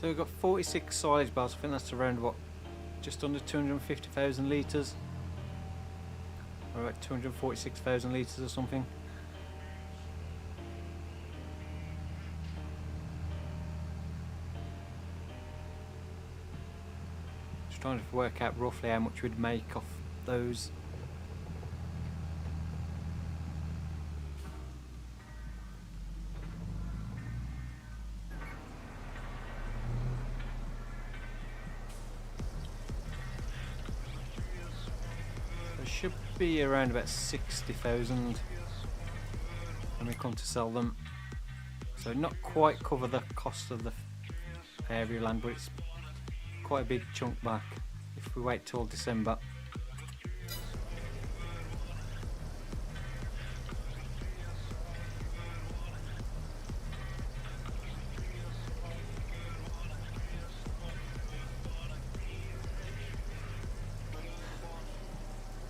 So we've got 46 silage bales. I think that's around what, just under 250,000 litres, or about 246,000 litres or something. Just trying to work out roughly how much we'd make off those. Should be around about 60,000 when we come to sell them. So not quite cover the cost of the area land, but it's quite a big chunk back if we wait till December.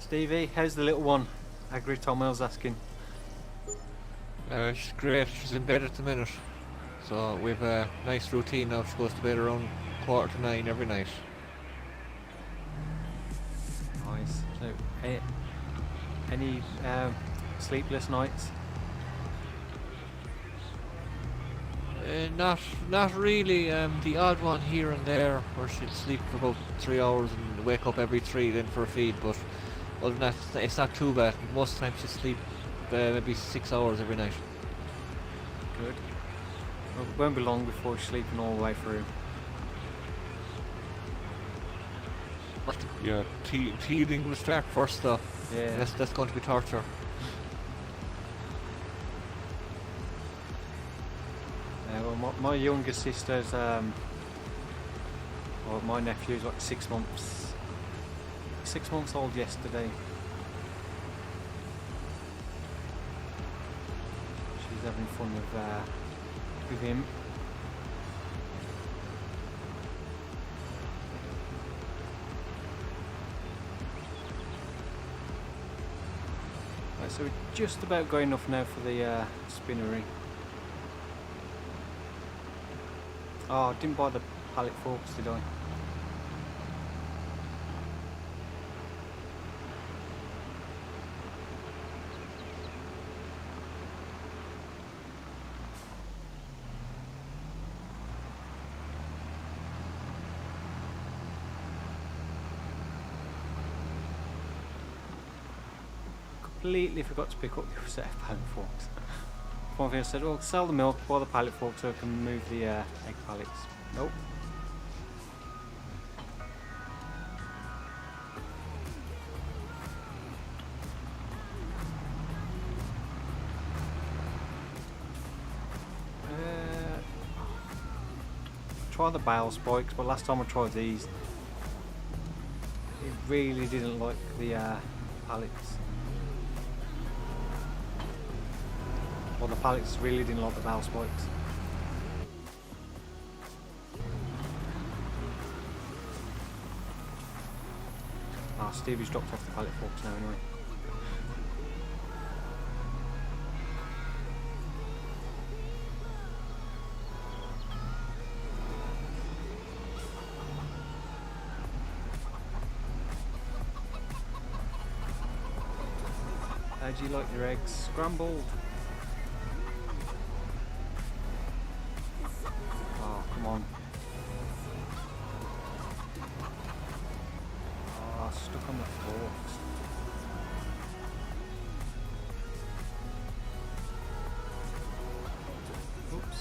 Stevie, how's the little one? Agri Tomel's asking. She's great. She's in bed at the minute. So we've a nice routine now. She goes to bed around 8:45 every night. Nice. So, any sleepless nights? Not really. The odd one here and there where she'll sleep for about 3 hours and wake up every 3 then for a feed, but other than that, it's not too bad. Most times she'll sleep maybe 6 hours every night. Good. Well, it won't be long before she's sleeping all the way through. Yeah, teething will start first though. Yeah. That's going to be torture. Well, my younger sister's, well, my nephew's like 6 months. 6 months old yesterday. She's having fun with him. Right, so we're just about got enough now for the spinnery. Oh, I didn't buy the pallet forks, did I? Completely forgot to pick up the set of pallet forks. One thing I said, well, sell the milk, buy the pallet forks so I can move the egg pallets. Nope. Try the Bale spikes, but last time I tried these, it really didn't like the pallets. Well, the pallets really didn't like the Bale spikes. Ah, Stevie's dropped off the pallet forks now anyway. How do you like your eggs? Scrambled? Oh, come on. Oh, stuck on the forks. Oops.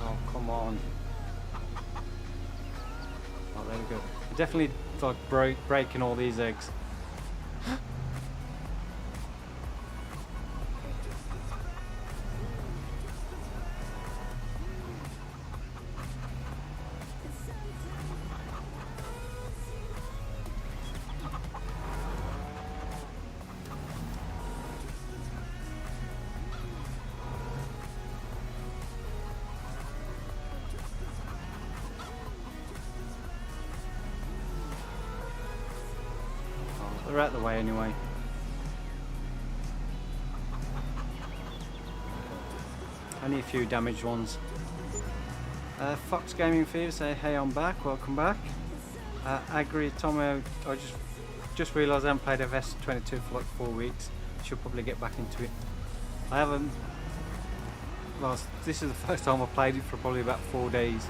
Oh, come on. Oh, there we go. Definitely like breaking all these eggs. out the way anyway. Only a few damaged ones. Fox Gaming Fever say, hey, I'm back, welcome back. Agri Tomo, I just realised I haven't played FS22 for like 4 weeks. Should probably get back into it. I haven't. Well, this is the first time I've played it for probably about 4 days.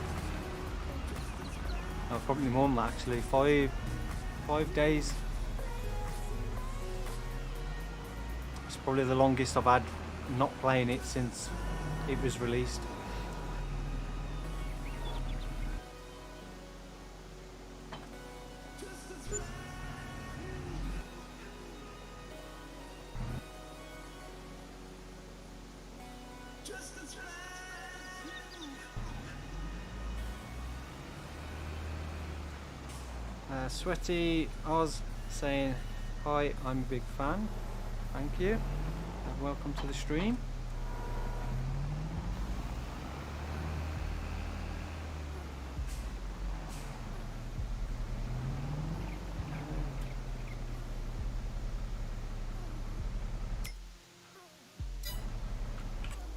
No, probably more than that actually. Five days. It's probably the longest I've had not playing it since it was released. Sweaty Oz saying, hi, I'm a big fan. Thank you. And welcome to the stream.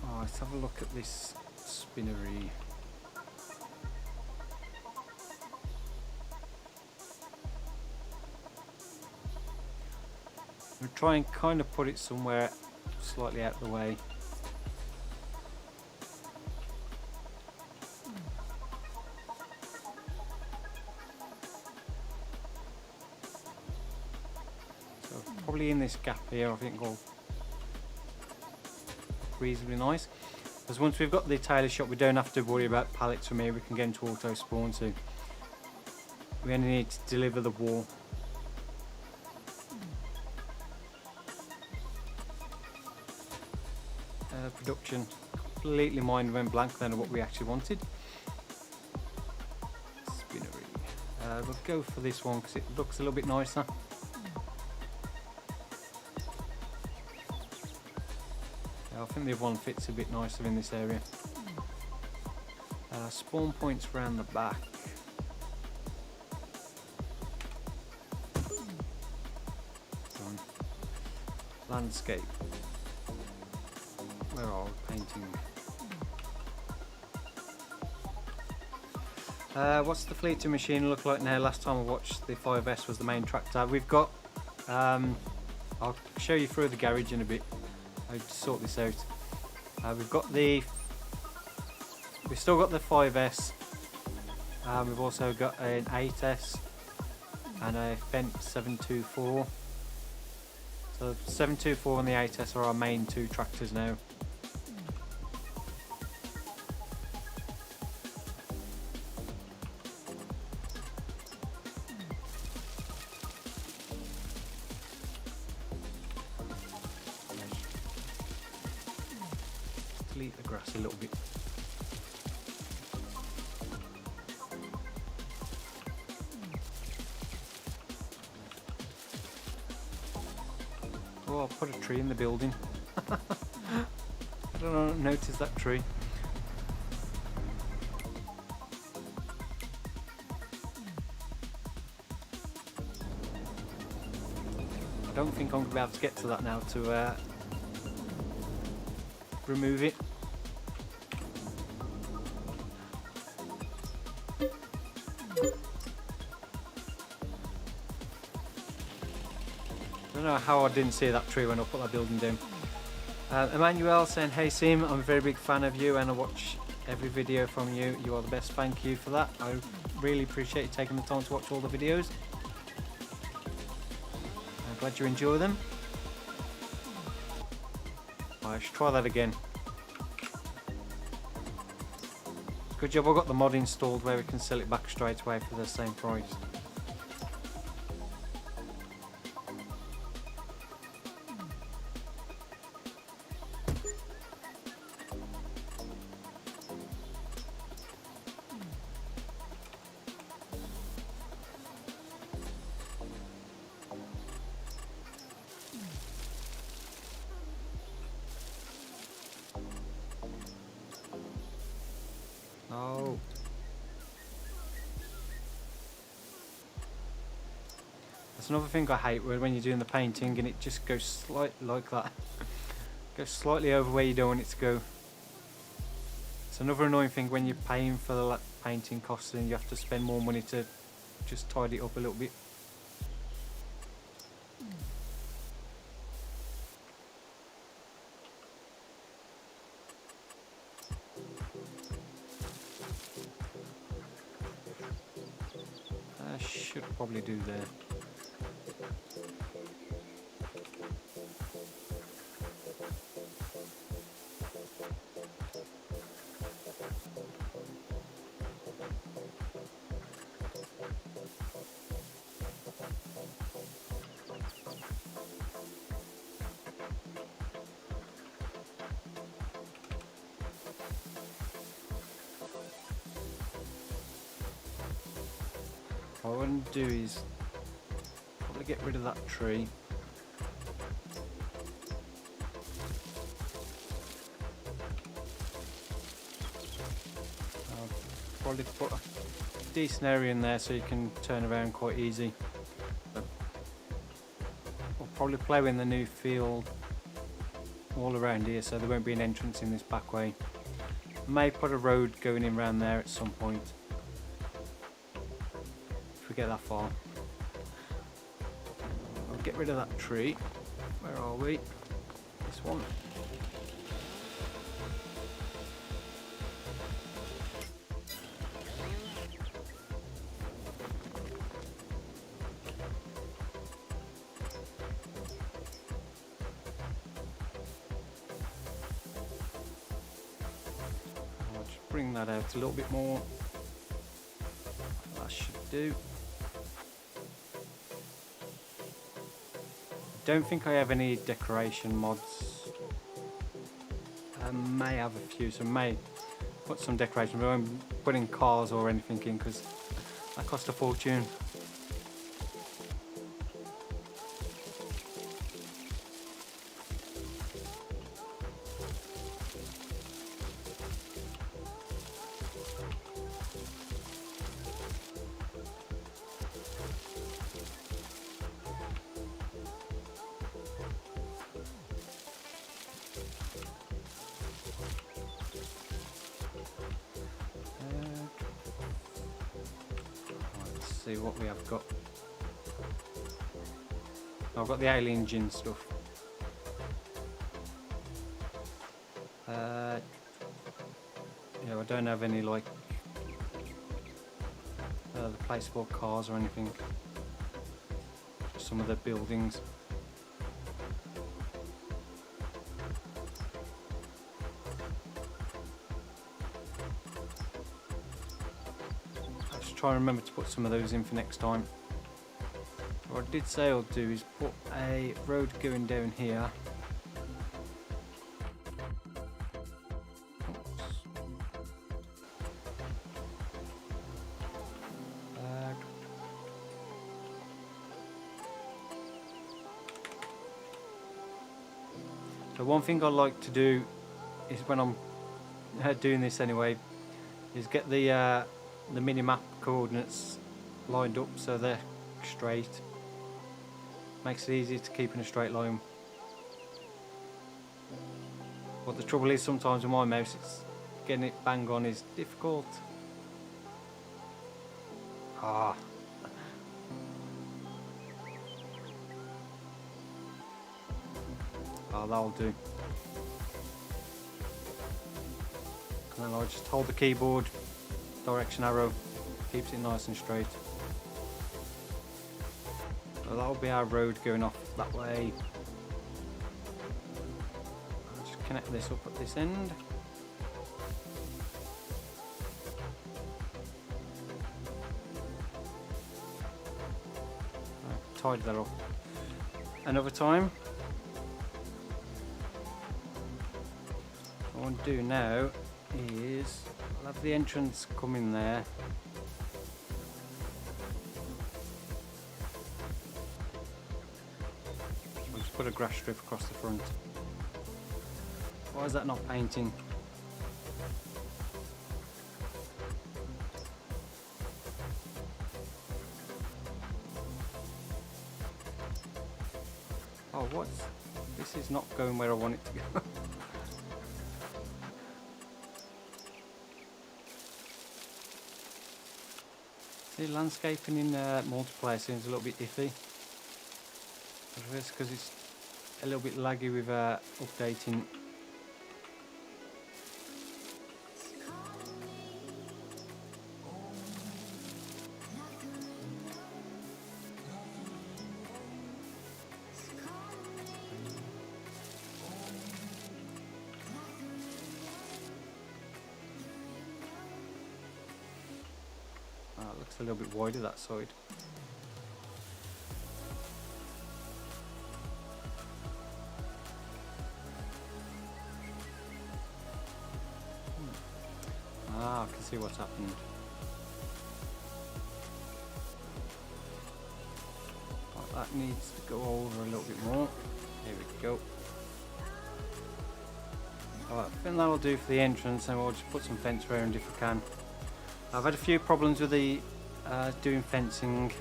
Oh, let's have a look at this spinnery. We'll try and kind of put it somewhere slightly out of the way. So probably in this gap here, I think will reasonably nice. Because once we've got the tailor shop, we don't have to worry about pallets from here. We can get into auto spawn, so we only need to deliver the wall. Production completely mind went blank then of what we actually wanted. Spinnery. We'll go for this one because it looks a little bit nicer. Yeah, I think the other one fits a bit nicer in this area. Spawn points around the back. Landscape. Where are we painting? What's the fleeting machine look like now? Last time I watched, the 5S was the main tractor. We've got, I'll show you through the garage in a bit. I'll sort this out. We've still got the 5S. We've also got an 8S and a Fendt 724. So the 724 and the 8S are our main two tractors now. Delete the grass a little bit. Oh, I'll put a tree in the building. I don't notice that tree. I don't think I'm going to be able to get to that now to remove it. I don't know how I didn't see that tree when I put that building down. Emmanuel saying, hey Sim, I'm a very big fan of you and I watch every video from you. You are the best. Thank you for that. I really appreciate you taking the time to watch all the videos. I'm glad you enjoy them. I should try that again. Good job I got the mod installed where we can sell it back straight away for the same price. Oh. That's another thing I hate when you're doing the painting and it just goes slightly like that. Goes slightly over where you don't want it to go. It's another annoying thing when you're paying for the painting costs and you have to spend more money to just tidy it up a little bit. Should probably do there. What I want to do is probably get rid of that tree. I'll probably put a decent area in there so you can turn around quite easy. But we'll probably plough in the new field all around here so there won't be an entrance in this back way. May put a road going in around there at some point. Get that far. I'll get rid of that tree. Where are we? This one. I'll just bring that out a little bit more. That should do. Don't think I have any decoration mods. I may have a few, so I may put some decoration, but I won't put in cars or anything in because that cost a fortune. See what we have got. I've got the alien engine stuff. Yeah, I don't have any like the place for cars or anything. Just some of the buildings. Try and remember to put some of those in for next time. What I did say I'll do is put a road going down here. So one thing I like to do is when I'm doing this anyway, is get the mini-map coordinates lined up so they're straight. Makes it easier to keep in a straight line. But the trouble is sometimes with my mouse, it's getting it bang on is difficult. Ah. Oh, that'll do. And then I'll just hold the keyboard, direction arrow, keeps it nice and straight. So that'll be our road going off that way. I'll just connect this up at this end. I'll tidy that up another time. What I want to do now is I'll have the entrance come in there. I'll just put a grass strip across the front. Why is that not painting? what? This is not going where I want it to go. The landscaping in multiplayer seems a little bit iffy. I guess because it's a little bit laggy with updating. It looks a little bit wider that side. I can see what's happened. That needs to go over a little bit more. Here we go. Alright, I think that'll do for the entrance, and we'll just put some fence around if we can. I've had a few problems with the doing fencing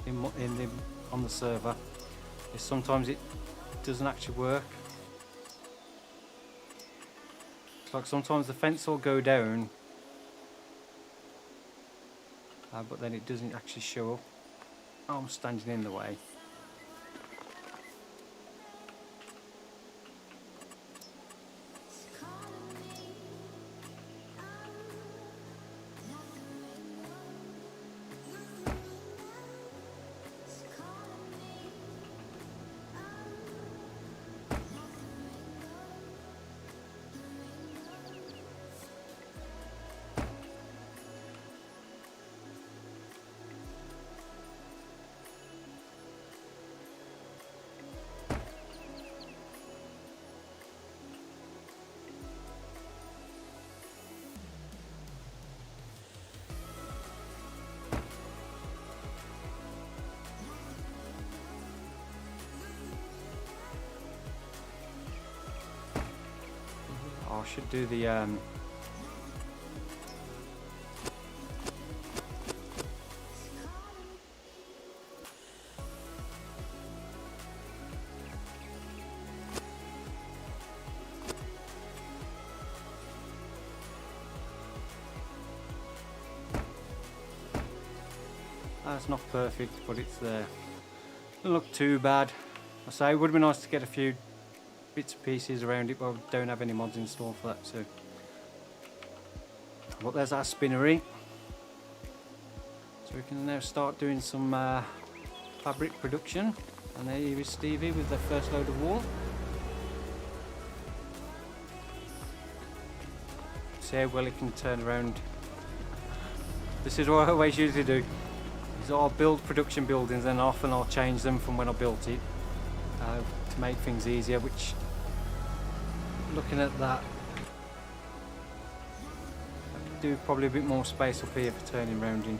on the server. Sometimes it doesn't actually work. It's like sometimes the fence will go down, but then it doesn't actually show up. Oh, I'm standing in the way. I should do the that's not perfect, but it's there. Doesn't look too bad. I say it would be nice to get a few bits and pieces around it, but I don't have any mods installed for that, so. But there's our spinnery. So we can now start doing some fabric production. And there is Stevie with the first load of wool. See how well it can turn around. This is what I always usually do. Is I'll build production buildings and often I'll change them from when I built it to make things easier, which, looking at that, I do probably a bit more space up here for turning round in.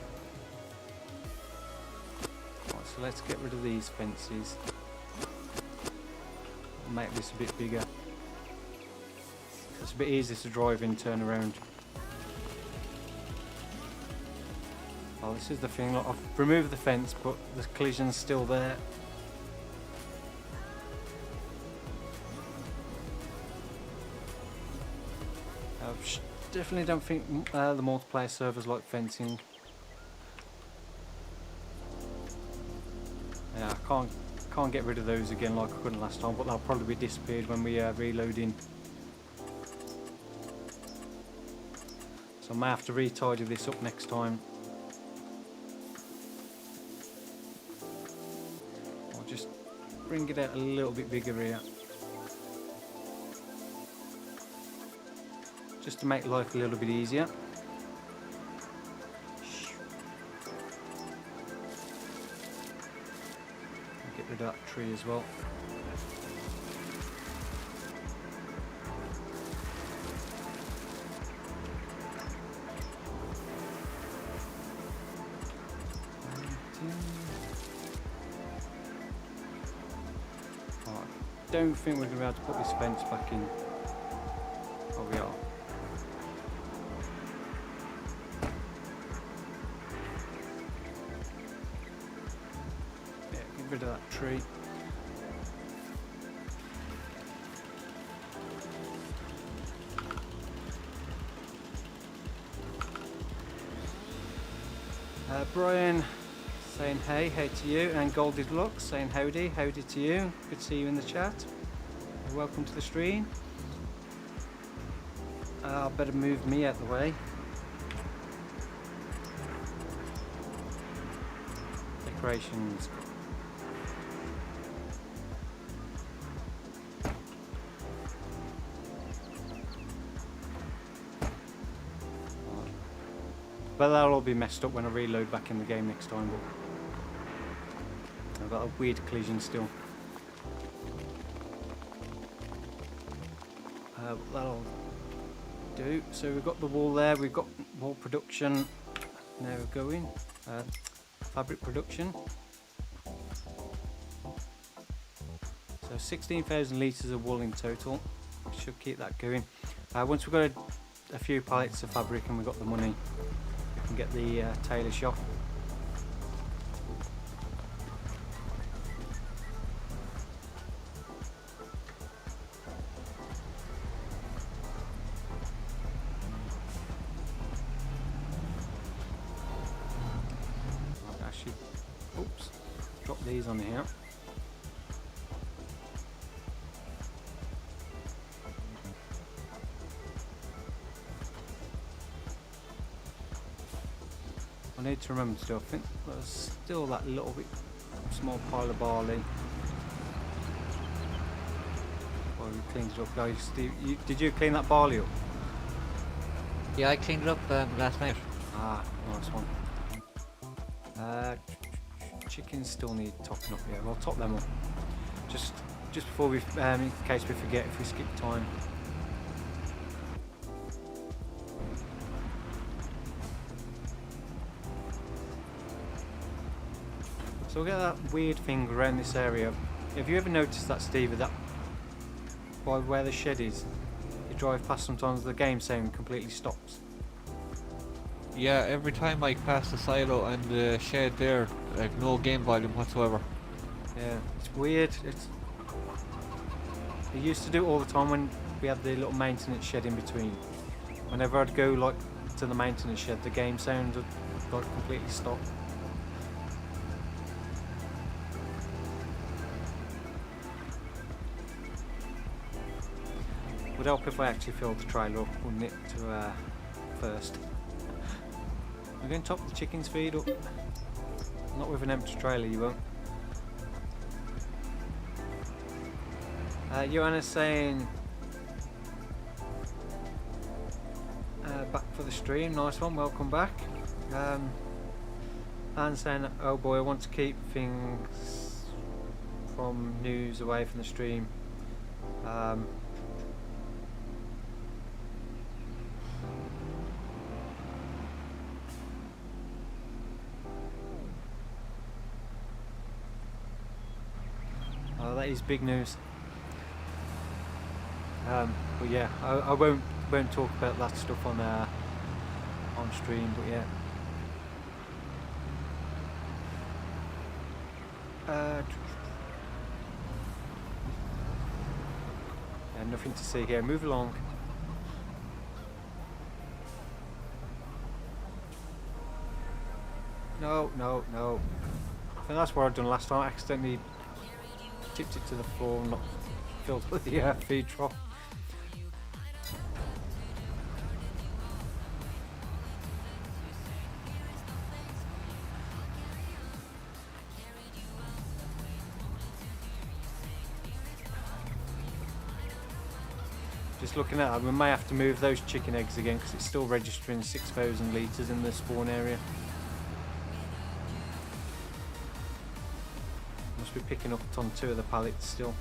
Right, so let's get rid of these fences. I'll make this a bit bigger. It's a bit easier to drive in, turn around. Oh, this is the thing, look, I've removed the fence, but the collision's still there. I definitely don't think the multiplayer servers like fencing. Yeah, I can't get rid of those again like I couldn't last time, but they'll probably be disappeared when we reloading. So I may have to re-tidy this up next time. I'll just bring it out a little bit bigger here. Just to make life a little bit easier. Get rid of that tree as well. I don't think we're going to be able to put this fence back in. Oh, we are. Yeah, get rid of that tree. Brian saying hey to you, and Goldie Deluxe saying howdy to you. Good to see you in the chat. Welcome to the stream. I better move me out of the way. Decorations. But that'll all be messed up when I reload back in the game next time. But I've got a weird collision still. That'll do. So we've got the wool there. We've got wool production now going. Fabric production. So 16,000 litres of wool in total. We should keep that going. Once we've got a few pallets of fabric and we've got the money, we can get the tailor shop. Actually, oops, drop these on here. I need to remember still, I think there's still that little bit small pile of barley. Oh, we cleaned it up, guys. Did you clean that barley up? Yeah, I cleaned it up last night. Ah, nice one. Chickens still need topping up here. We'll top them up. Just before we, in case we forget if we skip time. So we'll get that weird thing around this area. Have you ever noticed that, Steve, that by where the shed is, you drive past sometimes the game sound completely stops? Yeah, every time I pass the silo and the shed there, like no game volume whatsoever. Yeah, it's weird. I used to do it all the time when we had the little maintenance shed in between. Whenever I'd go like to the maintenance shed, the game sound would like completely stop. Would help if I actually filled the trailer up, wouldn't it, to first. We're going to top the chickens' feed up. Not with an empty trailer, you won't. Joanna's saying back for the stream, nice one, welcome back. And saying, oh boy, I want to keep things from news away from the stream. Oh, that is big news. But yeah, I won't talk about that stuff on stream. But yeah, yeah, nothing to see here. Move along. No. I think that's what I've done last time. I accidentally tipped it to the floor and not filled with the feed trough. Just looking at that, we may have to move those chicken eggs again because it's still registering 6,000 litres in the spawn area. Must be picking up on 2 of the pallets still.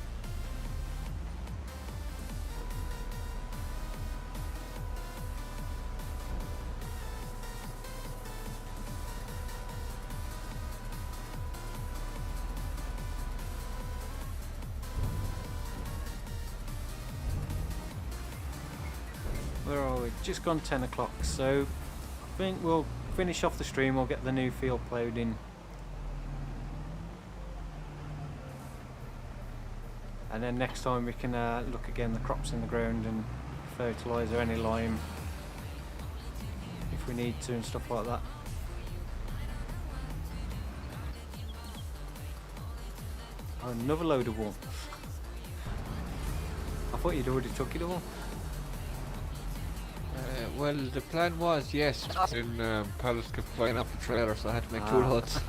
Where are we? Just gone 10 o'clock, so I think we'll finish off the stream. We'll get the new field ploughed in. And then next time we can look again the crops in the ground and fertiliser any lime if we need to and stuff like that. Another load of wool. I thought you'd already took it all. Well, the plan was yes, then pallets kept flying off the trailer, so I had to make 2 loads.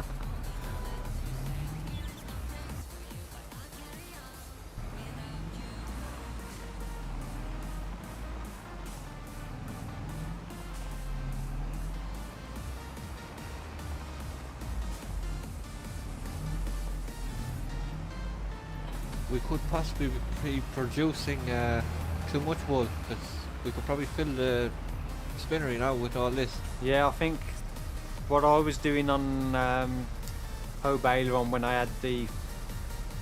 We could possibly be producing too much wool, because we could probably fill the spinnery now with all this. Yeah, I think what I was doing on Bale on when I had the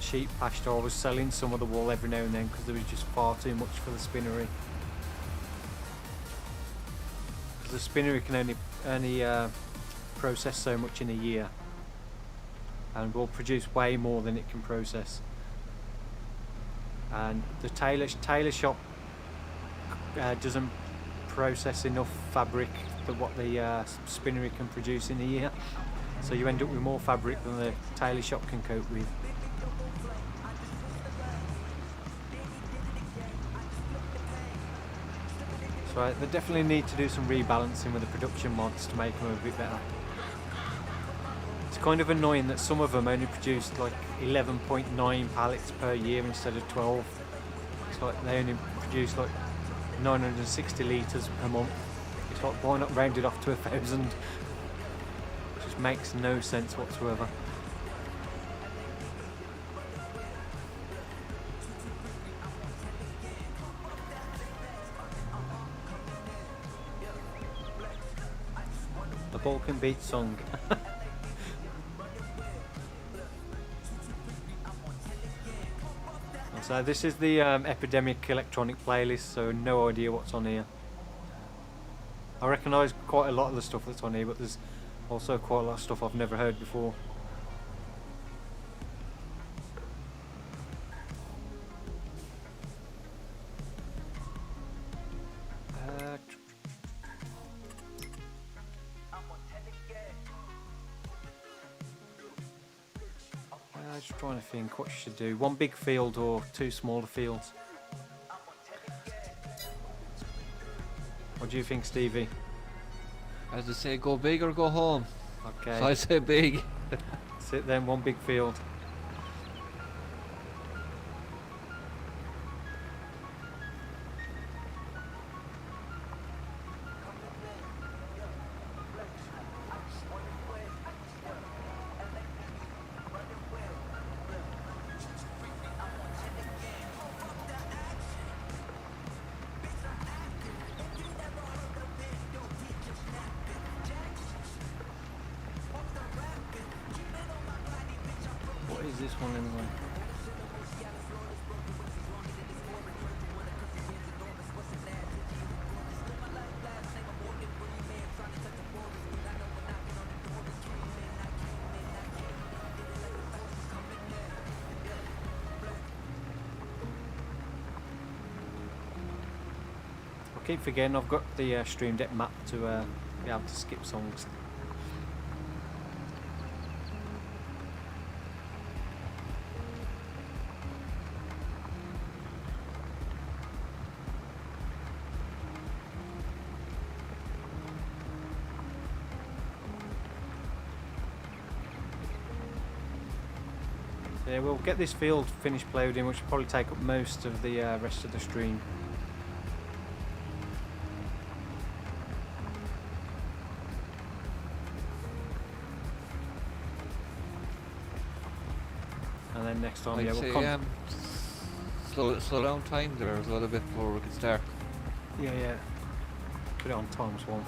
sheep pasture, I was selling some of the wool every now and then because there was just far too much for the spinnery. Because the spinnery can only process so much in a year, and will produce way more than it can process. And the tailor shop doesn't process enough fabric for what the spinnery can produce in a year, so you end up with more fabric than the tailor shop can cope with. So they definitely need to do some rebalancing with the production mods to make them a bit better. It's kind of annoying that some of them only produce like 11.9 pallets per year instead of 12. It's like they only produce like 960 litres per month. It's like, why not round it off to 1,000? It just makes no sense whatsoever. The Balkan Beat song. So this is the Epidemic electronic playlist, so no idea what's on here. I recognise quite a lot of the stuff that's on here, but there's also quite a lot of stuff I've never heard before. Just trying to think what you should do. 1 big field or 2 smaller fields. What do you think, Stevie? As they say, go big or go home. Okay. So I say big. Sit then, 1 big field. This one anyway. I keep forgetting I've got the Stream Deck map to be able to skip songs. Yeah, we'll get this field finished ploughed in, which will probably take up most of the rest of the stream. And then next time, yeah, we'll come. Slow down time there as well a bit before we can start. Yeah. Put it on ×1 for now.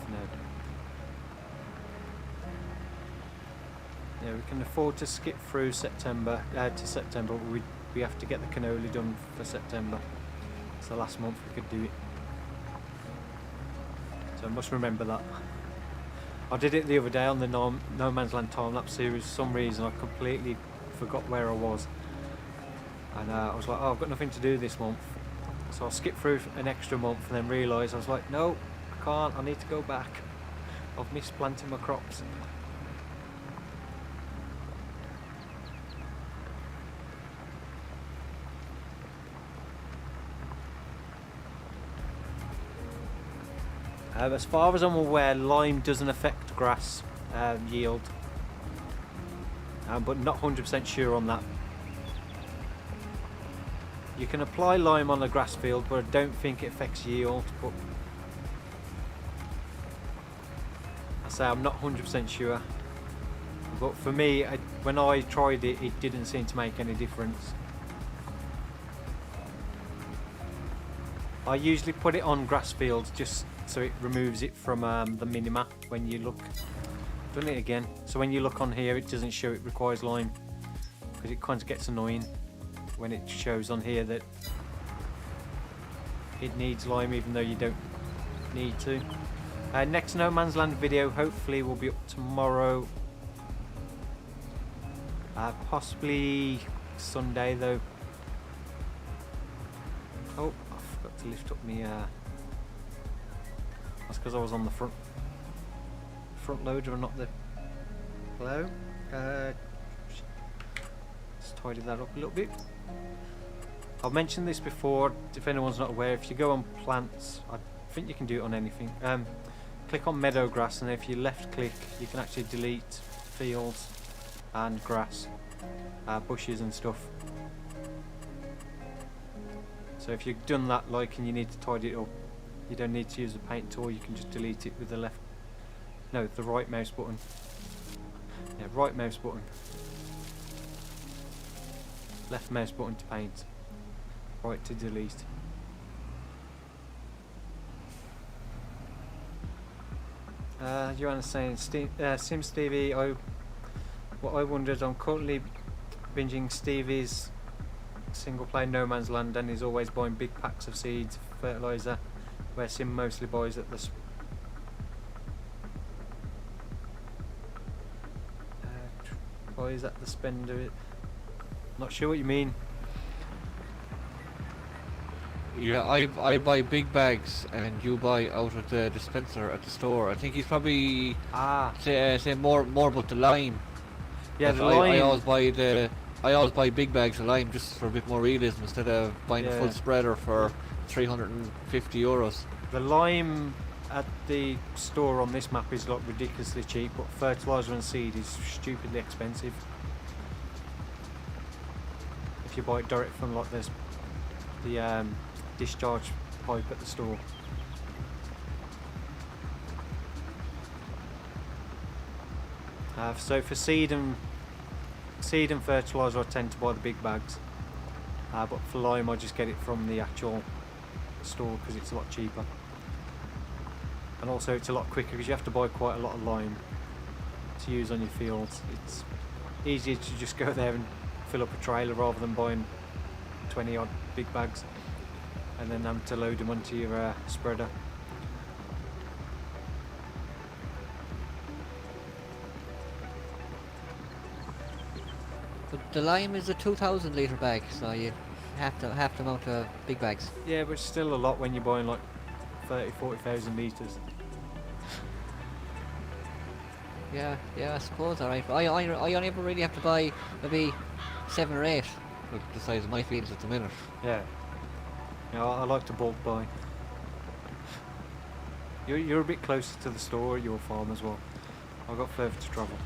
Yeah, we can afford to skip through September to September. We have to get the cannoli done for September. It's the last month we could do it. So I must remember that. I did it the other day on the No Man's Land time-lapse series. For some reason I completely forgot where I was. And I was like, oh, I've got nothing to do this month. So I skipped through an extra month and then realised, I was like, no, I can't, I need to go back. I've missed planting my crops. As far as I'm aware, lime doesn't affect grass yield, but not 100% sure on that. You can apply lime on a grass field, but I don't think it affects yield. But I say I'm not 100% sure. But for me, when I tried it, it didn't seem to make any difference. I usually put it on grass fields just so it removes it from the minima when you look. Done it again. So when you look on here, it doesn't show it requires lime, because it kind of gets annoying when it shows on here that it needs lime even though you don't need to. Next No Man's Land video hopefully will be up tomorrow, possibly Sunday though. Oh, I forgot to lift up me. That's because I was on the front loader and not the plough. Let's tidy that up a little bit. I've mentioned this before, if anyone's not aware, if you go on plants, I think you can do it on anything, click on meadow grass, and if you left click you can actually delete fields and grass, bushes and stuff. So if you've done that and you need to tidy it up, you don't need to use the paint tool, you can just delete it with the the right mouse button. Yeah, right mouse button. Left mouse button to paint. Right to delete. Joanna's saying, Sim Stevie, what I wondered, I'm currently binging Stevie's single player No Man's Land, and he's always buying big packs of seeds, fertiliser, where Sim mostly buys at the spender. Not sure what you mean. Yeah, I buy big bags and you buy out of the dispenser at the store. I think he's probably say more about the lime. Yeah, but the lime. I always buy big bags of lime just for a bit more realism instead of buying a full spreader for €350. The lime at the store on this map is ridiculously cheap, but fertiliser and seed is stupidly expensive. If you buy it direct from the discharge pipe at the store. So for seed and fertiliser I tend to buy the big bags, but for lime I just get it from the actual store because it's a lot cheaper, and also it's a lot quicker because you have to buy quite a lot of lime to use on your fields. It's easier to just go there and fill up a trailer rather than buying 20 odd big bags and then having to load them onto your spreader. But the lime is a 2,000 litre bag, so you have the amount of big bags. Yeah, but it's still a lot when you're buying 40,000 litres. Yeah, I suppose, alright. I only ever really have to buy maybe 7 or 8. Look the size of my fields at the minute. Yeah. I like to bulk buy. You're a bit closer to the store at your farm as well. I've got further to travel.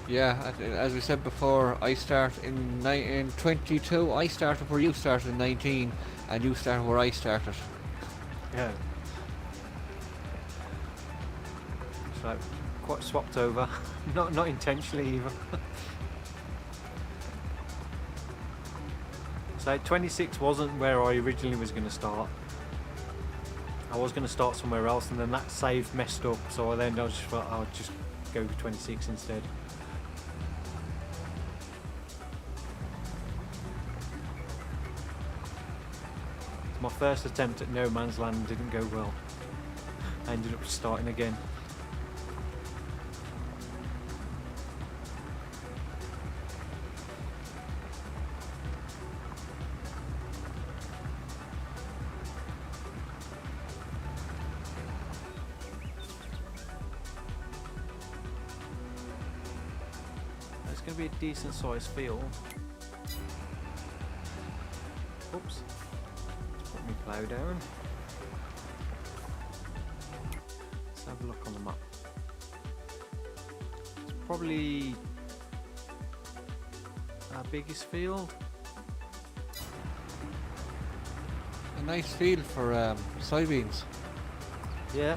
Yeah, as we said before, I start in 22. I started where you started in 19, and you started where I started. Yeah. So quite swapped over. not intentionally either. So 26 wasn't where I originally was going to start. I was going to start somewhere else, and then that save messed up, so I just thought I'll just go with 26 instead. My first attempt at No Man's Land didn't go well. I ended up starting again. It's going to be a decent sized field. Oops. Put my plough down. Let's have a look on the map. It's probably our biggest field. A nice field for soybeans. Yeah.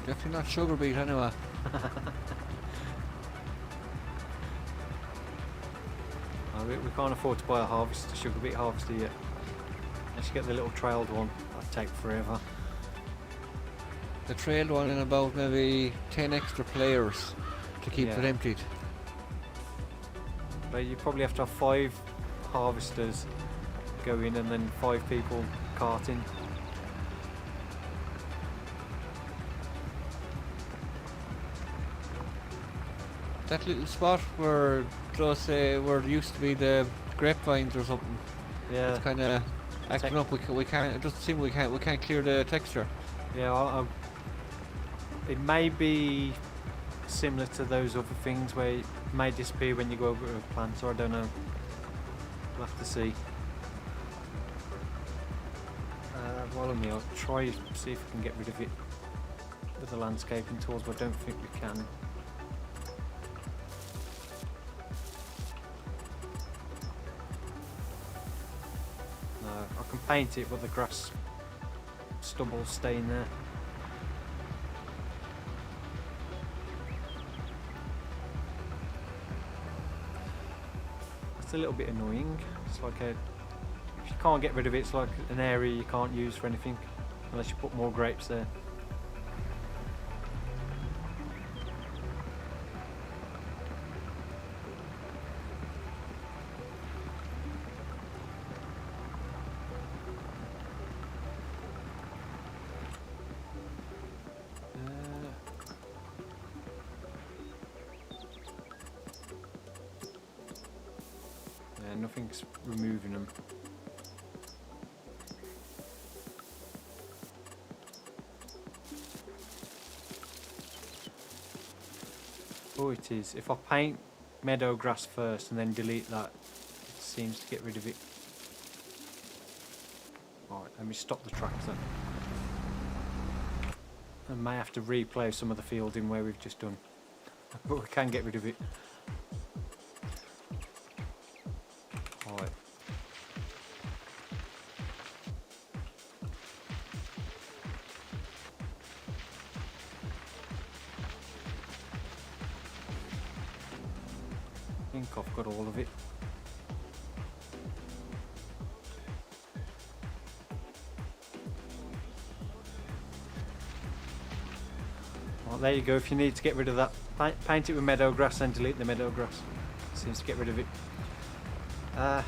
Definitely not sugar beet anyway. We can't afford to buy a sugar beet harvester yet. Unless you get the little trailed one, that'd take forever. The trailed one in about maybe 10 extra players to keep it emptied. But you probably have to have 5 harvesters go in and then 5 people carting. That little spot where where it used to be the grapevines or something. Yeah. It's kind of acting up. We can't. It doesn't seem we can't clear the texture. Yeah. It may be similar to those other things where it may disappear when you go over a plant, or I don't know. We'll have to see. Follow me. I'll try to see if we can get rid of it with the landscaping tools, but I don't think we can. I can paint it, but the grass stubble's staying there. That's a little bit annoying. It's like if you can't get rid of it, it's like an area you can't use for anything unless you put more grapes there. Nothing's removing them. Oh, it is. If I paint meadow grass first and then delete that, it seems to get rid of it. Alright, let me stop the tractor. I may have to replay some of the field in where we've just done, but we can get rid of it. Alright. I think I've got all of it. Well, there you go. If you need to get rid of that, paint it with meadow grass and delete the meadow grass. Seems to get rid of it.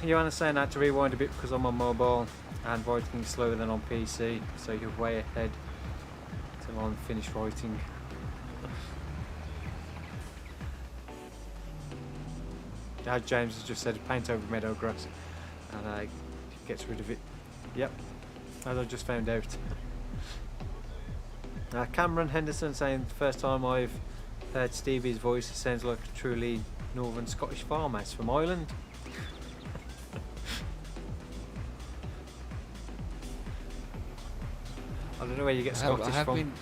Joanna's saying I had to rewind a bit because I'm on mobile and writing is slower than on PC, so you're way ahead till I'm finished writing. As James has just said, paint over meadow grass and it gets rid of it. Yep, as I just found out. Cameron Henderson saying the first time I've heard Stevie's voice, it sounds like a truly northern Scottish farmhouse from Ireland. I don't know where you get Scottish from.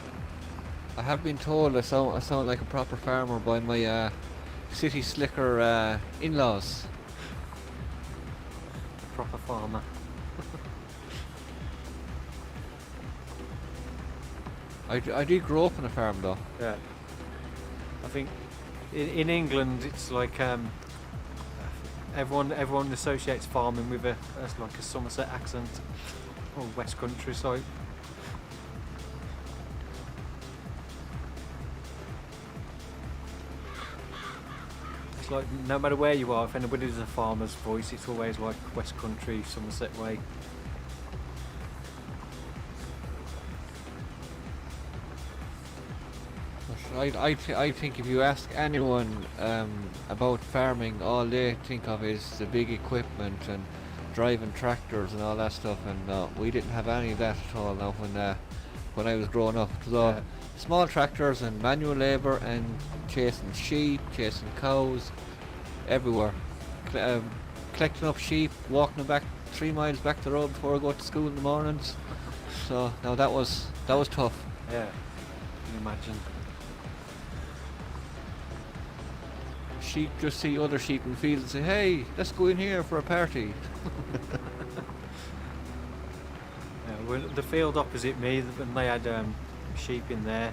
I have been told I sound like a proper farmer by my city slicker in-laws. Proper farmer. I did grow up on a farm though. Yeah. I think in England it's like everyone associates farming with as like a Somerset accent or West Country side. It's like no matter where you are, if anybody does a farmer's voice, it's always like West Country, Somerset way. I think if you ask anyone about farming, all they think of is the big equipment and driving tractors and all that stuff, and we didn't have any of that at all now when I was growing up. So small tractors and manual labour and chasing sheep, chasing cows, everywhere. Collecting up sheep, walking them back 3 miles back the road before I go to school in the mornings. So now that was tough. Yeah, can you imagine? Sheep just see other sheep in the field and say, "Hey, let's go in here for a party." Yeah, well, the field opposite me, when they had sheep in there,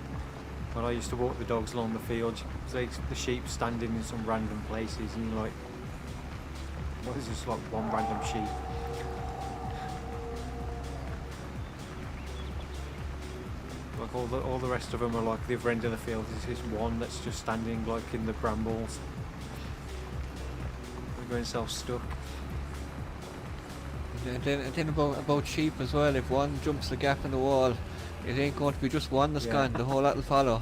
when I used to walk the dogs along the field, the sheep standing in some random places, and you're like, what is this, like one random sheep? Like all the rest of them are like the other end of the field. There's this one that's just standing like in the brambles. They're going self-stuck. And then about sheep as well, if one jumps the gap in the wall, it ain't going to be just one that's gone, the whole lot will follow.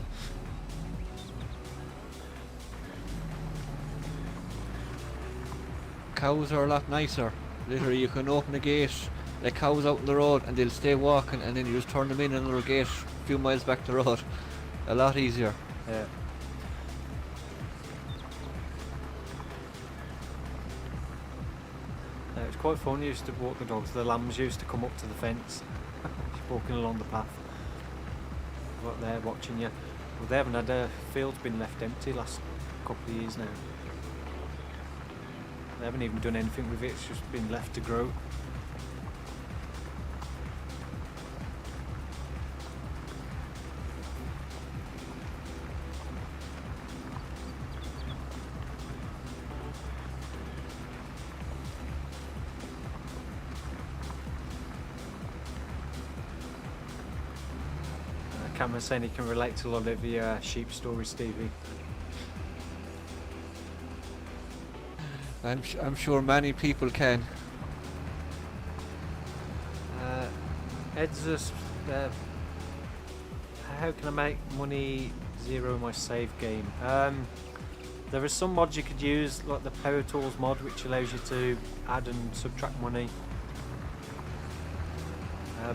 Cows are a lot nicer. Literally, you can open a gate, let cows out on the road and they'll stay walking, and then you just turn them in another gate a few miles back the road. A lot easier. Yeah. It was quite fun. You used to walk the dogs. The lambs used to come up to the fence, just walking along the path. Right there, watching you. Well, they haven't had a field's been left empty last couple of years now. They haven't even done anything with it. It's just been left to grow. Cameron's saying he can relate to a lot of the sheep stories, Stevie. I'm sure many people can. Ed's just, how can I make money zero in my save game? There are some mods you could use, like the Power Tools mod, which allows you to add and subtract money.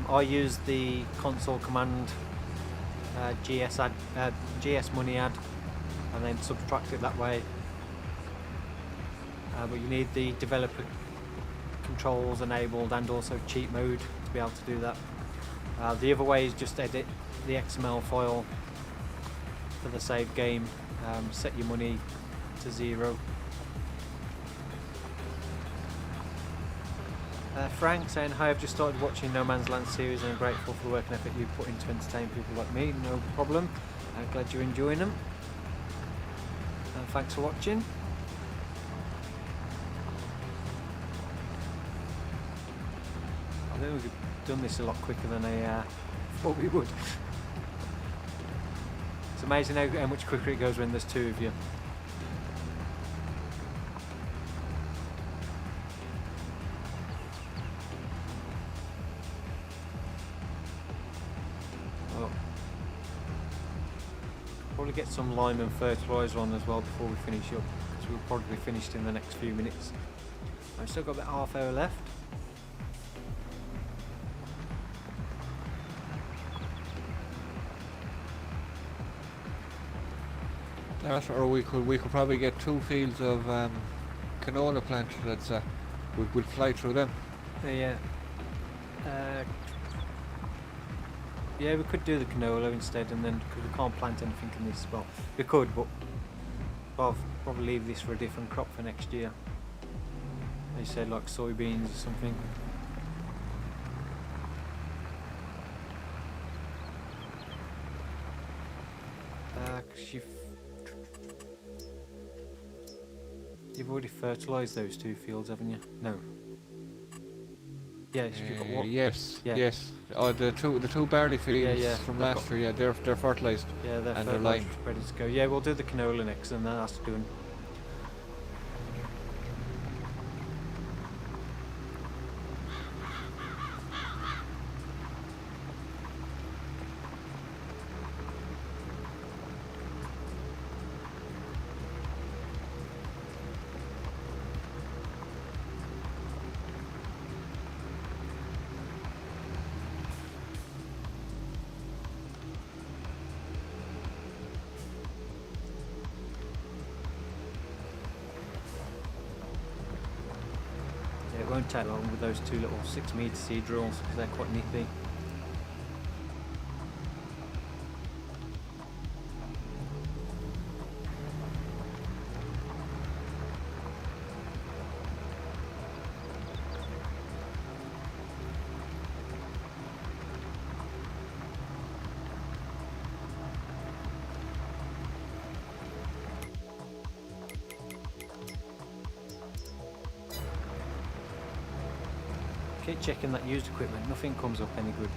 I use the console command GS money add, and then subtract it that way. But you need the developer controls enabled and also cheat mode to be able to do that. The other way is just edit the XML file for the save game, set your money to 0. Frank saying, hi, I've just started watching No Man's Land series and I'm grateful for the work and effort you put in to entertain people like me. No problem. I'm glad you're enjoying them. And thanks for watching. I think we've done this a lot quicker than I thought we would. It's amazing how much quicker it goes when there's 2 of you. Probably get some lime and fertiliser on as well before we finish up, because we'll probably be finished in the next few minutes. I've still got about half hour left. That's, or we could probably get 2 fields of canola planted. That's we'll fly through them. Yeah. Yeah, we could do the canola instead, and then because we can't plant anything in this. Well, we could, but I'll probably leave this for a different crop for next year. They said like soybeans or something. Cause you've already fertilised those 2 fields, haven't you? No. Yes, you've got what? Yes, Yeah. yes. Oh, the two barley fields yeah, from they've last year. Yeah, they're fertilised. Yeah, they're and they're fertilised, limed. ready to go. Yeah, we'll do the canola next, and then that's doing. won't take long with those two little 6-metre seed drills because they're quite nippy. Keep checking that used equipment, nothing comes up any good.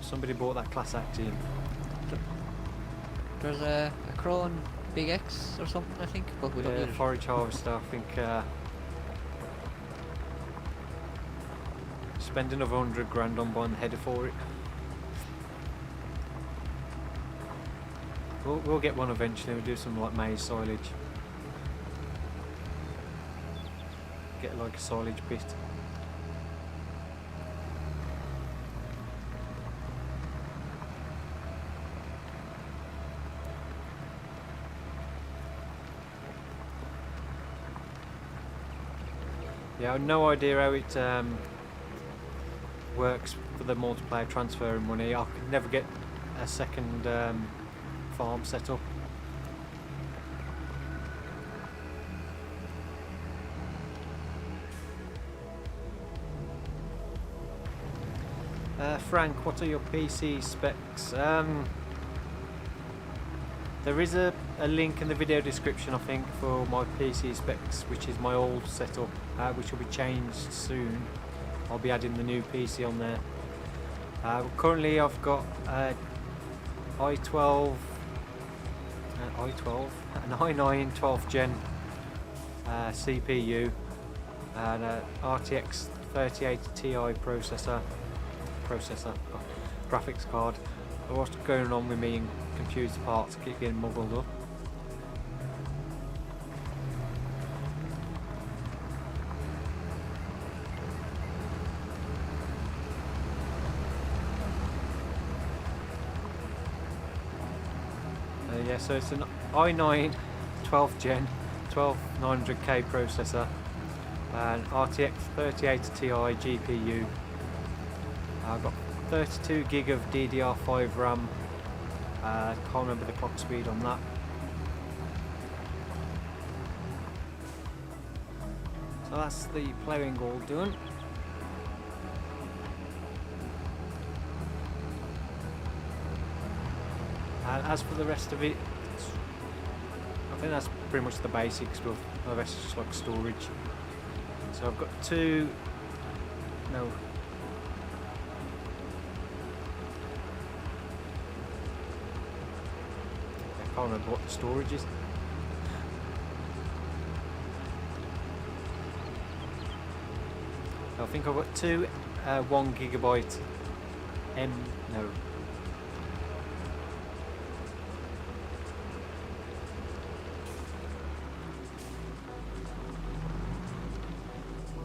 Somebody bought that class act in. There's a Krón Big X or something, I think, but we don't need it. Forage harvester, I think. Spend another 100 grand on buying the header for it. We'll get one eventually. We'll do some like maize silage. Get like a silage bit. Yeah, I have no idea how it works for the multiplayer transferring money. I could never get a second farm set up. Frank, what are your PC specs? There is a link in the video description, I think, for my PC specs, which is my old setup, which will be changed soon. I'll be adding the new PC on there. Currently I've got i12, an i9 12th gen CPU and a RTX 3080 Ti graphics card. What's going on with me and computer parts keep getting muddled up. Yeah, so it's an i9 12th gen 12900K processor and RTX 3080 Ti GPU. I've got 32 gig of DDR5 RAM. Can't remember the clock speed on that. So that's the ploughing all done. And as for the rest of it, I think that's pretty much the basic stuff. The rest is just like storage. So I've got I can't remember what the storage is. I think I've got two 1 gigabyte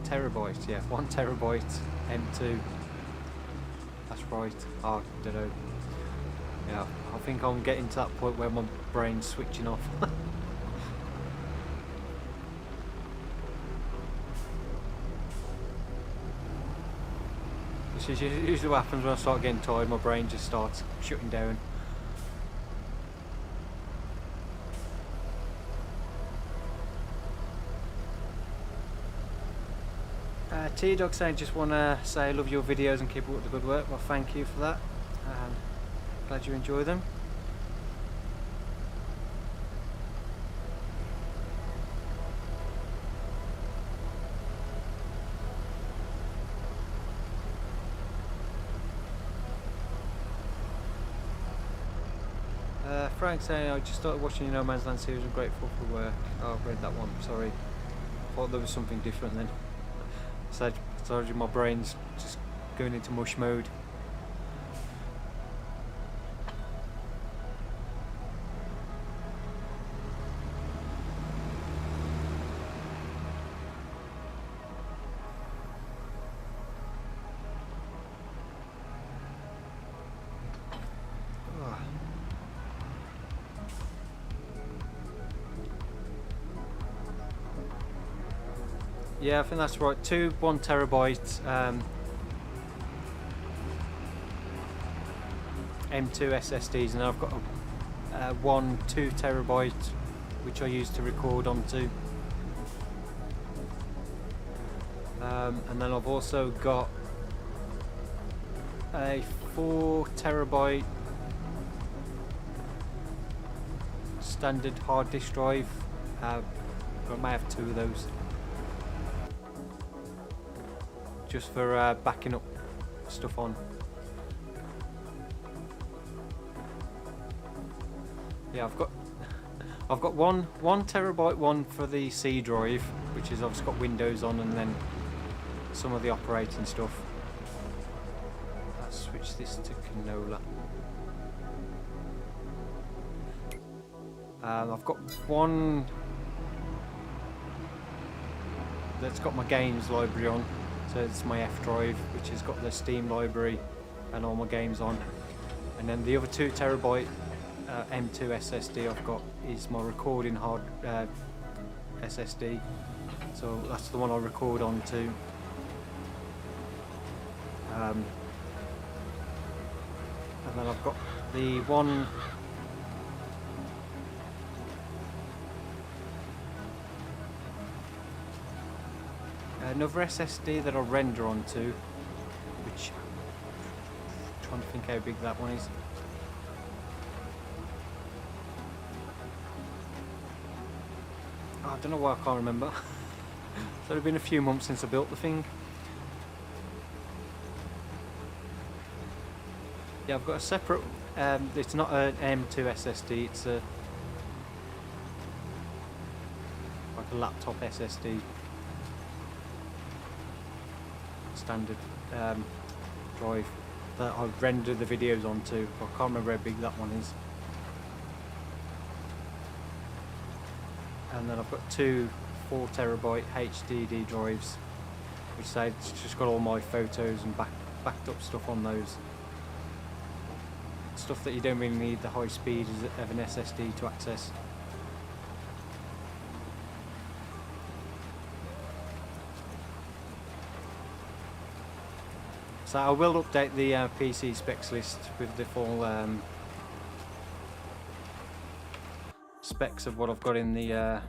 terabyte, yeah, 1 terabyte M2. That's right. I don't know. Yeah, I think I'm getting to that point where my brain's switching off. This is usually what happens when I start getting tired. My brain just starts shutting down. T-Dog saying, just want to say I love your videos and keep up the good work. Well, thank you for that. Glad you enjoy them. Frank saying, I just started watching No Man's Land series. I'm grateful for work. Oh, I've read that one. Sorry. Thought there was something different then. So I told you my brain's just going into mush mode. Yeah, I think that's right. Two 1 terabyte M2 SSDs, and I've got one 2 terabyte which I use to record onto. And then I've also got a 4 terabyte standard hard disk drive. I may have 2 of those just for backing up stuff on. Yeah, I've got one terabyte one for the C drive, which is obviously got Windows on, and then some of the operating stuff. Let's switch this to canola. I've got one that's got my games library on, so it's my F drive, which has got the Steam library and all my games on. And then the other 2 terabyte M2 SSD I've got is my recording hard SSD, so that's the one I record onto. And then I've got the one another SSD that I'll render onto, which I'm trying to think how big that one is. I don't know why I can't remember. So it's been a few months since I built the thing. Yeah, I've got a separate, it's not an M2 SSD, it's a like a laptop SSD, standard drive that I've rendered the videos onto. I can't remember how big that one is. And then I've got 2 4 terabyte HDD drives, which say it's just got all my photos and backed up stuff on those. Stuff that you don't really need the high speed of an SSD to access. So I will update the PC specs list with the full specs of what I've got in the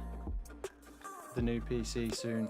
new PC soon.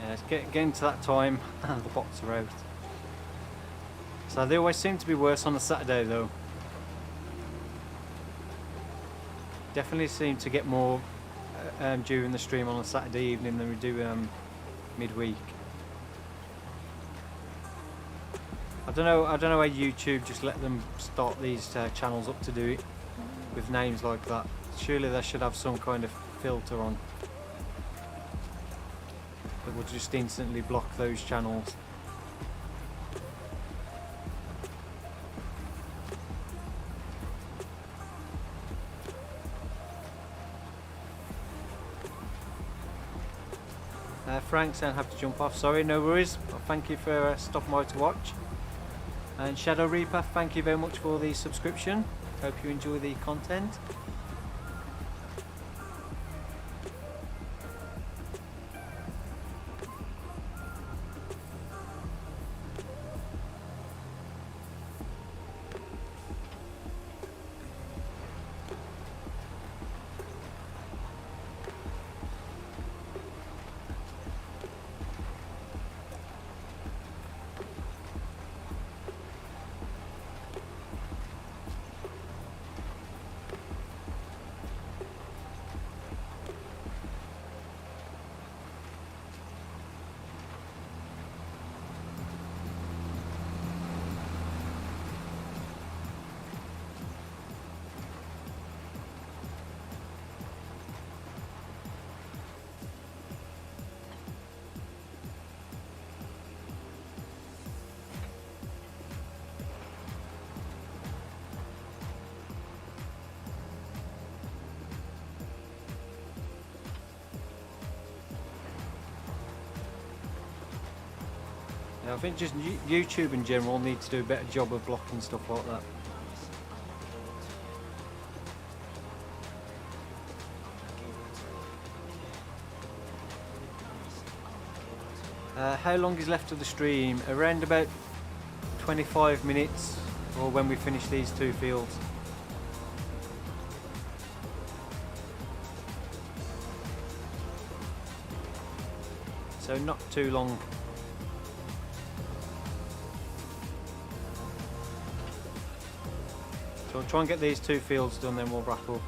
It's getting to that time. The bots are out. So they always seem to be worse on a Saturday though. Definitely seem to get more during the stream on a Saturday evening than we do midweek. I don't know why YouTube just let them start these channels up to do it with names like that. Surely they should have some kind of filter on that will just instantly block those channels. Frank's gonna have to jump off. Sorry, no worries. Well, thank you for stopping by to watch. And Shadow Reaper, thank you very much for the subscription. Hope you enjoy the content. I think just YouTube in general needs to do a better job of blocking stuff like that. How long is left of the stream? Around about 25 minutes, or when we finish these 2 fields. So not too long. So we'll try and get these 2 fields done, then we'll wrap up.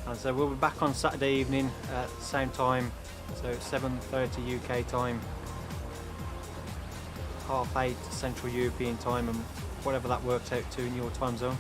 And so we'll be back on Saturday evening at the same time, so 7:30 UK time, 8:30 Central European time, and whatever that works out to in your time zone.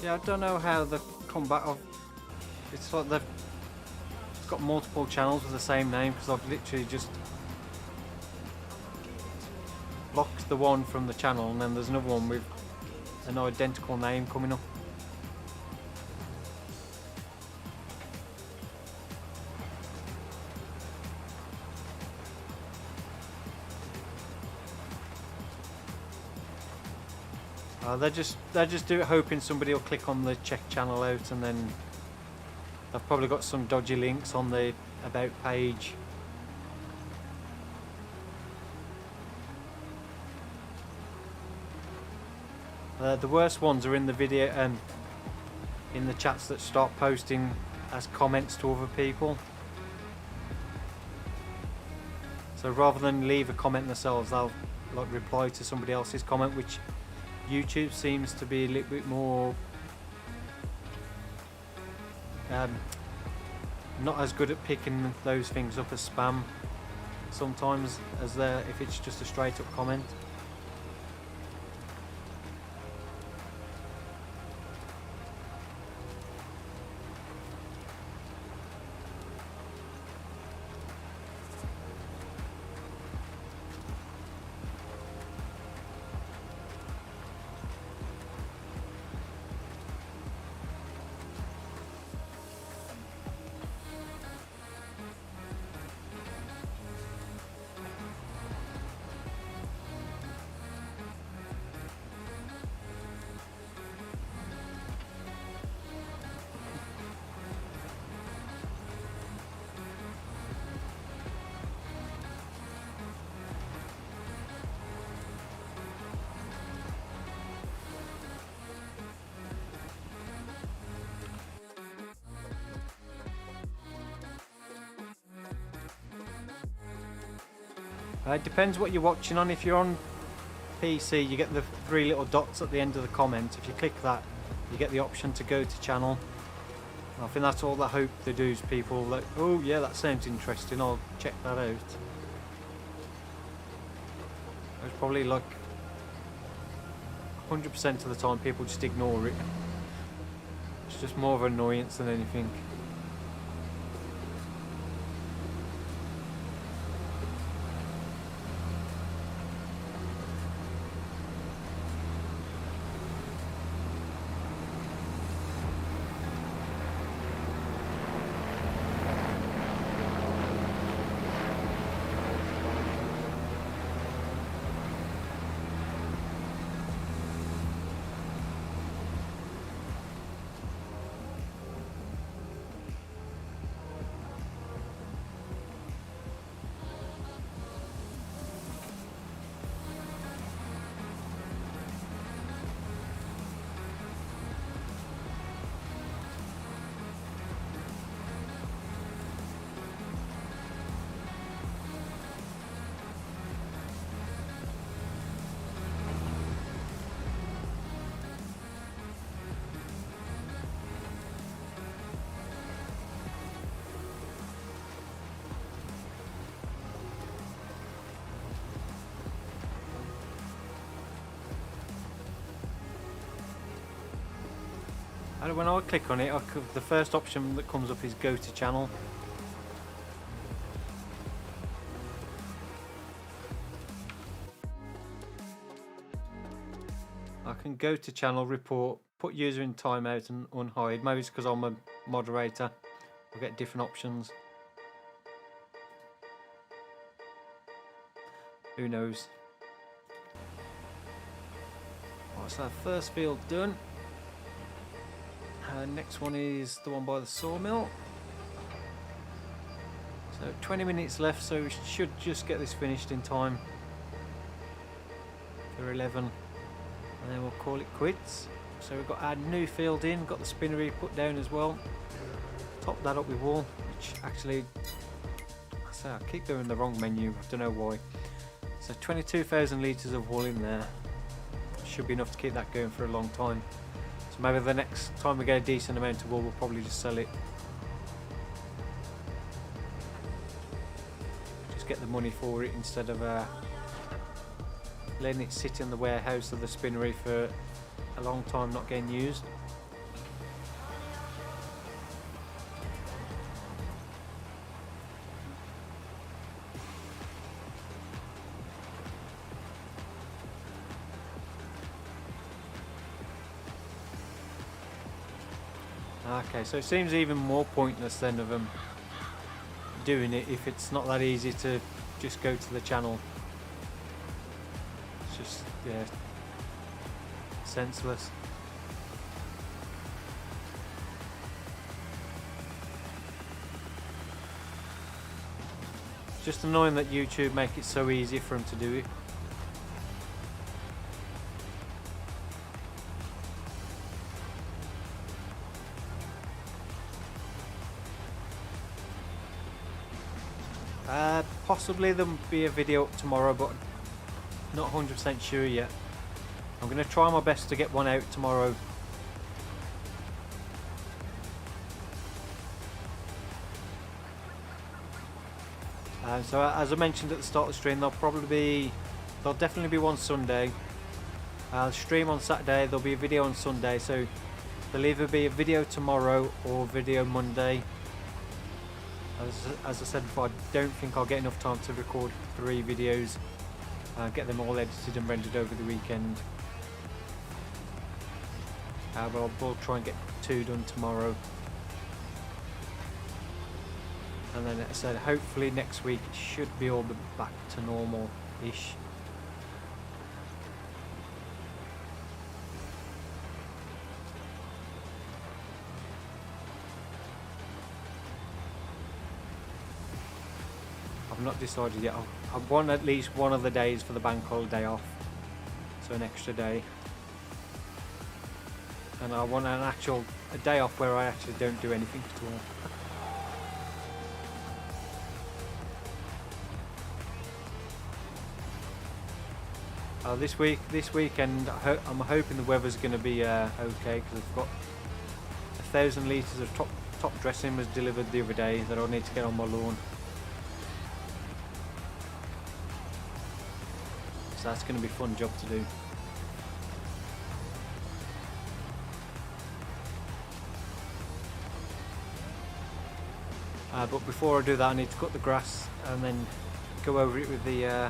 Yeah, I don't know how the combat of it's like they've got multiple channels with the same name, because I've literally just blocked the one from the channel and then there's another one with an identical name coming up. They're just hoping somebody will click on the check channel out, and then they've probably got some dodgy links on the about page. The worst ones are in the video and in the chats that start posting as comments to other people. So rather than leave a comment themselves, they'll like reply to somebody else's comment, which YouTube seems to be a little bit more not as good at picking those things up as spam sometimes as if it's just a straight up comment. It depends what you're watching on. If you're on PC, you get the 3 little dots at the end of the comment. If you click that, you get the option to go to channel. I think that's all I hope they do, is people like, oh yeah, that sounds interesting, I'll check that out. It's probably like 100% of the time people just ignore it. It's just more of an annoyance than anything. And when I click on it, the first option that comes up is go to channel. I can go to channel, report, put user in timeout and unhide. Maybe it's because I'm a moderator. I'll get different options. Who knows? Right, so first field done. Next one is the one by the sawmill. So 20 minutes left, so we should just get this finished in time for 11, and then we'll call it quits. So we've got our new field in, got the spinnery put down as well. Top that up with wool, which actually, I keep doing the wrong menu, I don't know why. So 22,000 litres of wool in there. Should be enough to keep that going for a long time. So maybe the next time we get a decent amount of wool, we'll probably just sell it. Just get the money for it instead of letting it sit in the warehouse of the spinnery for a long time not getting used. Okay, so it seems even more pointless then of them doing it if it's not that easy to just go to the channel. It's just, yeah, senseless. It's just annoying that YouTube make it so easy for them to do it. Possibly there'll be a video up tomorrow, but not 100% sure yet. I'm going to try my best to get one out tomorrow. So as I mentioned at the start of the stream, there'll definitely be one Sunday. I'll stream on Saturday, there'll be a video on Sunday, so there'll either be a video tomorrow or a video Monday. As I said before, I don't think I'll get enough time to record 3 videos, get them all edited and rendered over the weekend. But we'll try and get 2 done tomorrow. And then, as I said, hopefully next week it should be all back to normal-ish. I've not decided yet. I want at least one of the days for the bank holiday off, so an extra day. And I want a day off where I actually don't do anything at all. This weekend, I'm hoping the weather's going to be okay, because I've got 1,000 litres of top dressing was delivered the other day that I'll need to get on my lawn. So that's going to be a fun job to do. But before I do that, I need to cut the grass and then go over it with the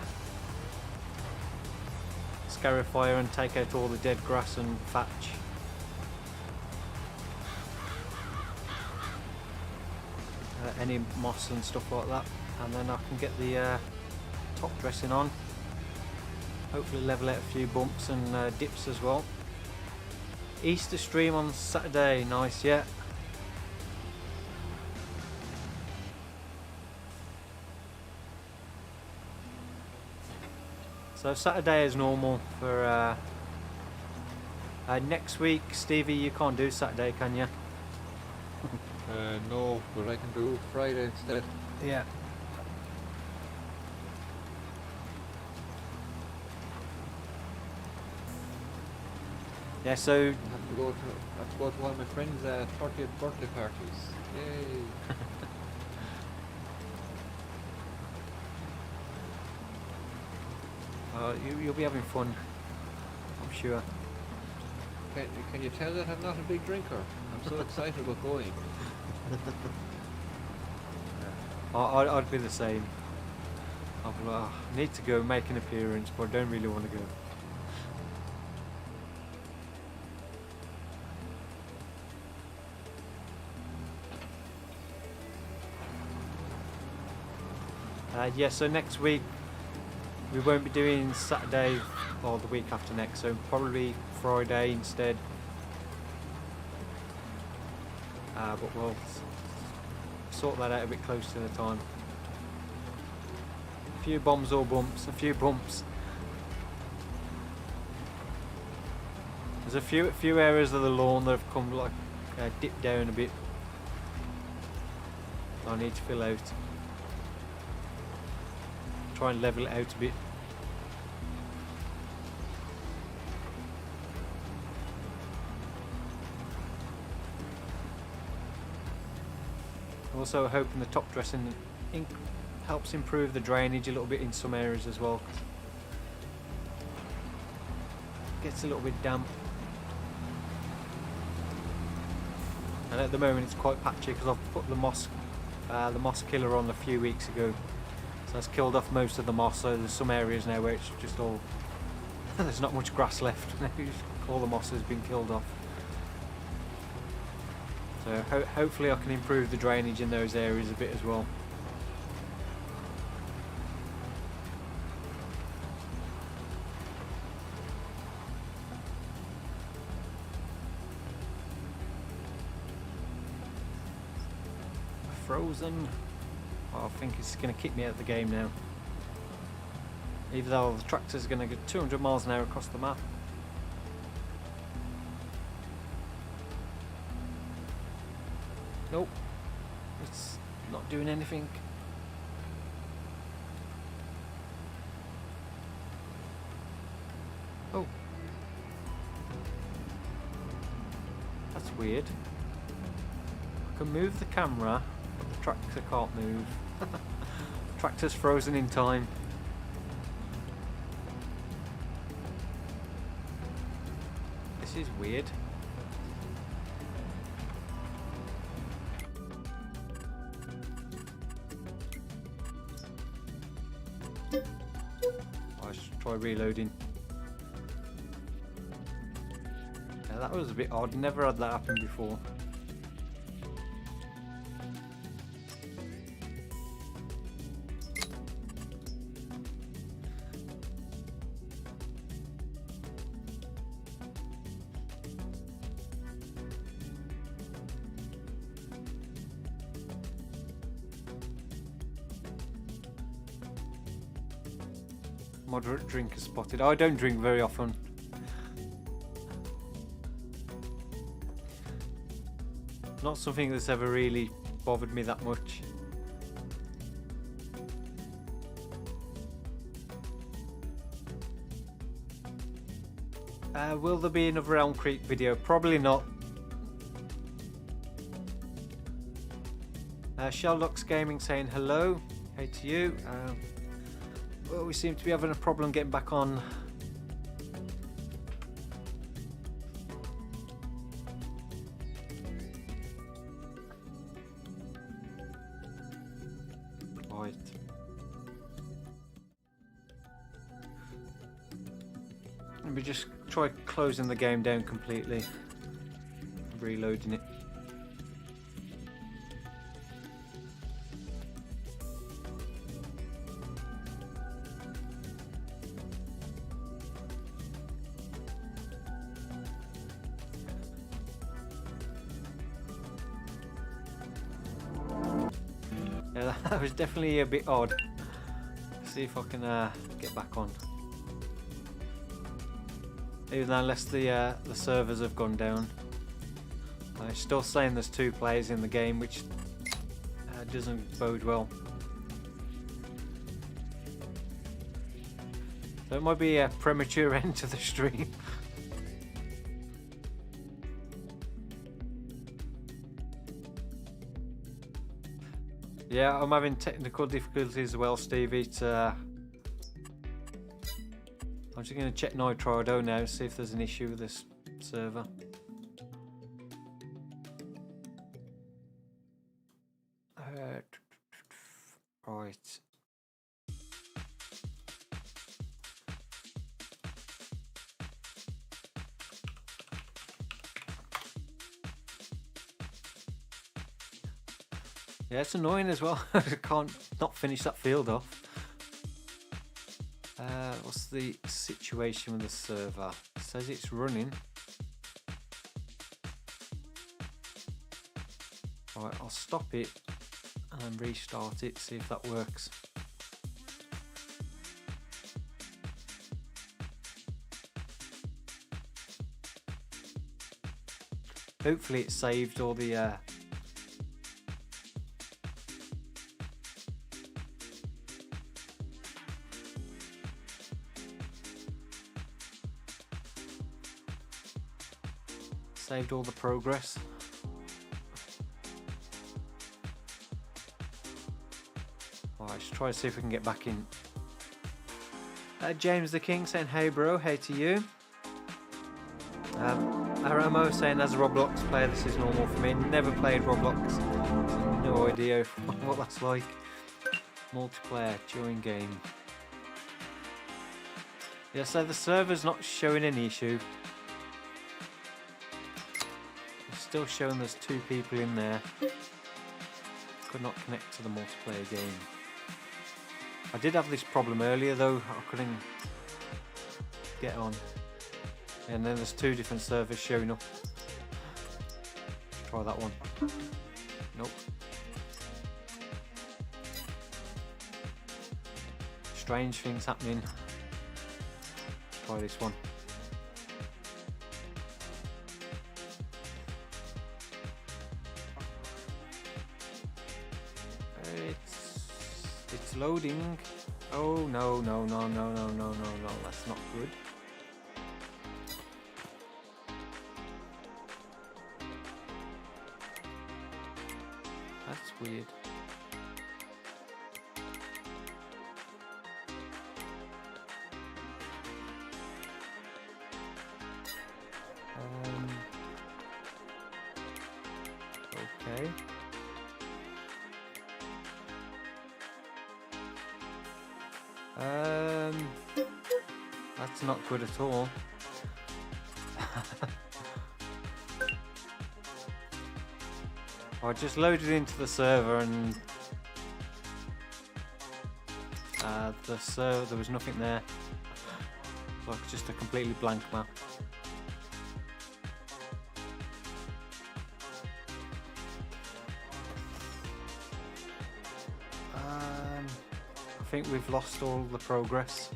scarifier and take out all the dead grass and thatch. Any moss and stuff like that, and then I can get the top dressing on. Hopefully level out a few bumps and dips as well. Easter stream on Saturday, nice, yeah. So Saturday is normal for next week. Stevie, you can't do Saturday, can you? No, but I can do Friday instead. Yeah. Yeah, so I have to go to one of my friends' 30th birthday parties. Yay! you'll be having fun, I'm sure. Can you tell that I'm not a big drinker? I'm so excited about going. I'd be the same. I'd be like, "Oh, I need to go make an appearance, but I don't really want to go." Yeah, so next week we won't be doing Saturday or the week after next, so probably Friday instead. But we'll sort that out a bit closer to the time. A few bombs or bumps, a few bumps. There's a few areas of the lawn that have come like dipped down a bit. I need to fill out. Try and level it out a bit. Also hoping the top dressing ink helps improve the drainage a little bit in some areas as well. Gets a little bit damp. And at the moment it's quite patchy because I've put the moss killer on a few weeks ago. So that's killed off most of the moss, so there's some areas now where it's just all there's not much grass left now. All the moss has been killed off. So hopefully I can improve the drainage in those areas a bit as well. Frozen. Oh, I think it's going to kick me out of the game now. Even though the tractor's going to get 200 miles an hour across the map. Nope. It's not doing anything. Oh. That's weird. I can move the camera, but the tractor can't move. Tractor's frozen in time. This is weird. I should try reloading. Yeah, that was a bit odd. Never had that happen before. Moderate drinker spotted. I don't drink very often. Not something that's ever really bothered me that much. Will there be another Elm Creek video? Probably not. Shelldox Gaming saying hello. Hey to you. Well, we seem to be having a problem getting back on. Right. Let me just try closing the game down completely. Reloading it. Yeah, that was definitely a bit odd. See if I can get back on. Even unless the servers have gone down. It's still saying there's 2 players in the game, which doesn't bode well. So it might be a premature end to the stream. Yeah, I'm having technical difficulties as well, Stevie. I'm just going to check DRndalo now, see if there's an issue with this server. Right. Yeah, it's annoying as well. I can't not finish that field off. What's the situation with the server? It says it's running. Right, I'll stop it and restart it, see if that works. Hopefully it saved all the progress. Alright, let's try to see if we can get back in. James the King saying hey bro, hey to you. Aramo saying as a Roblox player this is normal for me. Never played Roblox, so no idea what that's like. Multiplayer during game. Yeah, so the server's not showing any issue. Still showing there's 2 people in there. Could not connect to the multiplayer game. I did have this problem earlier though, I couldn't get on. And then there's 2 different servers showing up. Try that one. Nope. Strange things happening. Try this one. It's loading. Oh no, that's not good. That's weird. Okay. That's not good at all. I just loaded into the server and the server, there was nothing there. Like just a completely blank map. I think we've lost all the progress.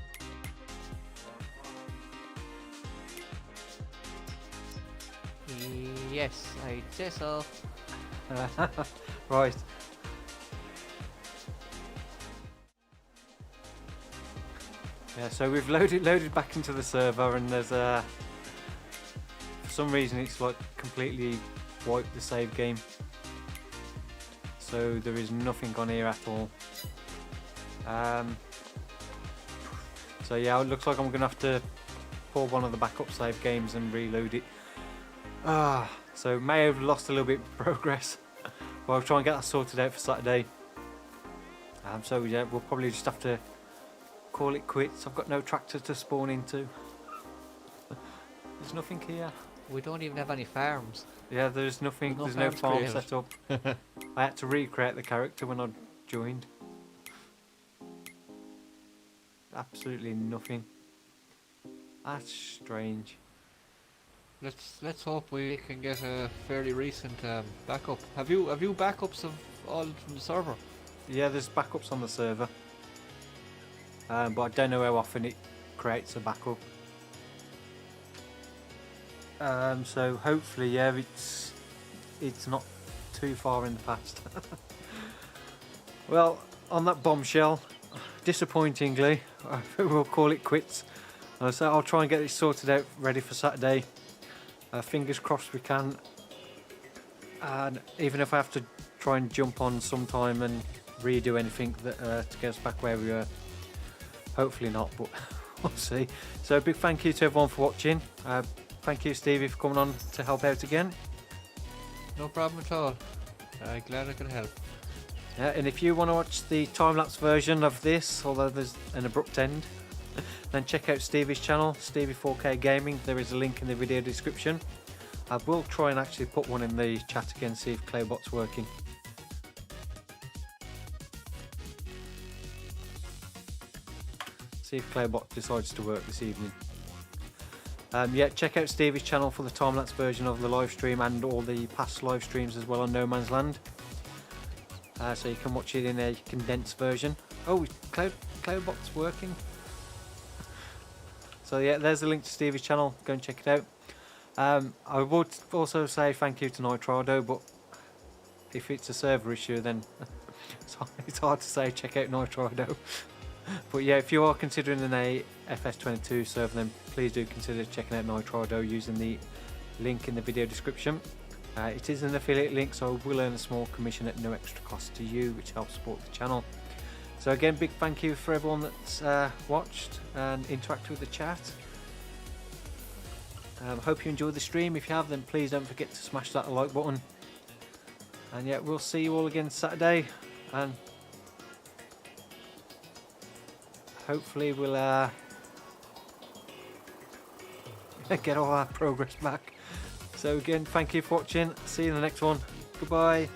Yes, I'd say so. Right. Yeah, so we've loaded back into the server, and there's for some reason it's like completely wiped the save game. So there is nothing on here at all. So yeah, it looks like I'm gonna have to pull one of the backup save games and reload it. So may have lost a little bit of progress. But I'll try and get that sorted out for Saturday. So yeah, we'll probably just have to call it quits. I've got no tractor to spawn into. There's nothing here. We don't even have any farms. Yeah, there's nothing. There's no farm set up. I had to recreate the character when I joined. Absolutely nothing. That's strange. Let's hope we can get a fairly recent backup. Have you backups of all from the server? Yeah, there's backups on the server, but I don't know how often it creates a backup. So hopefully, yeah, it's not too far in the past. Well, on that bombshell, disappointingly, we'll call it quits. So I'll try and get it sorted out, ready for Saturday. Fingers crossed we can. And even if I have to try and jump on sometime and redo anything that to get us back where we were, hopefully not, but we'll see. So a big thank you to everyone for watching. Thank you, Stevie, for coming on to help out again. No problem at all. Glad I could help. Yeah, and if you want to watch the time-lapse version of this, although there's an abrupt end, then check out Stevie's channel, Stevie 4K Gaming. There is a link in the video description. I will try and actually put one in the chat again, see if Claybot's working. See if Claybot decides to work this evening. Yeah, check out Stevie's channel for the time-lapse version of the live stream and all the past live streams as well on No Man's Land. So you can watch it in a condensed version. Oh, Claybot's working. So yeah, there's the link to Stevie's channel. Go and check it out. I would also say thank you to DRndalo, but if it's a server issue, then it's hard to say. Check out DRndalo. But yeah, if you are considering a FS22 server, then please do consider checking out DRndalo using the link in the video description. It is an affiliate link, so I will earn a small commission at no extra cost to you, which helps support the channel. So again, big thank you for everyone that's watched and interacted with the chat. Hope you enjoyed the stream. If you have, then please don't forget to smash that like button. And yeah, we'll see you all again Saturday, and hopefully we'll get all our progress back. So again, thank you for watching. See you in the next one. Goodbye.